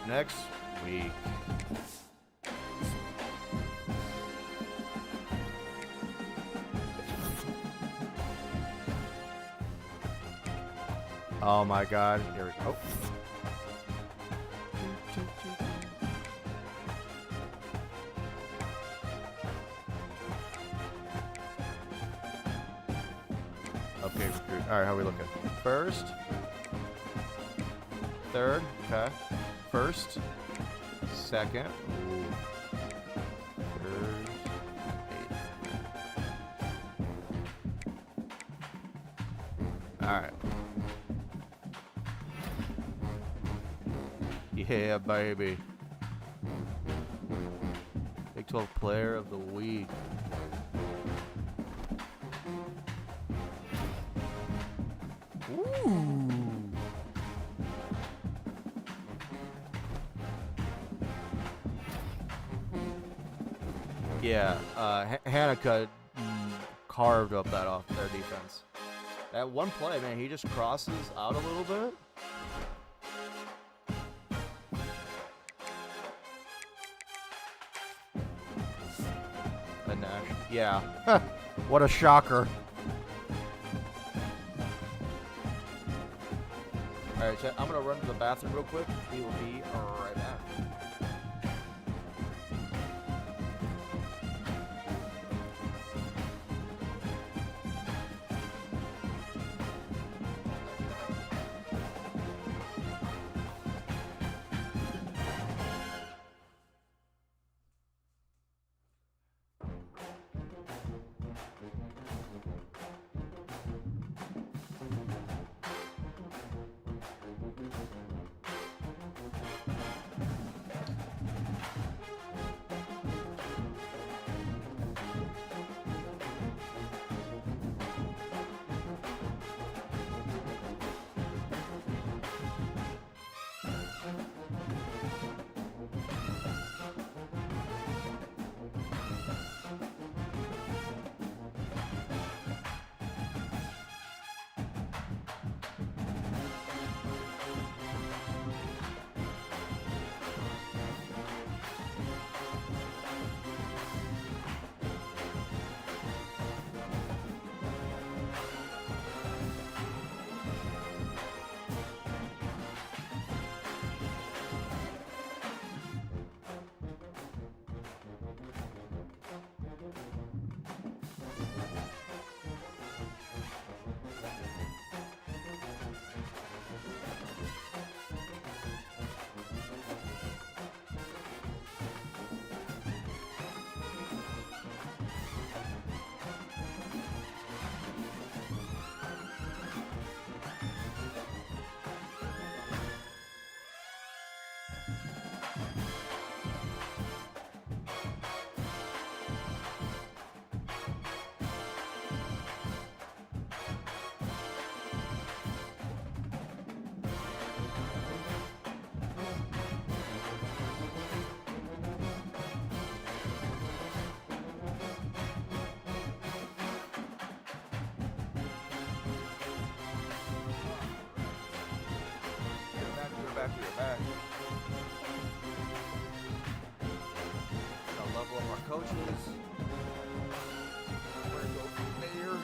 Next week. Oh my God! Here we go. Okay, all right, how are we looking? First, third, okay. First, second, ooh. Third, eighth. All right. Yeah, baby. Big 12 Player of the Week. Ooh. Yeah, Hanukkah carved up that off their defense. That one play, man, he just crosses out a little bit. And Nash, yeah. What a shocker. Alright, so I'm gonna run to the bathroom real quick. We will be right back. You're back. coaches. Where to go from there?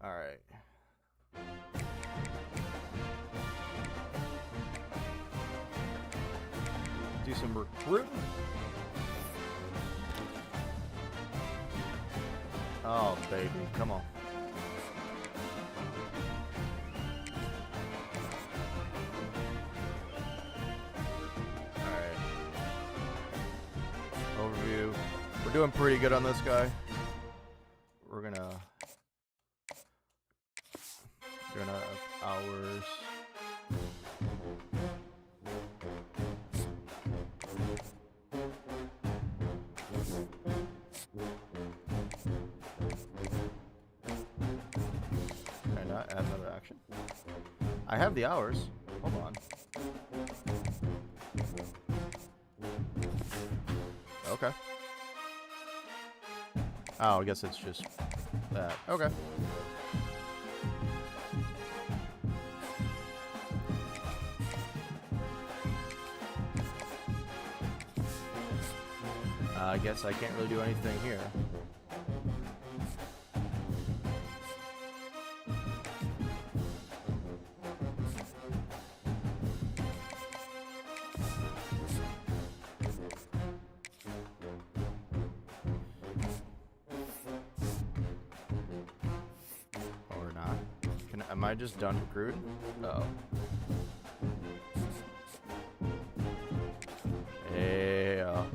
All right. Do some recruiting. Oh, baby, come on. All right. Overview. We're doing pretty good on this guy. We're gonna have hours. Can I not add another action? I have the hours. Hold on. Okay. Oh, I guess it's just that. Okay. I guess I can't really do anything here. Or not. Am I just done recruiting? Uh-oh. Yeah.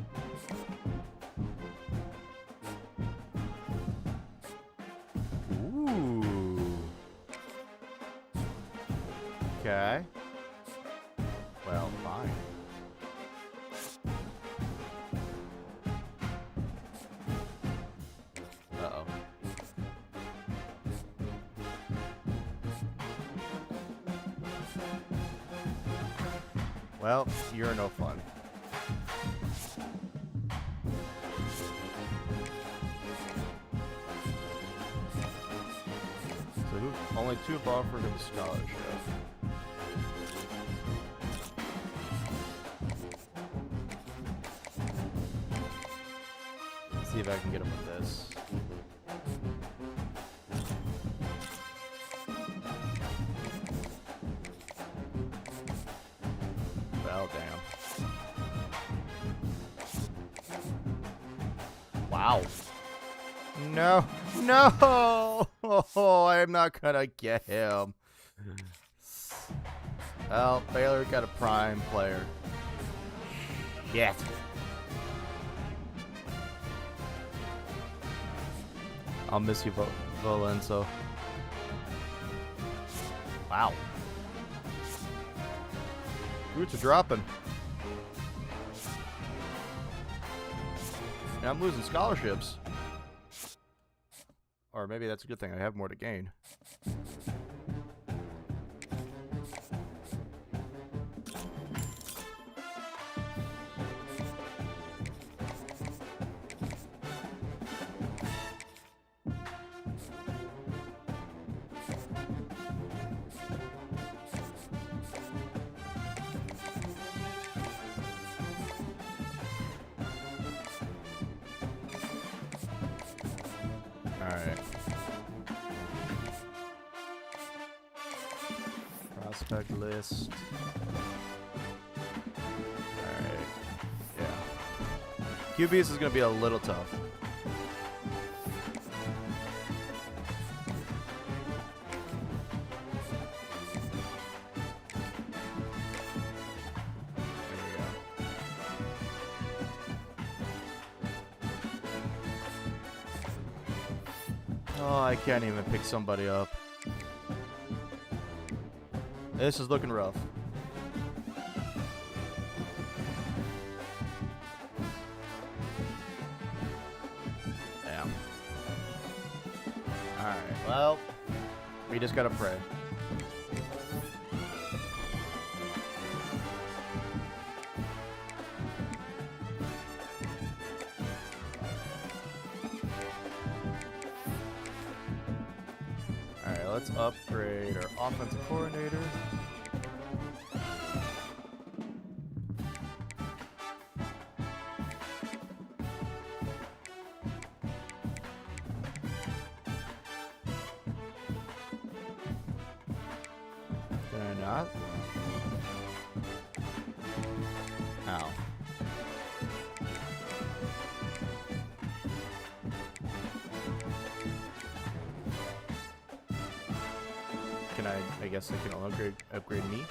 Ooh. Okay. Well, fine. Uh-oh. Well, you're no fun. So only 2 have offered him scholarship. Let's see if I can get him with this. Well, damn. Wow. No. No! Oh, I'm not gonna get him. Well, Baylor got a prime player. Shit. I'll miss you, Valenzo. Wow. Roots are dropping. And I'm losing scholarships. Or maybe that's a good thing. I have more to gain. Alright. Prospect list. Alright. Yeah. QBs is going to be a little tough. Oh, I can't even pick somebody up. This is looking rough. Damn. Alright, well, we just gotta pray. Let's upgrade our offensive coordinator. Can I not? Ow. Can I guess I can only upgrade me?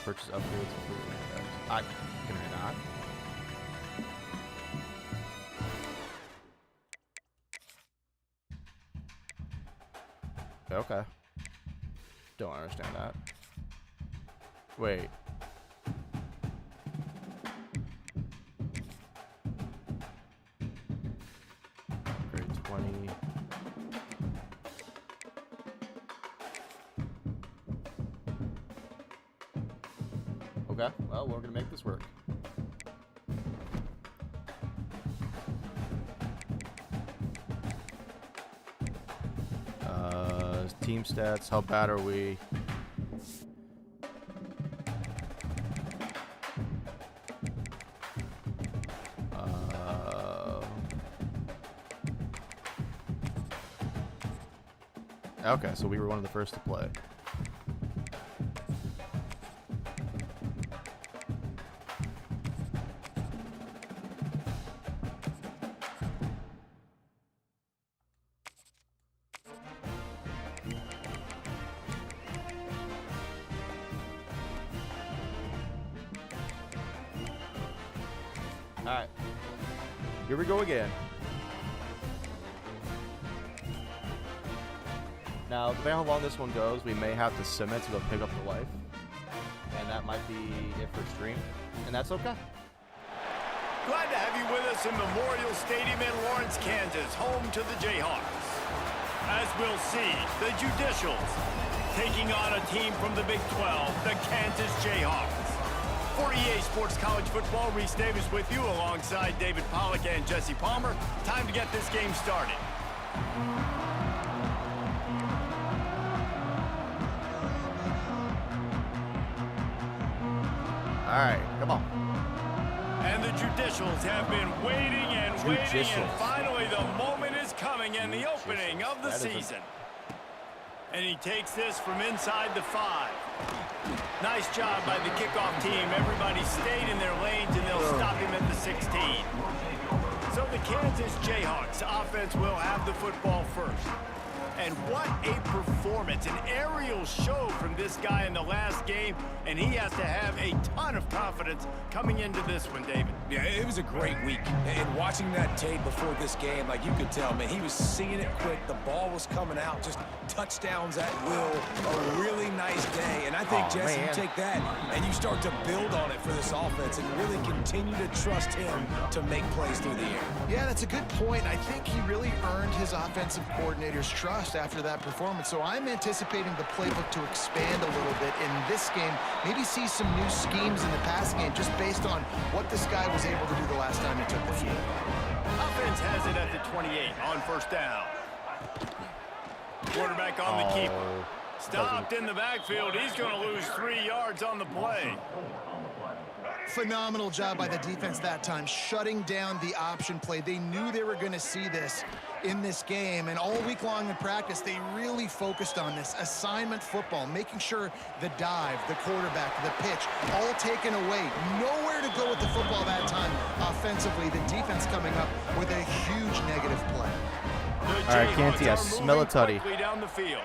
Purchase upgrades. Can I not? Okay. Don't understand that. Wait. Grade 20. Okay, well, we're gonna make this work. Team stats, how bad are we? Okay, so we were one of the first to play. Alright. Here we go again. Now, depending on how long this one goes, we may have to sim it to go pick up the life. And that might be it for stream. And that's okay. Glad to have you with us in Memorial Stadium in Lawrence, Kansas, home to the Jayhawks. As we'll see, the Judicials taking on a team from the Big 12, the Kansas Jayhawks. For EA Sports College Football, Reese Davis with you alongside David Pollack and Jesse Palmer. Time to get this game started. All right, come on. And the Judicials have been waiting and waiting, and finally the moment is coming and the opening of the season. And he takes this from inside the 5. Nice job by the kickoff team. Everybody stayed in their lanes, and they'll stop him at the 16. So the Kansas Jayhawks offense will have the football first. And what a performance, an aerial show from this guy in the last game, and he has to have a ton of confidence coming into this one, David. Yeah, it was a great week. And watching that tape before this game, like you could tell, man, he was seeing it quick. The ball was coming out, just touchdowns at will. A really nice day. And I think, Jesse, you take that and you start to build on it for this offense and really continue to trust him to make plays through the air. Yeah, that's a good point. I think he really earned his offensive coordinator's trust after that performance. So I'm anticipating the playbook to expand a little bit in this game. Maybe see some new schemes in the pass game just based on what this guy was able to do the last time he took the field. Offense has it at the 28 on first down. Quarterback on the keeper. Stopped in the backfield. He's going to lose 3 yards on the play. Phenomenal job by the defense that time, shutting down the option play. They knew they were going to see this in this game, and all week long in practice, they really focused on this assignment football, making sure the dive, the quarterback, the pitch, all taken away. Nowhere to go with the football that time offensively. The defense coming up with a huge negative play. All right, Canty, I smell a tutty. Down the field.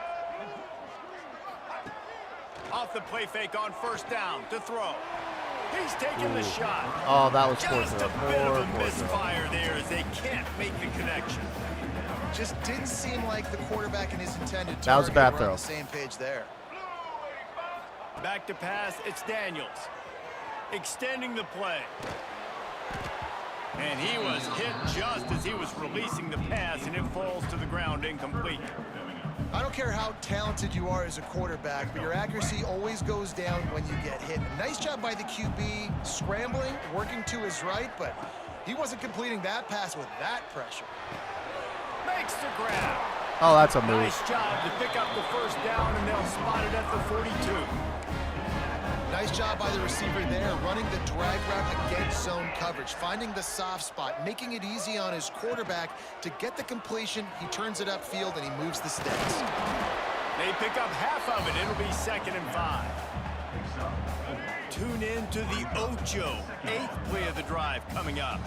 Off the play fake on first down to throw. He's taking the shot. Oh, that was poor Just throw. a bit of a misfire there as they can't make the connection. Just didn't seem like the quarterback and his intended target That was a bad were throw. on the same page there. Back to pass, it's Daniels. Extending the play. And he was hit just as he was releasing the pass, and it falls to the ground incomplete. I don't care how talented you are as a quarterback, but your accuracy always goes down when you get hit. Nice job by the QB, scrambling, working to his right, but he wasn't completing that pass with that pressure. Makes the grab. Oh, that's a move. Nice job to pick up the first down, and they'll spot it at the 42. Nice job by the receiver there, running the drag route against zone coverage, finding the soft spot, making it easy on his quarterback to get the completion. He turns it upfield, and he moves the sticks. They pick up half of it. It'll be 2nd and 5. Tune in to the Ocho. 8th play of the drive coming up.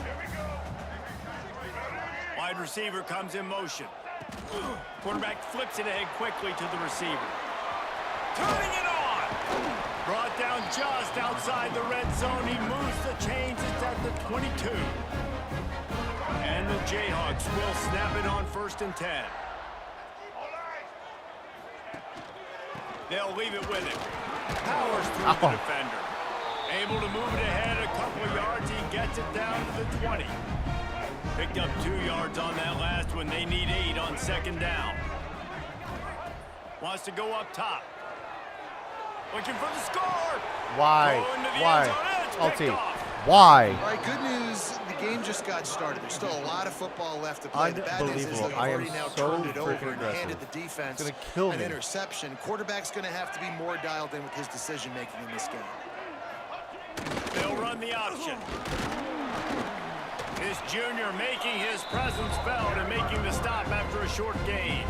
Wide receiver comes in motion. Quarterback flips it ahead quickly to the receiver. Turning it on. Brought down just outside the red zone. He moves the chains. It's at the 22. And the Jayhawks will snap it on 1st and 10. They'll leave it with him. Powers through the defender. Able to move it ahead a couple of yards. He gets it down to the 20. Picked up 2 yards on that last one. They need 8 on 2nd down. Wants to go up top. Looking for the score. Why? Why? Ulti. Why? All right, good news. The game just got started. There's still a lot of football left to play. The bad news is they've already now turned it over and handed the defense an interception. Quarterback's going to have to be more dialed in with his decision-making in this game. They'll run the option. This junior making his presence felt and making the stop after a short gain.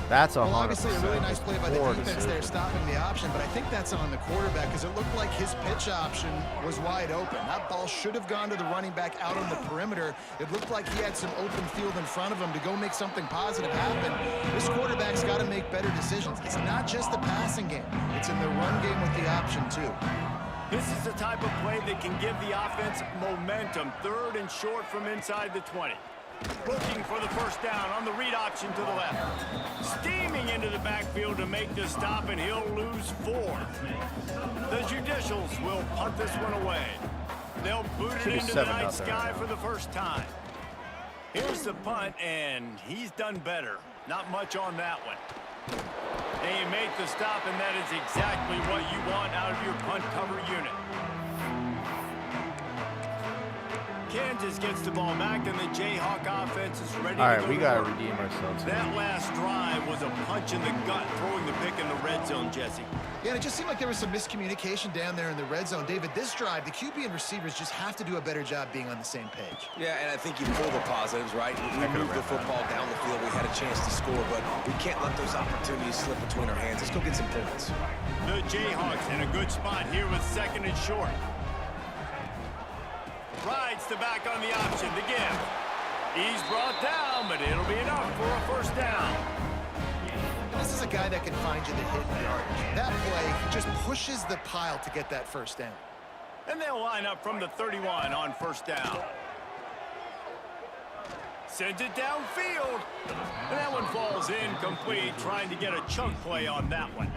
That's well, obviously a really nice play by the defense there, stopping the option, but I think that's on the quarterback because it looked like his pitch option was wide open. That ball should have gone to the running back out on the perimeter. It looked like he had some open field in front of him to go make something positive happen. This quarterback's got to make better decisions. It's not just the passing game. It's in the run game with the option, too. This is the type of play that can give the offense momentum. 3rd and short from inside the 20. Looking for the first down on the read option to the left. Steaming into the backfield to make the stop, and he'll lose 4. The Judicials will punt this one away. They'll boot it into the night sky for the first time. Here's the punt, and he's done better. Not much on that one. They make the stop, and that is exactly what you want out of your punt cover unit. Kansas gets the ball back, and the Jayhawk offense is ready to go. All right, we got to redeem ourselves. That last drive was a punch in the gut, throwing the pick in the red zone, Jesse. Yeah, and it just seemed like there was some miscommunication down there in the red zone. David, this drive, the QB and receivers just have to do a better job being on the same page. Yeah, and I think you pull the positives, right? We moved the football down the field. We had a chance to score, but we can't let those opportunities slip between our hands. Let's go get some points. The Jayhawks in a good spot here with 2nd and short. Rides the back on the option, the give. He's brought down, but it'll be enough for a first down. This is a guy that can find you the hidden yardage. That play just pushes the pile to get that first down. And they'll line up from the 31 on first down. Sends it downfield. And that one falls incomplete, trying to get a chunk play on that one.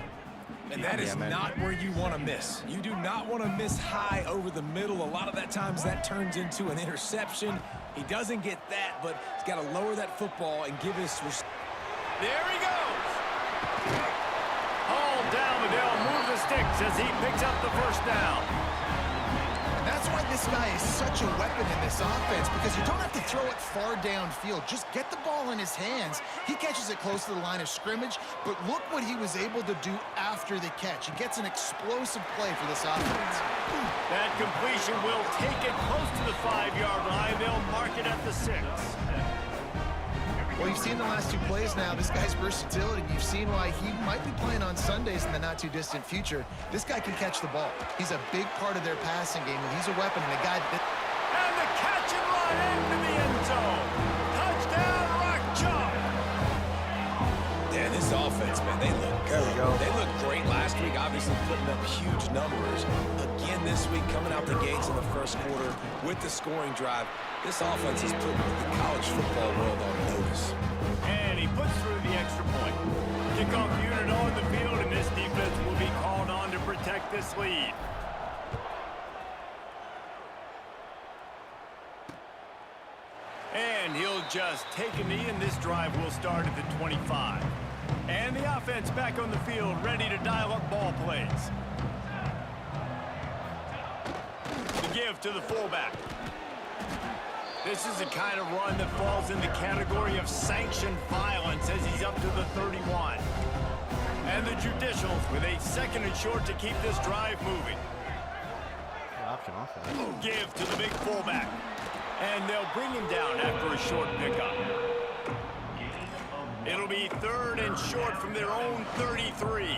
And that is not where you want to miss. You do not want to miss high over the middle. A lot of that times that turns into an interception. He doesn't get that, but he's got to lower that football and give his... There he goes. Hauled down, but they'll move the sticks as he picks up the first down. And that's why this guy is such a weapon in this offense, because you don't have to throw it far downfield. Just get the ball in his hands. He catches it close to the line of scrimmage, but look what he was able to do after the catch. He gets an explosive play for this offense. That completion will take it close to the 5-yard line. They'll mark it at the 6. Well, you've seen the last 2 plays now. This guy's versatility. You've seen why he might be playing on Sundays in the not-too-distant future. This guy can catch the ball. He's a big part of their passing game, and he's a weapon and a guy that... And the catch and run into the end zone. Touchdown, Rock Chalk. Yeah, this offense, man, they look good. They looked great last week, obviously putting up huge numbers. Again this week, coming out the gates in the first quarter with the scoring drive. This offense is putting the college football world on notice. And he puts through the extra point. Kickoff unit on the field, and this defense will be called on to protect this lead. And he'll just take a knee, and this drive will start at the 25. And the offense back on the field, ready to dial up ball plays. The give to the fullback. This is the kind of run that falls in the category of sanctioned violence as he's up to the 31. And the Judicials with a 2nd and short to keep this drive moving. Option offense. Give to the big fullback. And they'll bring him down after a short pickup. It'll be 3rd and short from their own 33.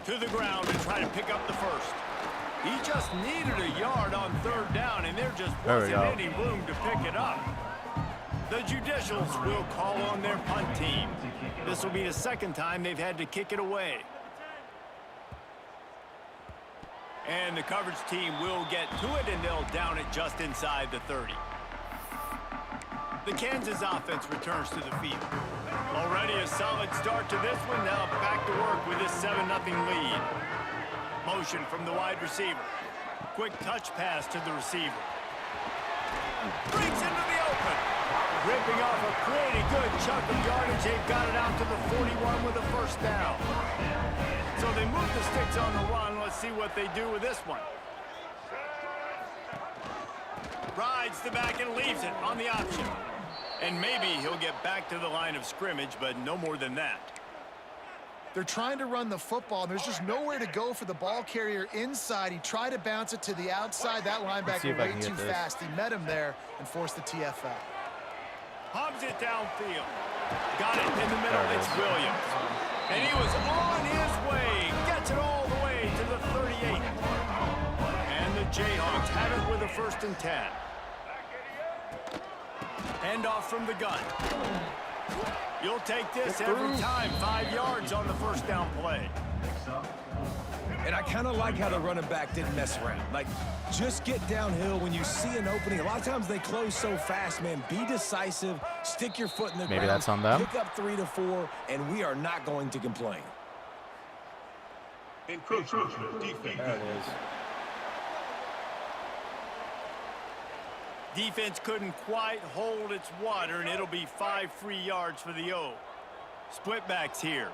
To the ground and try to pick up the first. He just needed a yard on 3rd down, and there just wasn't any room to pick it up. The Judicials will call on their punt team. This will be the 2nd time they've had to kick it away. And the coverage team will get to it, and they'll down it just inside the 30. The Kansas offense returns to the field. Already a solid start to this one. Now back to work with this 7-0 lead. Motion from the wide receiver. Quick touch pass to the receiver. Breaks into the open. Ripping off a pretty good chunk of yardage. They've got it out to the 41 with a 1st down. So they move the sticks on the run. Let's see what they do with this one. Rides the back and leaves it on the option. And maybe he'll get back to the line of scrimmage, but no more than that. They're trying to run the football. There's just nowhere to go for the ball carrier inside. He tried to bounce it to the outside. That linebacker way too fast. He met him there and forced the TFL. Hobbs it downfield. Got it in the middle. It's Williams. And he was on his way. Gets it all the way to the 38. And the Jayhawks have it with a 1st and 10. Hand off from the gun. You'll take this every time. 5 yards on the 1st down play. And I kind of like how the running back didn't mess around. Like, just get downhill when you see an opening. A lot of times they close so fast, man. Be decisive. Stick your foot in the ground. Maybe that's on them. Pick up 3 to 4, and we are not going to complain. Encroachment, defense. There it is. Defense couldn't quite hold its water, and it'll be 5 free yards for the O. Split backs here.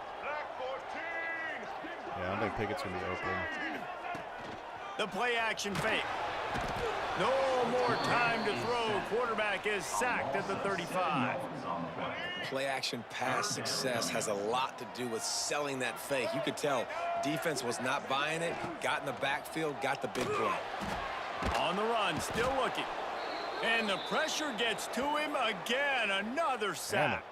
Yeah, I don't think Pickett's going to be open. The play action fake. No more time to throw. Quarterback is sacked at the 35. Play action pass success has a lot to do with selling that fake. You could tell defense was not buying it, got in the backfield, got the big play. On the run, still looking. And the pressure gets to him again. Another sack.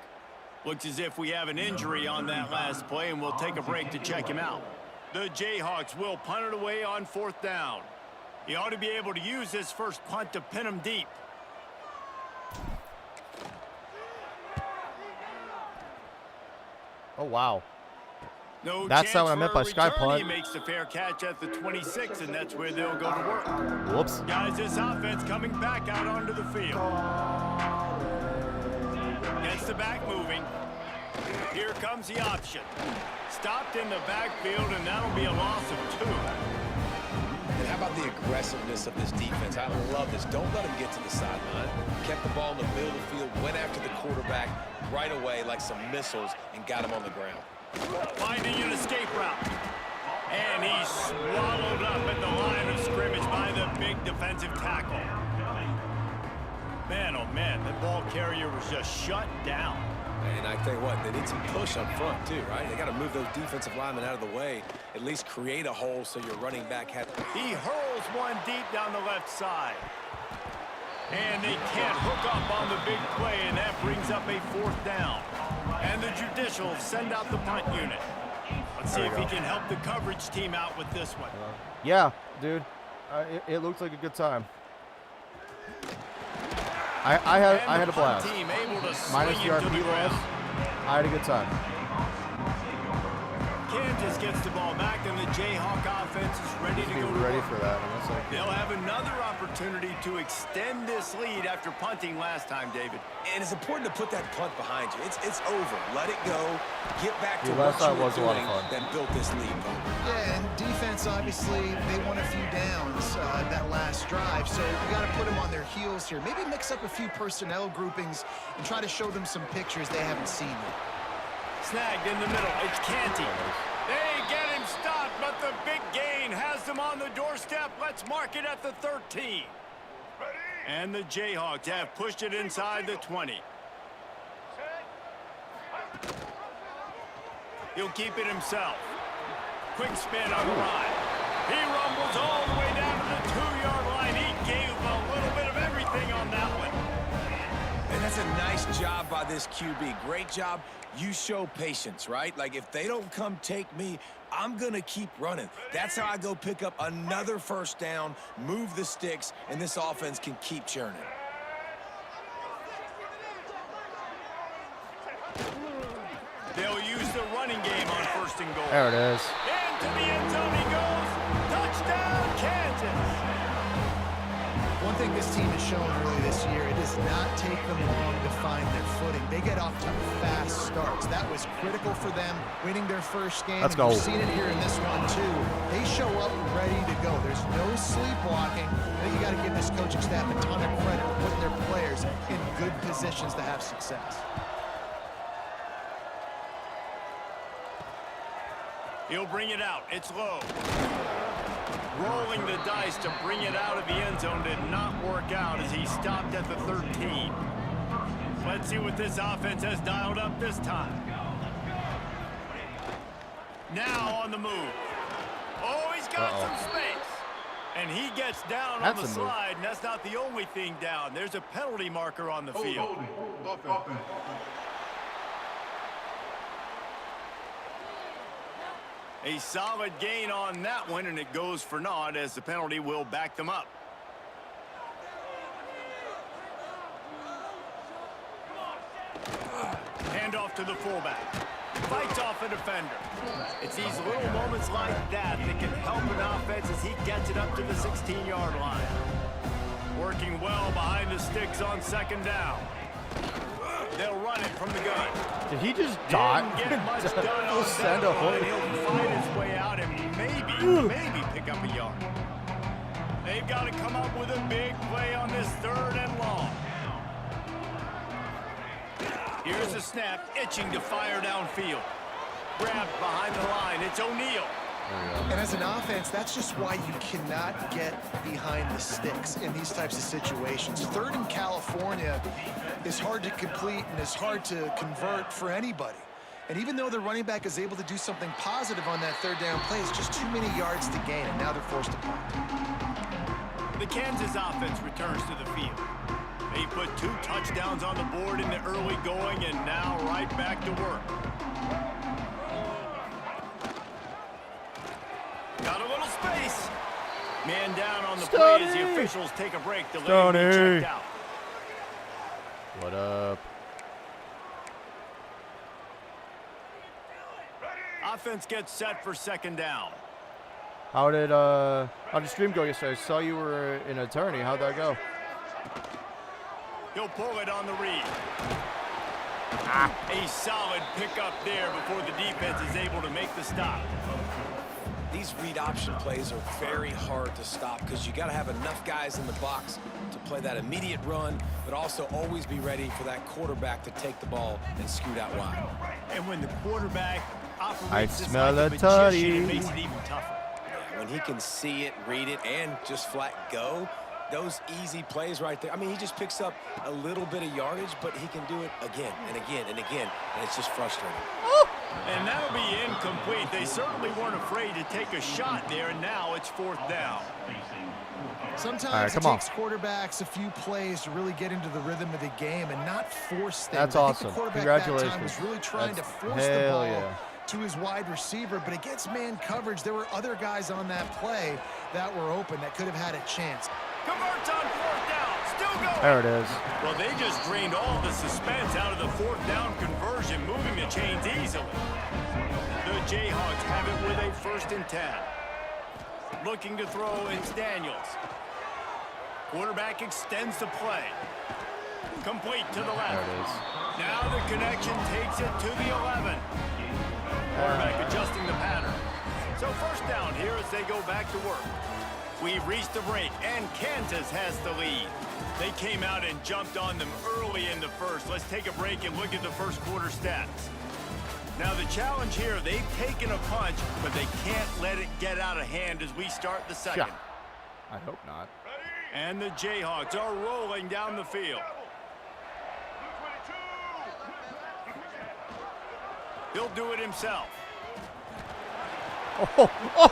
Looks as if we have an injury on that last play, and we'll take a break to check him out. The Jayhawks will punt it away on 4th down. He ought to be able to use this first punt to pin him deep. Oh, wow. No That's not what I chance meant for by a sky return. punt. He makes the fair catch at the 26, and that's where they'll go to work. Whoops. Guys, this offense coming back out onto the field. Gets the back moving. Here comes the option. Stopped in the backfield, and that'll be a loss of 2. And how about the aggressiveness of this defense? I love this. Don't let him get to the sideline. Kept the ball in the middle of the field, went after the quarterback right away like some missiles, and got him on the ground. Finding an escape route. And he's swallowed up at the line of scrimmage by the big defensive tackle. Man, oh man, that ball carrier was just shut down. And I tell you what, they need some push up front too, right? They got to move those defensive linemen out of the way, at least create a hole so your running back has. He hurls one deep down the left side. And they can't hook up on the big play, and that brings up a 4th down. And the Judicials send out the punt unit. Let's see if he can help the coverage team out with this one. Yeah, dude. It looks like a good time. I had a blast. Minus the RP loss. I had a good time. Kansas gets the ball back, and the Jayhawk offense is ready to Be go to ready work. for that. And that's like, They'll have another opportunity to extend this lead after punting last time, David. And it's important to put that punt behind you. It's over. Let it go. Get back to Yeah, what last you time were was a lot of doing fun. that built this lead. Yeah, and defense, obviously, they won a few downs that last drive, so you got to put them on their heels here. Maybe mix up a few personnel groupings and try to show them some pictures they haven't seen yet. Snagged in the middle. It's Canty. They get him stopped, but the big gain has them on the doorstep. Let's mark it at the 13. And the Jayhawks have pushed it inside the 20. He'll keep it himself. Quick spin on the ride. He rumbles all the way down to the 2-yard line. He gave a little bit of everything on that one. And that's a nice job by this QB. Great job. You show patience, right? Like, if they don't come take me, I'm going to keep running. That's how I go pick up another first down, move the sticks, and this offense can keep churning. They'll use the running game on 1st and goal. there it is. Into the end zone he goes. Touchdown, Kansas. One thing this team has shown early this year, it does not take them long to find their footing. They get off to fast starts. That was critical for them, winning their first game. Let's and go. We've seen it here in this one, too. They show up ready to go. There's no sleepwalking. I think you got to give this coaching staff a ton of credit for putting their players in good positions to have success. He'll bring it out. It's low. Rolling the dice to bring it out of the end zone did not work out as he stopped at the 13. Let's see what this offense has dialed up this time. Now on the move. Oh, he's got some space. And he gets down That's on the a move. slide, and that's not the only thing down. There's a penalty marker on the field. Holding. Offense. A solid gain on that one, and it goes for naught as the penalty will back them up. Hand off to the fullback. Fights off a defender. It's these little moments like that that can help an offense as he gets it up to the 16-yard line. Working well behind the sticks on 2nd down. They'll run it from the gun. Did he just dot? Didn't get much done on We'll send that a one. hook. He'll find his way out and maybe pick up a yard. They've got to come up with a big play on this 3rd and long. Here's the snap, itching to fire downfield. Grabbed behind the line. It's O'Neal. And as an offense, that's just why you cannot get behind the sticks in these types of situations. 3rd in California is hard to complete and is hard to convert for anybody. And even though the running back is able to do something positive on that 3rd down play, it's just too many yards to gain, and now they're forced to punt. The Kansas offense returns to the field. They put 2 touchdowns on the board in the early going, and now right back to work. Got a little space. Man down on the play as the officials take a break to let him be checked out. What up? Offense gets set for 2nd down. How did stream go yesterday? I saw you were an attorney. How'd that go? He'll pull it on the read. A solid pickup there before the defense is able to make the stop. These read option plays are very hard to stop because you got to have enough guys in the box to play that immediate run, but also always be ready for that quarterback to take the ball and scoot out wide. And when the quarterback operates I this smell like a magician, tutty. it makes it even tougher. Yeah, when he can see it, read it, and just flat go, those easy plays right there. I mean, he just picks up a little bit of yardage, but he can do it again and again and again, and it's just frustrating. And that'll be incomplete. They certainly weren't afraid to take a shot there, and now it's 4th down. Sometimes it takes quarterbacks a few plays to really get into the rhythm of the game and not force things. That's I think awesome. The quarterback Congratulations. that time was really trying to force the ball to his wide receiver, but against man coverage, there were other guys on that play that were open that could have had a chance. Converts on 4th down. Still going. There it is. Well, they just drained all the suspense out of the 4th down conversion, moving the chains easily. The Jayhawks have it with a 1st and 10. Looking to throw, it's Daniels. Quarterback extends the play. Complete to the left. There it is. Now the connection takes it to the 11. Quarterback adjusting the pattern. So 1st down here as they go back to work. We've reached the break, and Kansas has the lead. They came out and jumped on them early in the 1st. Let's take a break and look at the 1st quarter stats. Now the challenge here, they've taken a punch, but they can't let it get out of hand as we start the 2nd. Yeah. I hope not. And the Jayhawks are rolling down the field. He'll do it himself. Oh, oh.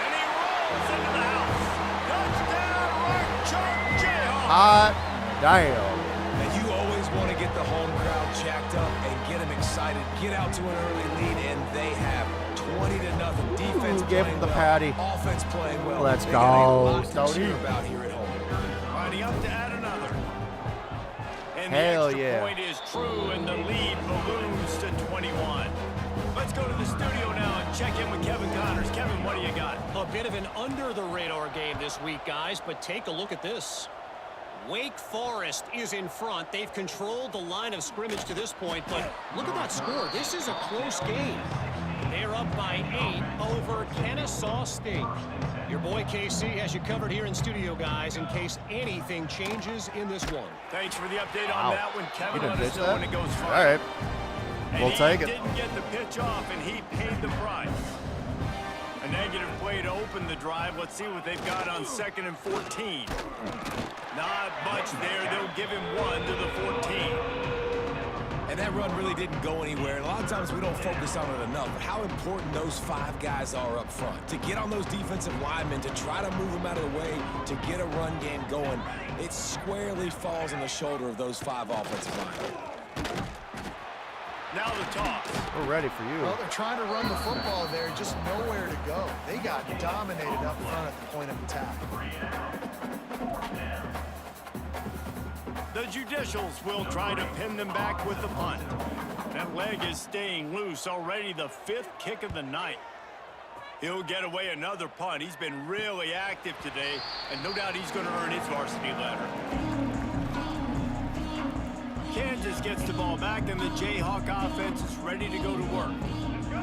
And he rolls into the house. Touchdown, right choke, Jayhawks. Hot damn. And you always want to get the home crowd jacked up and get them excited. Get out to an early lead, and they have 20-0. Defense Give playing him the well. patty. Offense playing well. Let's They got a go, lot to Stoney. cheer about here at home. Lining up to add another. And Hell the extra yeah. point is true, and the lead balloons to 21. Let's go to the studio now and check in with Kevin Connors. Kevin, what do you got? A bit of an under-the-radar game this week, guys, but take a look at this. Wake Forest is in front. They've controlled the line of scrimmage to this point, but look at that score. This is a close game. They're up by 8 over Kennesaw State. Your boy KC has you covered here in studio, guys, in case anything changes in this one. Thanks for the update Wow. on that one, Kevin. You didn't Let us pitch know that? when it goes fine. All right. And We'll take it. He didn't get the pitch off, and he paid the price. A negative play to open the drive. Let's see what they've got on 2nd and 14. Not much there. They'll give him 1 to the 14. And that run really didn't go anywhere. And a lot of times we don't focus on it enough. But how important those 5 guys are up front. To get on those defensive linemen, to try to move them out of the way, to get a run game going, it squarely falls on the shoulder of those 5 offensive linemen. Now the toss. We're ready for you. Well, they're trying to run the football there, just nowhere to go. They got dominated up front at the point of attack. The Judicials will try to pin them back with the punt. That leg is staying loose. Already the 5th kick of the night. He'll get away another punt. He's been really active today, and no doubt he's going to earn his varsity letter. Kansas gets the ball back, and the Jayhawk offense is ready to go to work.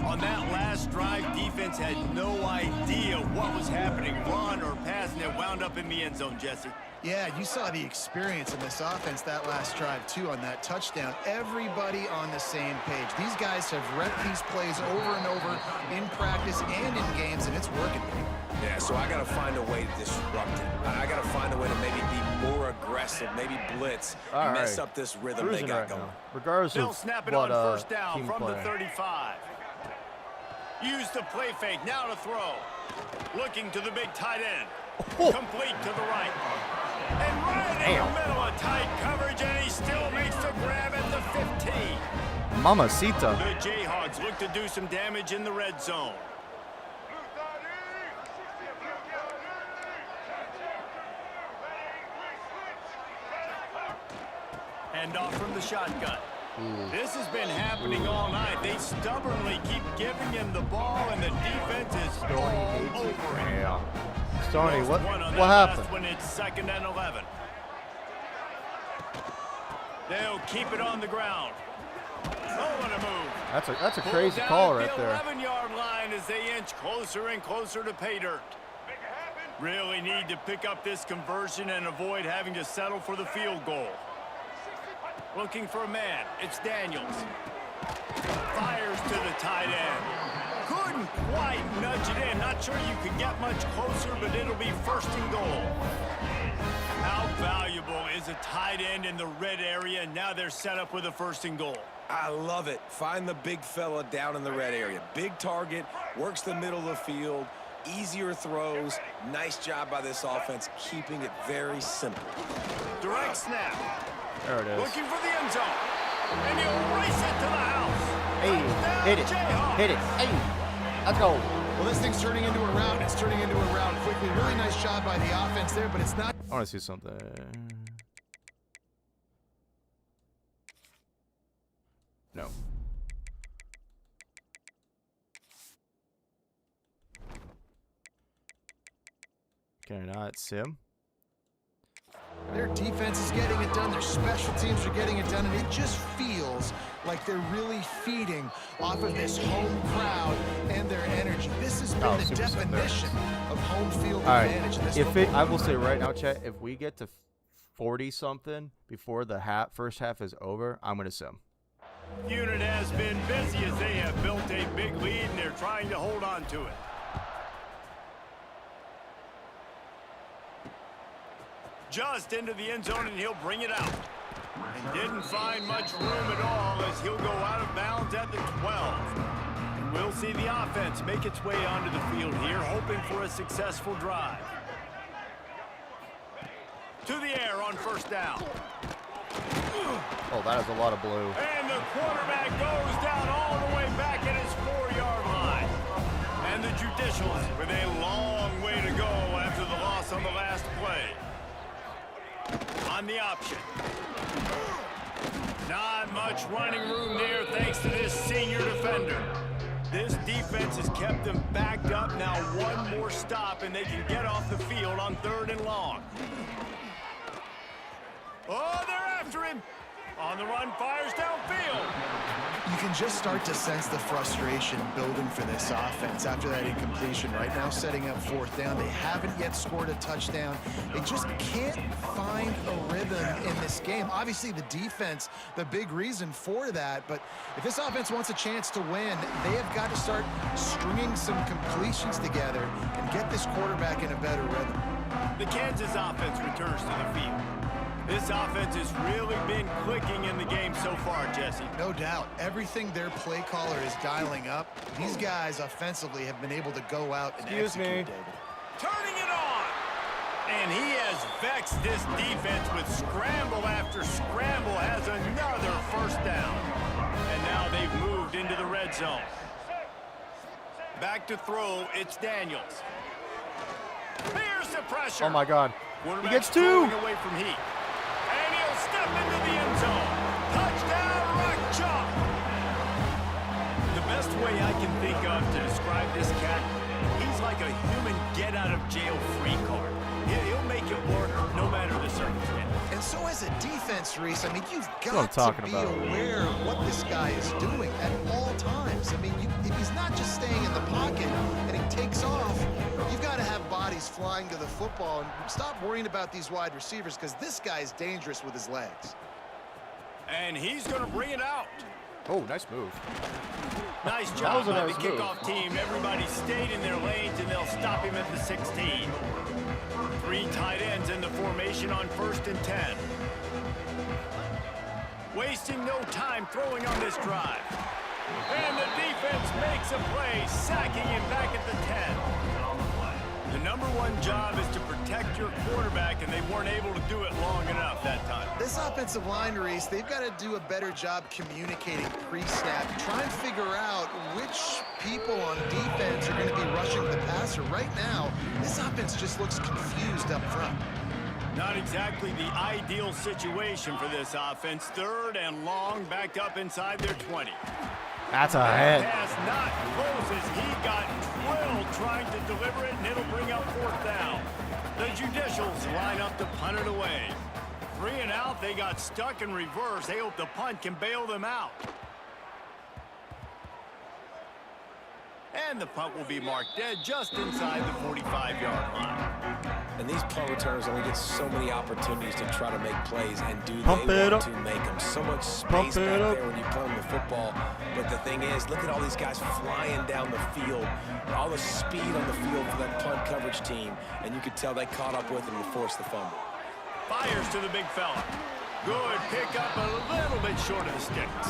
On that last drive, defense had no idea what was happening, run or pass, and it wound up in the end zone, Jesse. Yeah, you saw the experience in this offense that last drive, too, on that touchdown. Everybody on the same page. These guys have repped these plays over and over in practice and in games, and it's working. Yeah, so I got to find a way to disrupt it. I got to find a way to maybe be more aggressive, maybe blitz, All mess right. up this rhythm they Cruising got right going. now. Regardless They'll of snap it what on 1st down team from the play. 35. Use the play fake. Now to throw. Looking to the big tight end. Oh. Complete to the right. And right in the middle of tight coverage, and he still makes the grab at the 15. Mamacita. The Jayhawks look to do some damage in the red zone. Hand off from the shotgun. This has been happening all night. They stubbornly keep giving him the ball, and the defense is all over him. Yeah. Stoney, Lost what one on that happened? last one, it's 2nd and 11. They'll keep it on the ground. Oh, what a move. That's a Pulled crazy down call at right the there. 11-yard line as they inch closer and closer to pay dirt. Really need to pick up this conversion and avoid having to settle for the field goal. Looking for a man. It's Daniels. Fires to the tight end. Couldn't quite nudge it in. Not sure you could get much closer, but it'll be 1st and goal. How valuable is a tight end in the red area? Now they're set up with a 1st and goal. I love it. Find the big fella down in the red area. Big target, works the middle of the field, easier throws. Nice job by this offense, keeping it very simple. Direct snap. There it is. Looking for the end zone. And he'll race it to the house. Hey, Touchdown, hit it. Jayhawks. Hit it. Hey, let's go. Well, this thing's turning into a rout. It's turning into a rout quickly. Really nice job by the offense there, but it's not. I want to see something. No. Can I not sim? Their defense is getting it done. Their special teams are getting it done. And it just feels like they're really feeding off of this home crowd and their energy. This has been the super sim there. definition of home field All right. advantage in this If football I will say right now, Chet, if we get to 40-something before the first half is over, I'm going to sim. Unit has been busy as they have built a big lead, and they're trying to hold on to it. Just into the end zone, and he'll bring it out. And didn't find much room at all as he'll go out of bounds at the 12. And we'll see the offense make its way onto the field here, hoping for a successful drive. To the air on first down. Oh, that is a lot of blue. And the quarterback goes down all the way back at his 4-yard line. And the Judicials with a long way to go after the loss on the last play. On the option. Not much running room there thanks to this senior defender. This defense has kept them backed up. Now one more stop and they can get off the field on 3rd and long. Oh, they're after him. On the run, fires downfield. You can just start to sense the frustration building for this offense after that incompletion. Right now, setting up 4th down. They haven't yet scored a touchdown. They just can't find a rhythm in this game. Obviously, the defense, the big reason for that. But if this offense wants a chance to win, they have got to start stringing some completions together and get this quarterback in a better rhythm. The Kansas offense returns to the field. This offense has really been clicking in the game so far, Jesse. No doubt. Everything their play caller is dialing up, these guys offensively have been able to go out and execute, David. Turning it on. And he has vexed this defense with scramble after scramble, has another first down. And now they've moved into the red zone. Back to throw, it's Daniels. Here's the pressure. Oh, my God. He gets 2. Away from heat. And he'll step into the end zone. Touchdown, Rock Chalk. The best way I can think of to describe this cat, he's like a human get-out-of-jail-free card. He'll make it work no matter the circumstance. And so as a defense, Reese, I mean, you've what I'm got to talking be about. aware of what this guy is doing at all times. I mean, if he's not just staying in the pocket and he takes off, you've got to have bodies flying to the football and stop worrying about these wide receivers because this guy is dangerous with his legs. And he's going to bring it out. Oh, nice move. Nice job by the kickoff team. Everybody stayed in their lanes, and they'll stop him at the 16. 3 tight ends in the formation on 1st and 10. Wasting no time throwing on this drive. And the defense makes a play, sacking him back at the 10. The #1 job is to protect your quarterback, and they weren't able to do it long enough that time. This offensive line, Reese, they've got to do a better job communicating pre-snap. Try and figure out which people on defense are going to be rushing the passer. Right now, this offense just looks confused up front. Not exactly the ideal situation for this offense. 3rd and long, backed up inside their 20. That's a hit. Pass not close as he got drilled trying to deliver it, and it'll bring up 4th down. The Judicials line up to punt it away. 3 and out, they got stuck in reverse. They hope the punt can bail them out. And the punt will be marked dead just inside the 45-yard line. And these punt returners only get so many opportunities to try to make plays, and do Pump they it want up. to make them. So much space Pump back it up. there when you play the football. But the thing is, look at all these guys flying down the field. All the speed on the field for that punt coverage team. And you could tell they caught up with him to force the fumble. Fires to the big fella. Good pickup, a little bit short of the sticks.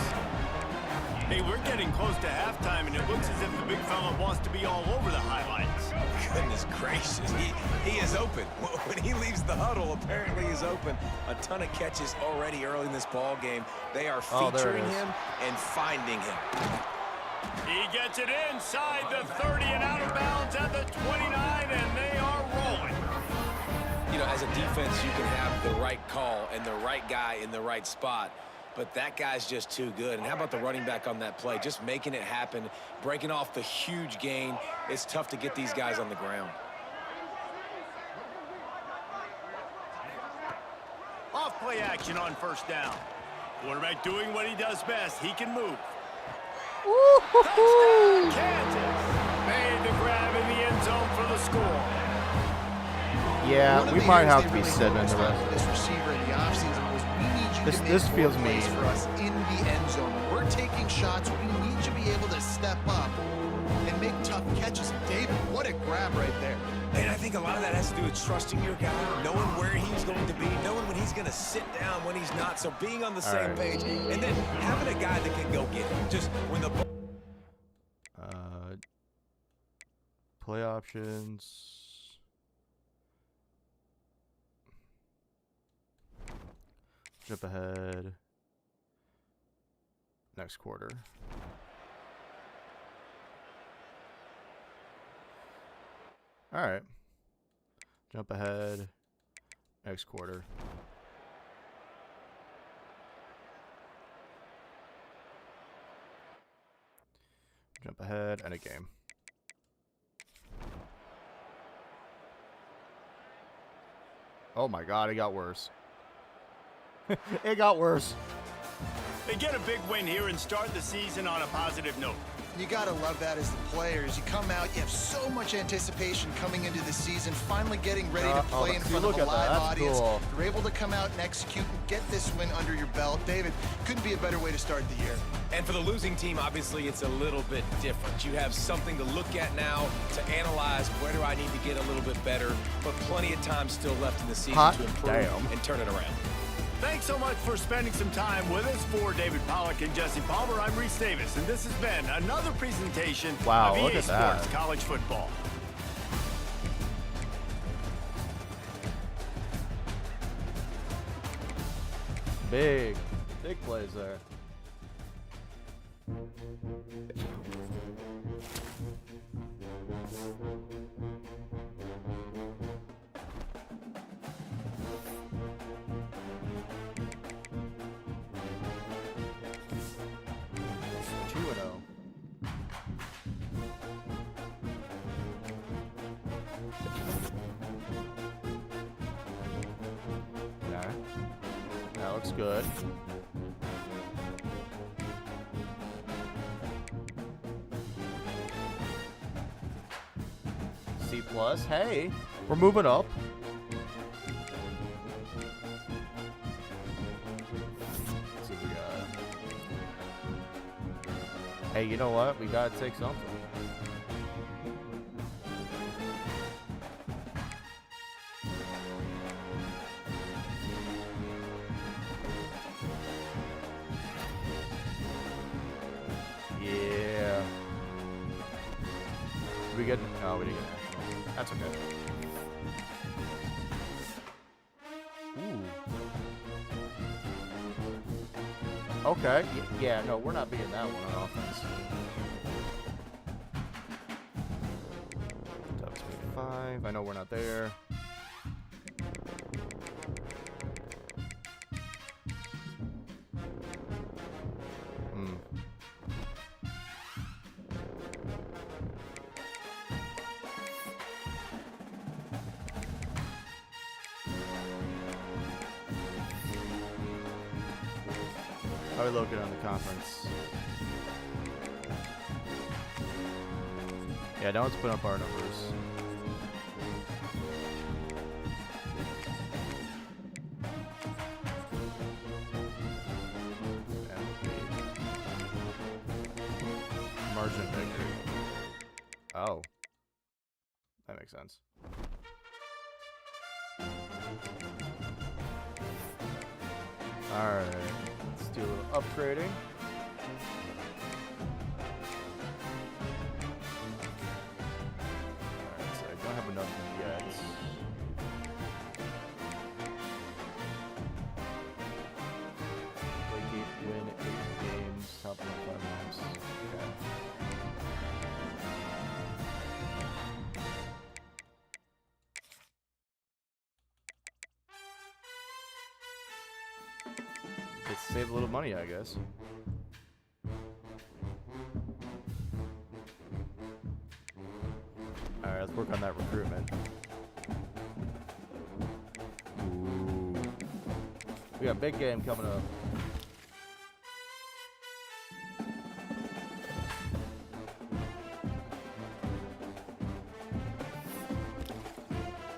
Hey, we're getting close to halftime, and it looks as if the big fella wants to be all over the highlights. Goodness gracious, he is open. When he leaves the huddle, apparently he's open. A ton of catches already early in this ball game. They are featuring him and finding him. He gets it inside the 30 and out of bounds at the 29, and they are rolling. You know, as a defense, you can have the right call and the right guy in the right spot. But that guy's just too good. And how about the running back on that play? Just making it happen, breaking off the huge gain. It's tough to get these guys on the ground. off play action on first down. Quarterback doing what he does best. He can move. Touchdown, Kansas. Made the grab in the end zone for the score. Yeah, One of we the might areas have they to be really sitting in the focused on rest. with this receiver in the offseason was we need you to make This more feels plays mean. for us in the end zone. We're taking shots. We need you to be able to step up and make tough catches. David, what a grab right there. And I think a lot of that has to do with trusting your guy, knowing where he's going to be, knowing when he's going to sit down, when he's not. So being on the same page, and then having a guy that can go get it. Just when the Play options. Jump ahead. Next quarter. All right. Jump ahead. Next quarter. Jump ahead and a game. Oh my God, it got worse. It got worse. They get a big win here and start the season on a positive note. You got to love that as the players. You come out, you have so much anticipation coming into the season, finally getting ready to play in front of a live audience. Cool. You're able to come out and execute and get this win under your belt. David, couldn't be a better way to start the year. And for the losing team, obviously, it's a little bit different. You have something to look at now, to analyze where do I need to get a little bit better, but plenty of time still left in the season to improve and turn it around. Thanks so much for spending some time with us. For David Pollack and Jesse Palmer, I'm Reese Davis, and this has been another presentation of look EA at Sports that. College Football. Big plays there. Okay. That looks good. C+. Hey, we're moving up. Let's see what we got. Hey, you know what? We gotta take something. Yeah. Did we get? No, we didn't get national. That's okay. Ooh. Okay. Yeah. No, we're not beating that one on offense. Top 25. I know we're not there. How are we looking on the conference? Yeah, now let's put up our numbers. Margin of victory. Oh. That makes sense. Alright. Let's do a little upgrading. Alright, so I don't have enough yet. Win 8 games, top 5 games. Okay. Let's save a little money, I guess. Alright, let's work on that recruitment. Ooh. We got a big game coming up.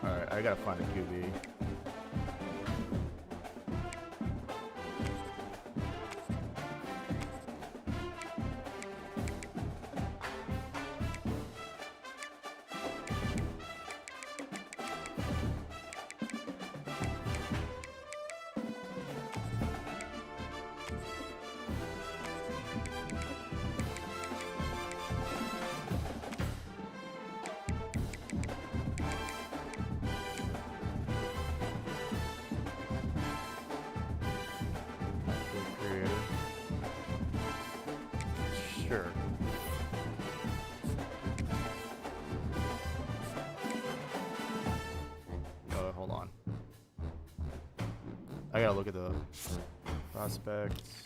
All right, I gotta find a QB. Sure. Hold on. I gotta look at the prospects.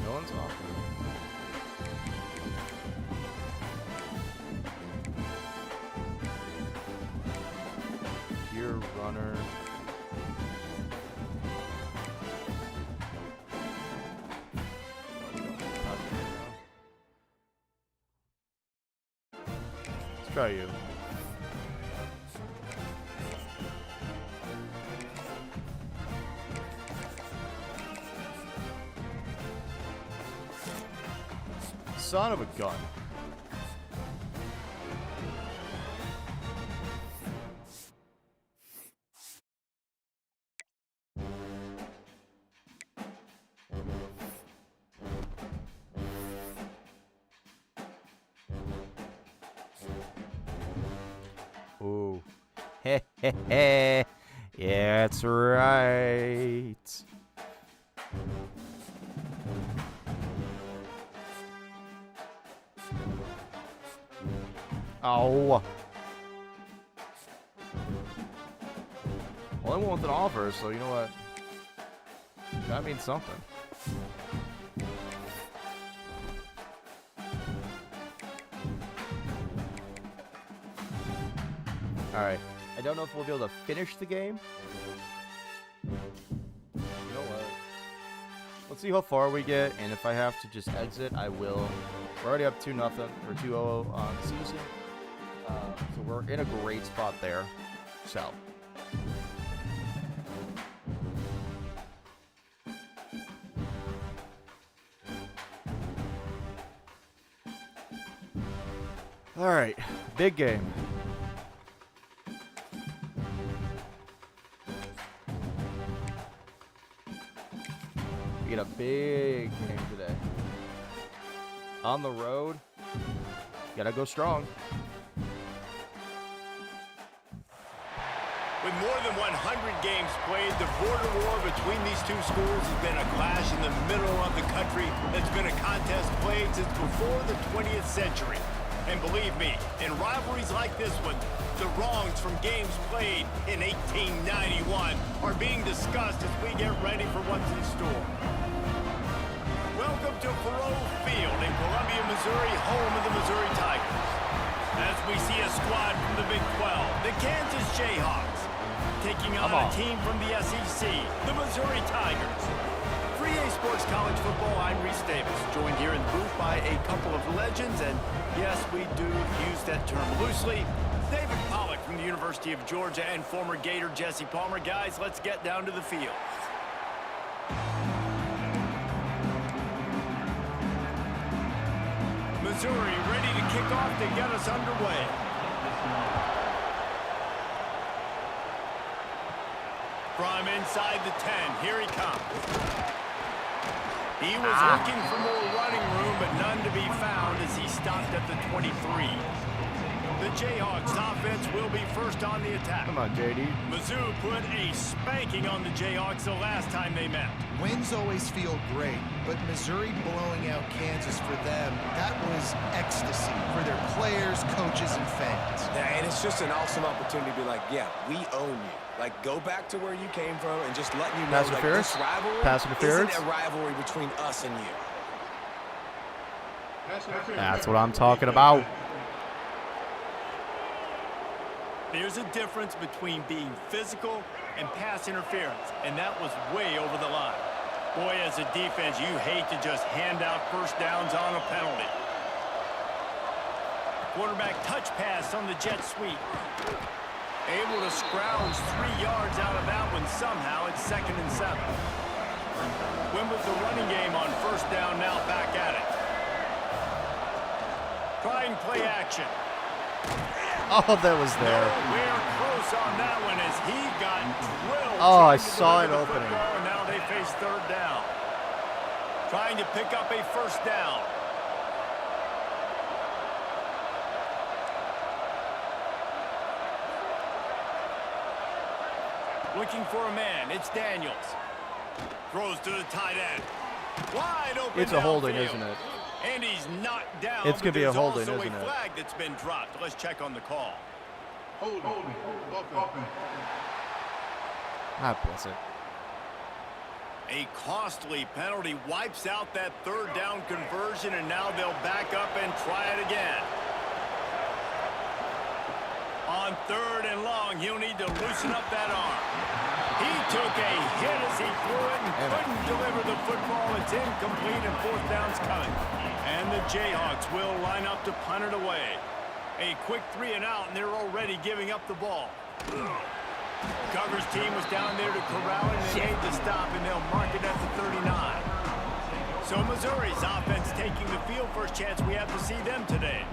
No one's offering. Pure runner. Let's try you. Son of a gun. Ooh. Heh heh heh. Yeah, that's right. Oh. Well, I went with an offer, so you know what? That means something. Alright. I don't know if we'll be able to finish the game. You know what? Let's see how far we get, and if I have to just exit, I will. We're already up 2-0 or 2-0 on the season. So we're in a great spot there. So. All right, big game. We get a big game today. On the road, gotta go strong. With more than 100 games played, the border war between these two schools has been a clash in the middle of the country that's been a contest played since before the 20th century. And believe me, in rivalries like this one, the wrongs from games played in 1891 are being discussed as we get ready for what's in store. Welcome to Faroe Field in Columbia, Missouri, home of the Missouri Tigers. As we see a squad from the Big 12, the Kansas Jayhawks, taking on a team from the SEC, the Missouri Tigers. For EA Sports College Football, I'm Reese Davis, joined here in the booth by a couple of legends, and yes, we do use that term loosely. David Pollack from the University of Georgia and former Gator Jesse Palmer. Guys, let's get down to the field. Missouri ready to kick off to get us underway. From inside the 10, here he comes. He was looking for more running room, but none to be found as he stopped at the 23. The Jayhawks offense will be first on the attack. Come on, JD. Mizzou put a spanking on the Jayhawks the last time they met. Wins always feel great, but Missouri blowing out Kansas for them, that was ecstasy for their players, coaches, and fans. Yeah, and it's just an awesome opportunity to be like, yeah, we own you. Like, go back to where you came from and just letting you know, Pass like, interference? this rivalry Pass interference? isn't a rivalry between us and you. That's what I'm talking about. There's a difference between being physical and pass interference, and that was way over the line. Boy, as a defense, you hate to just hand out first downs on a penalty. Quarterback touch pass on the jet sweep. Able to scrounge 3 yards out of that one somehow. It's 2nd and 7. Win with the running game on first down, now back at it. Trying play action. Oh, that was there. Nowhere close on that one as he got drilled. Oh, I trying to saw it deliver the opening. football, and now they face 3rd down. Trying to pick up a first down. Looking for a man. It's Daniels. Throws to the tight end. Wide open. It's a holding, downfield. isn't it? And he's knocked down. It's gonna but be a there's holding, also isn't a it? flag that's been dropped. Let's check on the call. Holding. Offense. Ah, bless it. A costly penalty wipes out that 3rd down conversion, and now they'll back up and try it again. On 3rd and long, he'll need to loosen up that arm. He took a hit as he threw it and couldn't deliver the football. It's incomplete, and 4th down's coming. And the Jayhawks will line up to punt it away. A quick 3 and out, and they're already giving up the ball. Cover's team was down there to corral it, and they made the stop, and they'll mark it at the 39. So Missouri's offense taking the field. First chance we have to see them today.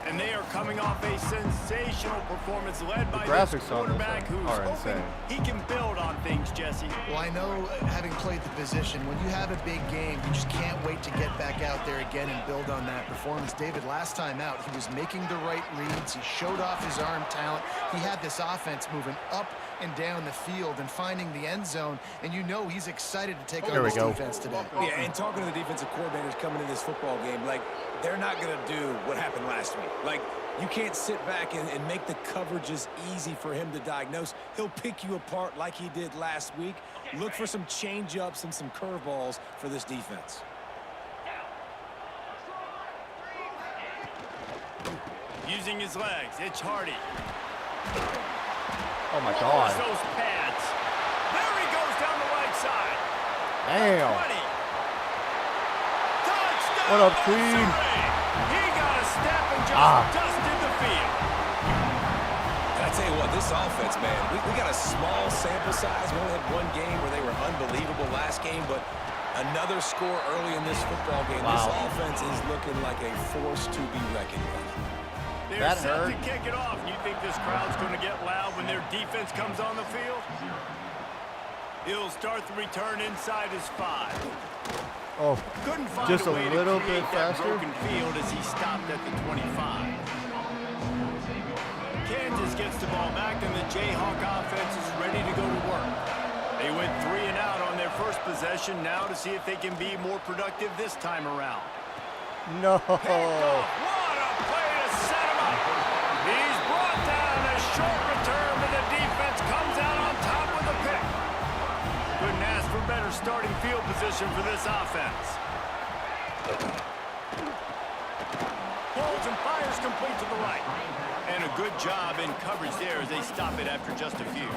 And they are coming off a sensational performance led by this quarterback who's hoping he can build on things, Jesse. Well, I know, having played the position, when you have a big game, you just can't wait to get back out there again and build on that performance. David, last time out, he was making the right reads. He showed off his arm talent. He had this offense moving up and down the field and finding the end zone, and you know he's excited to take on this defense today. Yeah, and talking to the defensive coordinators coming into this football game, like, they're not going to do what happened last week. Like, you can't sit back and make the coverages easy for him to diagnose. He'll pick you apart like he did last week. Look for some change-ups and some curveballs for this defense. Using his legs, it's Hardy. Oh, my God. Those pads. There he goes down the right side. Damn. 20. Touchdown, What up, Queen? Missouri. He got a step and just dusted the field. And I tell you what, this offense, man, we got a small sample size. We only had 1 game where they were unbelievable last game, but another score early in this football game. Wow. This offense is looking like a force to be reckoned with. They're That set hurt. to kick it off. You think this crowd's going to get loud when their defense comes on the field? He'll start the return inside his 5. Oh, Couldn't find just a way to little create bit that faster. broken field as he stopped at the 25. Kansas gets the ball back, and the Jayhawk offense is ready to go to work. They went 3 and out on their first possession, now to see if they can be more productive this time around. no. What a play to set him up. He's brought down a short return, but the defense comes out on top with a pick. Couldn't ask for better starting field position for this offense. Pulls and fires complete to the right. And a good job in coverage there as they stop it after just a few.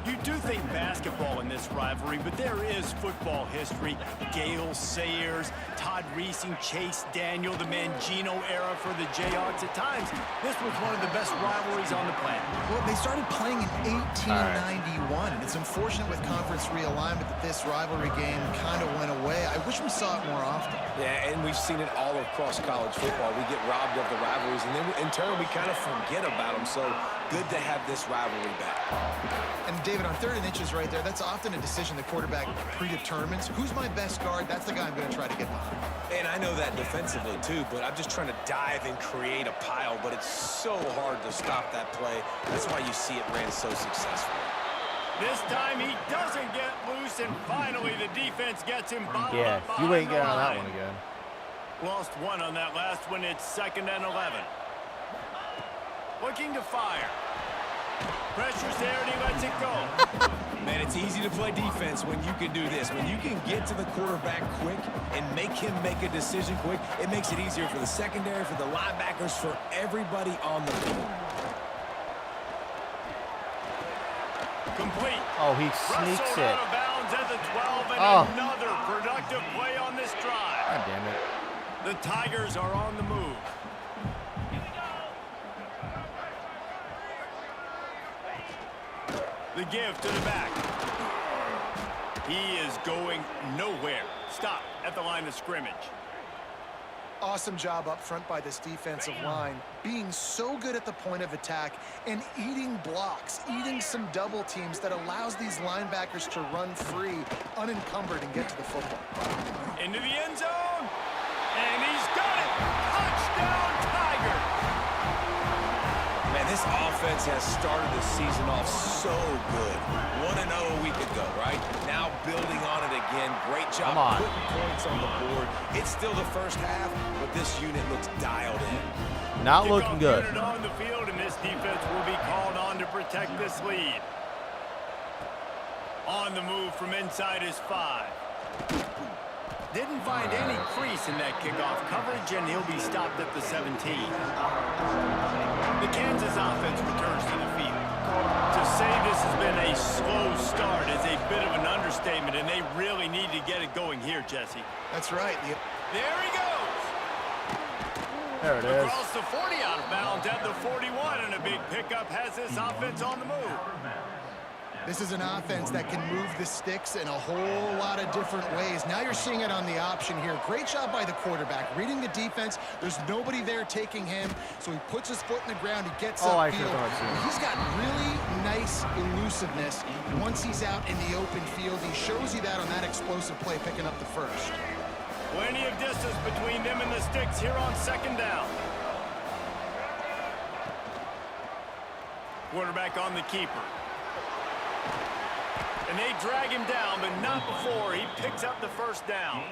You do think basketball in this rivalry, but there is football history. Gale Sayers, Todd Reesing, Chase Daniel, the Mangino era for the Jayhawks. At times, this was one of the best rivalries on the planet. Well, they started playing in 1891, and it's unfortunate with conference realignment that this rivalry game kind of went away. I wish we saw it more often. Yeah, and we've seen it all across college football. We get robbed of the rivalries, and then in turn, we kind of forget about them. So good to have this rivalry back. And David, on 3rd and inches right there, that's often a decision the quarterback predetermines. Who's my best guard? That's the guy I'm going to try to get behind. And I know that defensively, too, but I'm just trying to dive and create a pile, but it's so hard to stop that play. That's why you see it ran so successfully. This time, he doesn't get loose, and finally the defense gets him bottled Yeah, up you behind ain't the getting on that line. one again. Lost one on that last one. It's 2nd and 11. Looking to fire. Pressure's there, and he lets it go. Man, it's easy to play defense when you can do this. When you can get to the quarterback quick and make him make a decision quick, it makes it easier for the secondary, for the linebackers, for everybody on the field. Complete. Oh, he Wrestled sneaks out it. of bounds at the 12, and Oh. another productive play on this drive. God damn it. The Tigers are on the move. The give to the back. He is going nowhere. Stop at the line of scrimmage. Awesome job up front by this defensive line, being so good at the point of attack and eating blocks, eating some double teams that allows these linebackers to run free, unencumbered, and get to the football. Into the end zone. And he's got it. Touchdown, Tiger. Man, this offense has started the season off so good. 1-0 a week ago, right? Now building on it again. Great job Come on. putting points on the board. It's still the first half, but this unit looks dialed in. Not looking Kickoff good. unit on the field, and this defense will be called on to protect this lead. On the move from inside his 5. Didn't find any crease in that kickoff coverage, and he'll be stopped at the 17. The Kansas offense returns to the field. To say this has been a slow start is a bit of an understatement, and they really need to get it going here, Jesse. That's right. There he goes. There it is. Across the 40 out of bounds at the 41, and a big pickup has this offense on the move. This is an offense that can move the sticks in a whole lot of different ways. Now you're seeing it on the option here. Great job by the quarterback. Reading the defense, there's nobody there taking him, so he puts his foot in the ground, he gets I upfield. should've thought so. He's got really nice elusiveness. Once he's out in the open field, he shows you that on that explosive play, picking up the first. Plenty of distance between them and the sticks here on 2nd down. Quarterback on the keeper. And they drag him down, but not before he picks up the first down.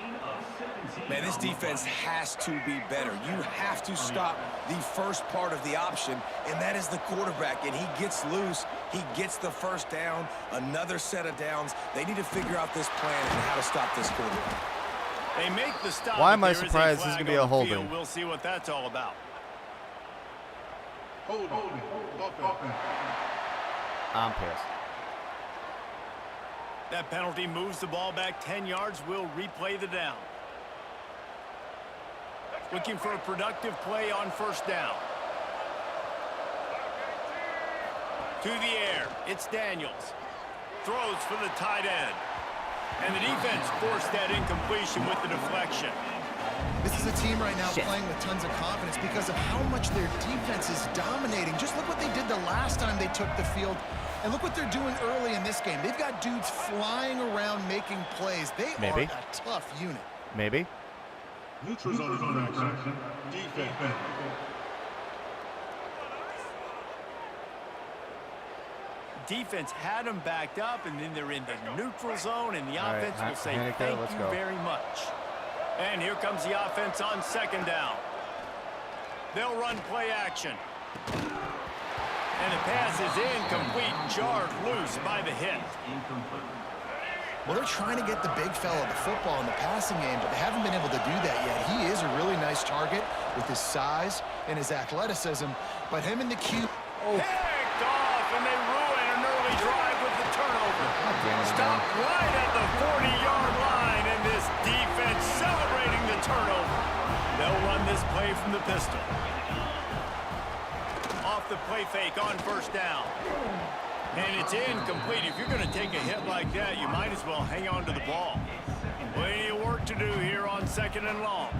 Man, this defense has to be better. You have to stop the first part of the option, and that is the quarterback. And he gets loose. He gets the first down, another set of downs. They need to figure out this plan and how to stop this quarterback. They make the stop. Why am but I there is surprised this is flag gonna be a on the holding? field. We'll see what that's all about. Holding. Offense. I'm pissed. That penalty moves the ball back 10 yards. We'll replay the down. Looking for a productive play on 1st down. To the air. It's Daniels. Throws for the tight end. And the defense forced that incompletion with the deflection. This is a team right now playing with tons of confidence because of how much their defense is dominating. Just look what they did the last time they took the field, and look what they're doing early in this game. They've got dudes flying around making plays. They are a tough unit. Maybe. Neutral zone infraction. Defense. Defense had them backed up, and then they're in the neutral zone, and the All right, offense will say Hanukkah, thank let's you go. very much. And here comes the offense on 2nd down. They'll run play action. And the pass is incomplete, jarred loose by the hit. Well, they're trying to get the big fella the football in the passing game, but they haven't been able to do that yet. He is a really nice target with his size and his athleticism, but him and the Q... Picked off, and they ruin an early drive with the turnover. Stopped right at the 40-yard line, and this defense celebrating the turnover. They'll run this play from the pistol. Off the play fake on 1st down. And it's incomplete. If you're going to take a hit like that, you might as well hang on to the ball. Plenty of work to do here on 2nd and long.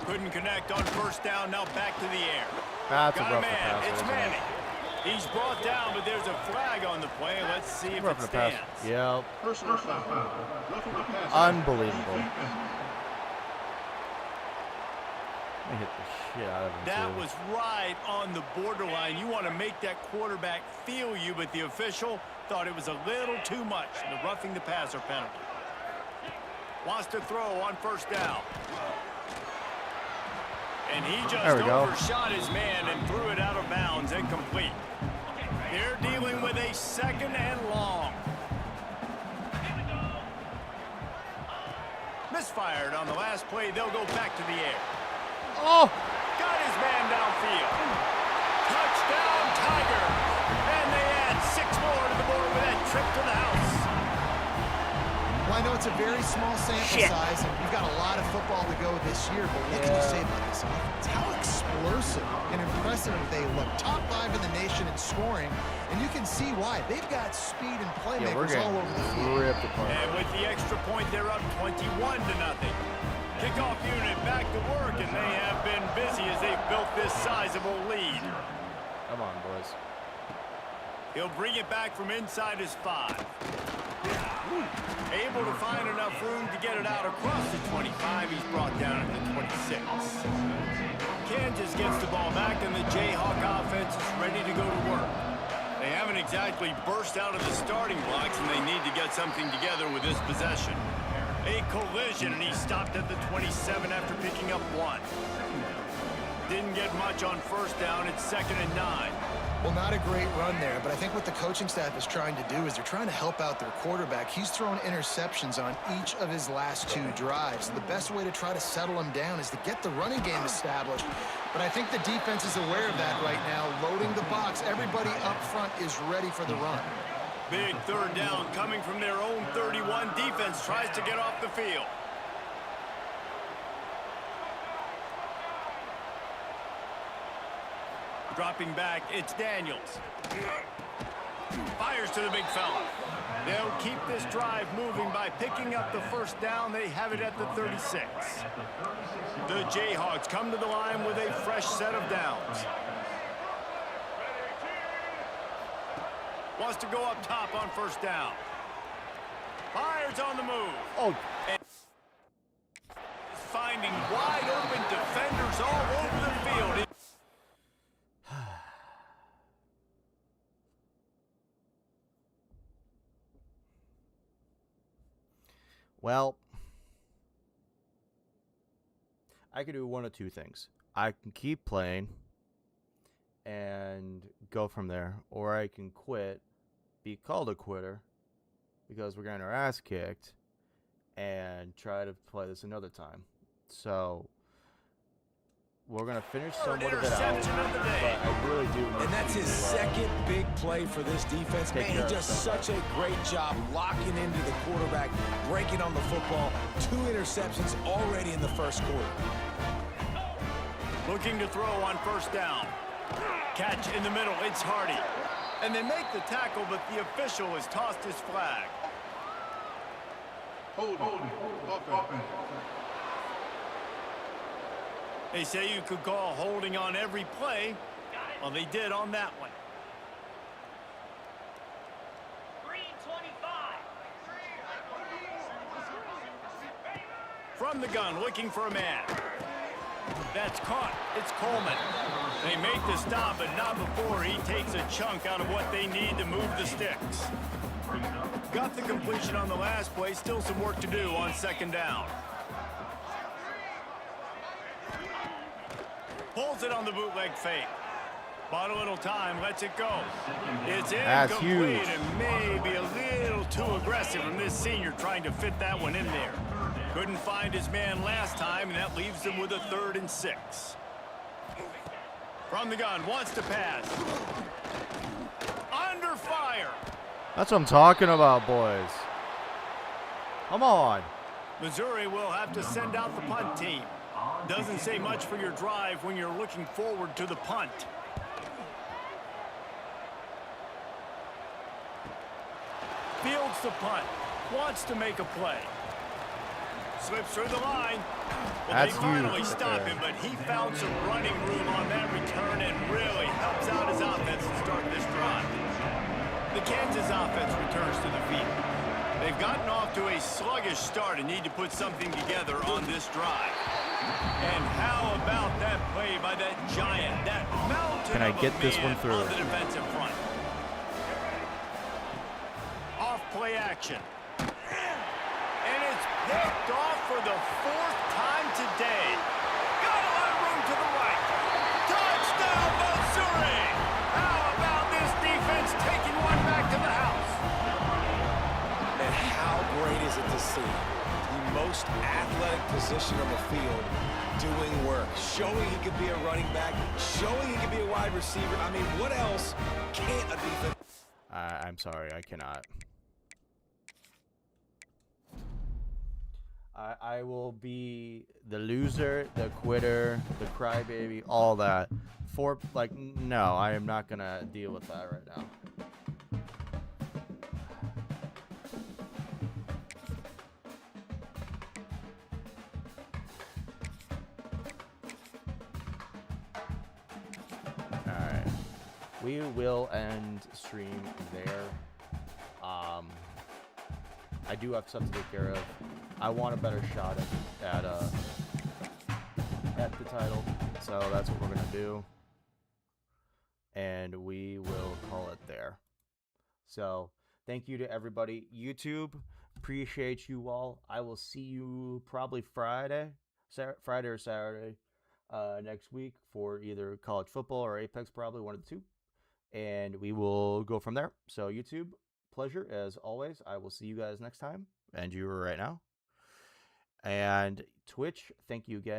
Couldn't connect on 1st down. Now back to the air. That's Got a a rough man. pass. It's isn't it? Manning. He's brought down, but there's a flag on the play. Let's see if it Roughing the pass. stands. Yep. Personal foul. Roughing the pass. Unbelievable. They hit the shit out of him, That too. was right on the borderline. You want to make that quarterback feel you, but the official thought it was a little too much. The roughing the passer penalty. Wants to throw on first down. And he just There we go. overshot his man and threw it out of bounds, incomplete. They're dealing with a 2nd and long. Misfired on the last play. They'll go back to the air. Oh! Got his man downfield. Touchdown, Tigers. And they add 6 more to the board with that trip to the house. Well, I know it's a very small sample size, and we've got a lot of football to go this year, but what can you say about this offense? How explosive and impressive they look. Top 5 in the nation in scoring, and you can see why. They've got speed and playmakers all over the field. Ripped apart. And with the extra point, they're up 21-0. Kickoff unit back to work, and they have been busy as they've built this sizable lead. Come on, boys. He'll bring it back from inside his 5. Able to find enough room to get it out across the 25. He's brought down at the 26. Kansas gets the ball back, and the Jayhawk offense is ready to go to work. They haven't exactly burst out of the starting blocks, and they need to get something together with this possession. A collision, and he stopped at the 27 after picking up 1. Didn't get much on first down. It's 2nd and 9. Well, not a great run there, but I think what the coaching staff is trying to do is they're trying to help out their quarterback. He's thrown interceptions on each of his last 2 drives. The best way to try to settle him down is to get the running game established. But I think the defense is aware of that right now, loading the box. Everybody up front is ready for the run. Big 3rd down coming from their own 31. Defense tries to get off the field. Dropping back, it's Daniels. Fires to the big fella. They'll keep this drive moving by picking up the 1st down. They have it at the 36. The Jayhawks come to the line with a fresh set of downs. Wants to go up top on 1st down. Fires on the move. Oh. And finding wide open defenders all over the field. Well, I can do one of 2 things. I can keep playing and go from there, or I can quit, be called a quitter because we're getting our ass kicked, and try to play this another time. So we're going to finish somewhat of it out, but I really do need And that's his to, 2nd big play for this defense. Man, he does such a great job locking into the quarterback, breaking on the football. 2 interceptions already in the 1st quarter. Looking to throw on 1st down. Catch in the middle, it's Hardy. And they make the tackle, but the official has tossed his flag. Holding. Offense. They say you could call holding on every play. Well, they did on that one. 325. From the gun, looking for a man. That's caught. It's Coleman. They make the stop, but not before he takes a chunk out of what they need to move the sticks. Got the completion on the last play. Still some work to do on 2nd down. Pulls it on the bootleg fake. Bought a little time, lets it go. It's incomplete and maybe a little too aggressive from this senior trying to fit that one in there. Couldn't find his man last time, and that leaves them with a 3rd and 6. From the gun, wants to pass. Under fire. That's what I'm talking about, boys. Come on. Missouri will have to send out the punt team. Doesn't say much for your drive when you're looking forward to the punt. Fields the punt. Wants to make a play. Slips through the line. Well, That's they finally huge. stop him, but he found some running room on that return and really helps out his offense to start this drive. The Kansas offense returns to the field. They've gotten off to a sluggish start and need to put something together on this drive. And how about that play by that giant, that mountain Can I of a get this man one through? on the defensive front? Off play action. And it's Picked off for the 4th time today. Got a lot of room to the right. Touchdown, Missouri! How about this defense taking one back to the house? And how great is it to see the most athletic position on the field doing work, showing he could be a running back, showing he could be a wide receiver. I mean, what else can't a defense? I'm sorry, I cannot. I will be the loser, the quitter, the crybaby, all that. No, I am not gonna deal with that right now. Alright. We will end stream there. I do have stuff to take care of. I want a better shot at the title, so that's what we're gonna do, and we will call it there. So thank you to everybody. YouTube, appreciate you all. I will see you probably Friday or Saturday next week for either college football or Apex, probably one of the two, and we will go from there. So YouTube, pleasure as always. I will see you guys next time, and you right now. And Twitch, thank you again.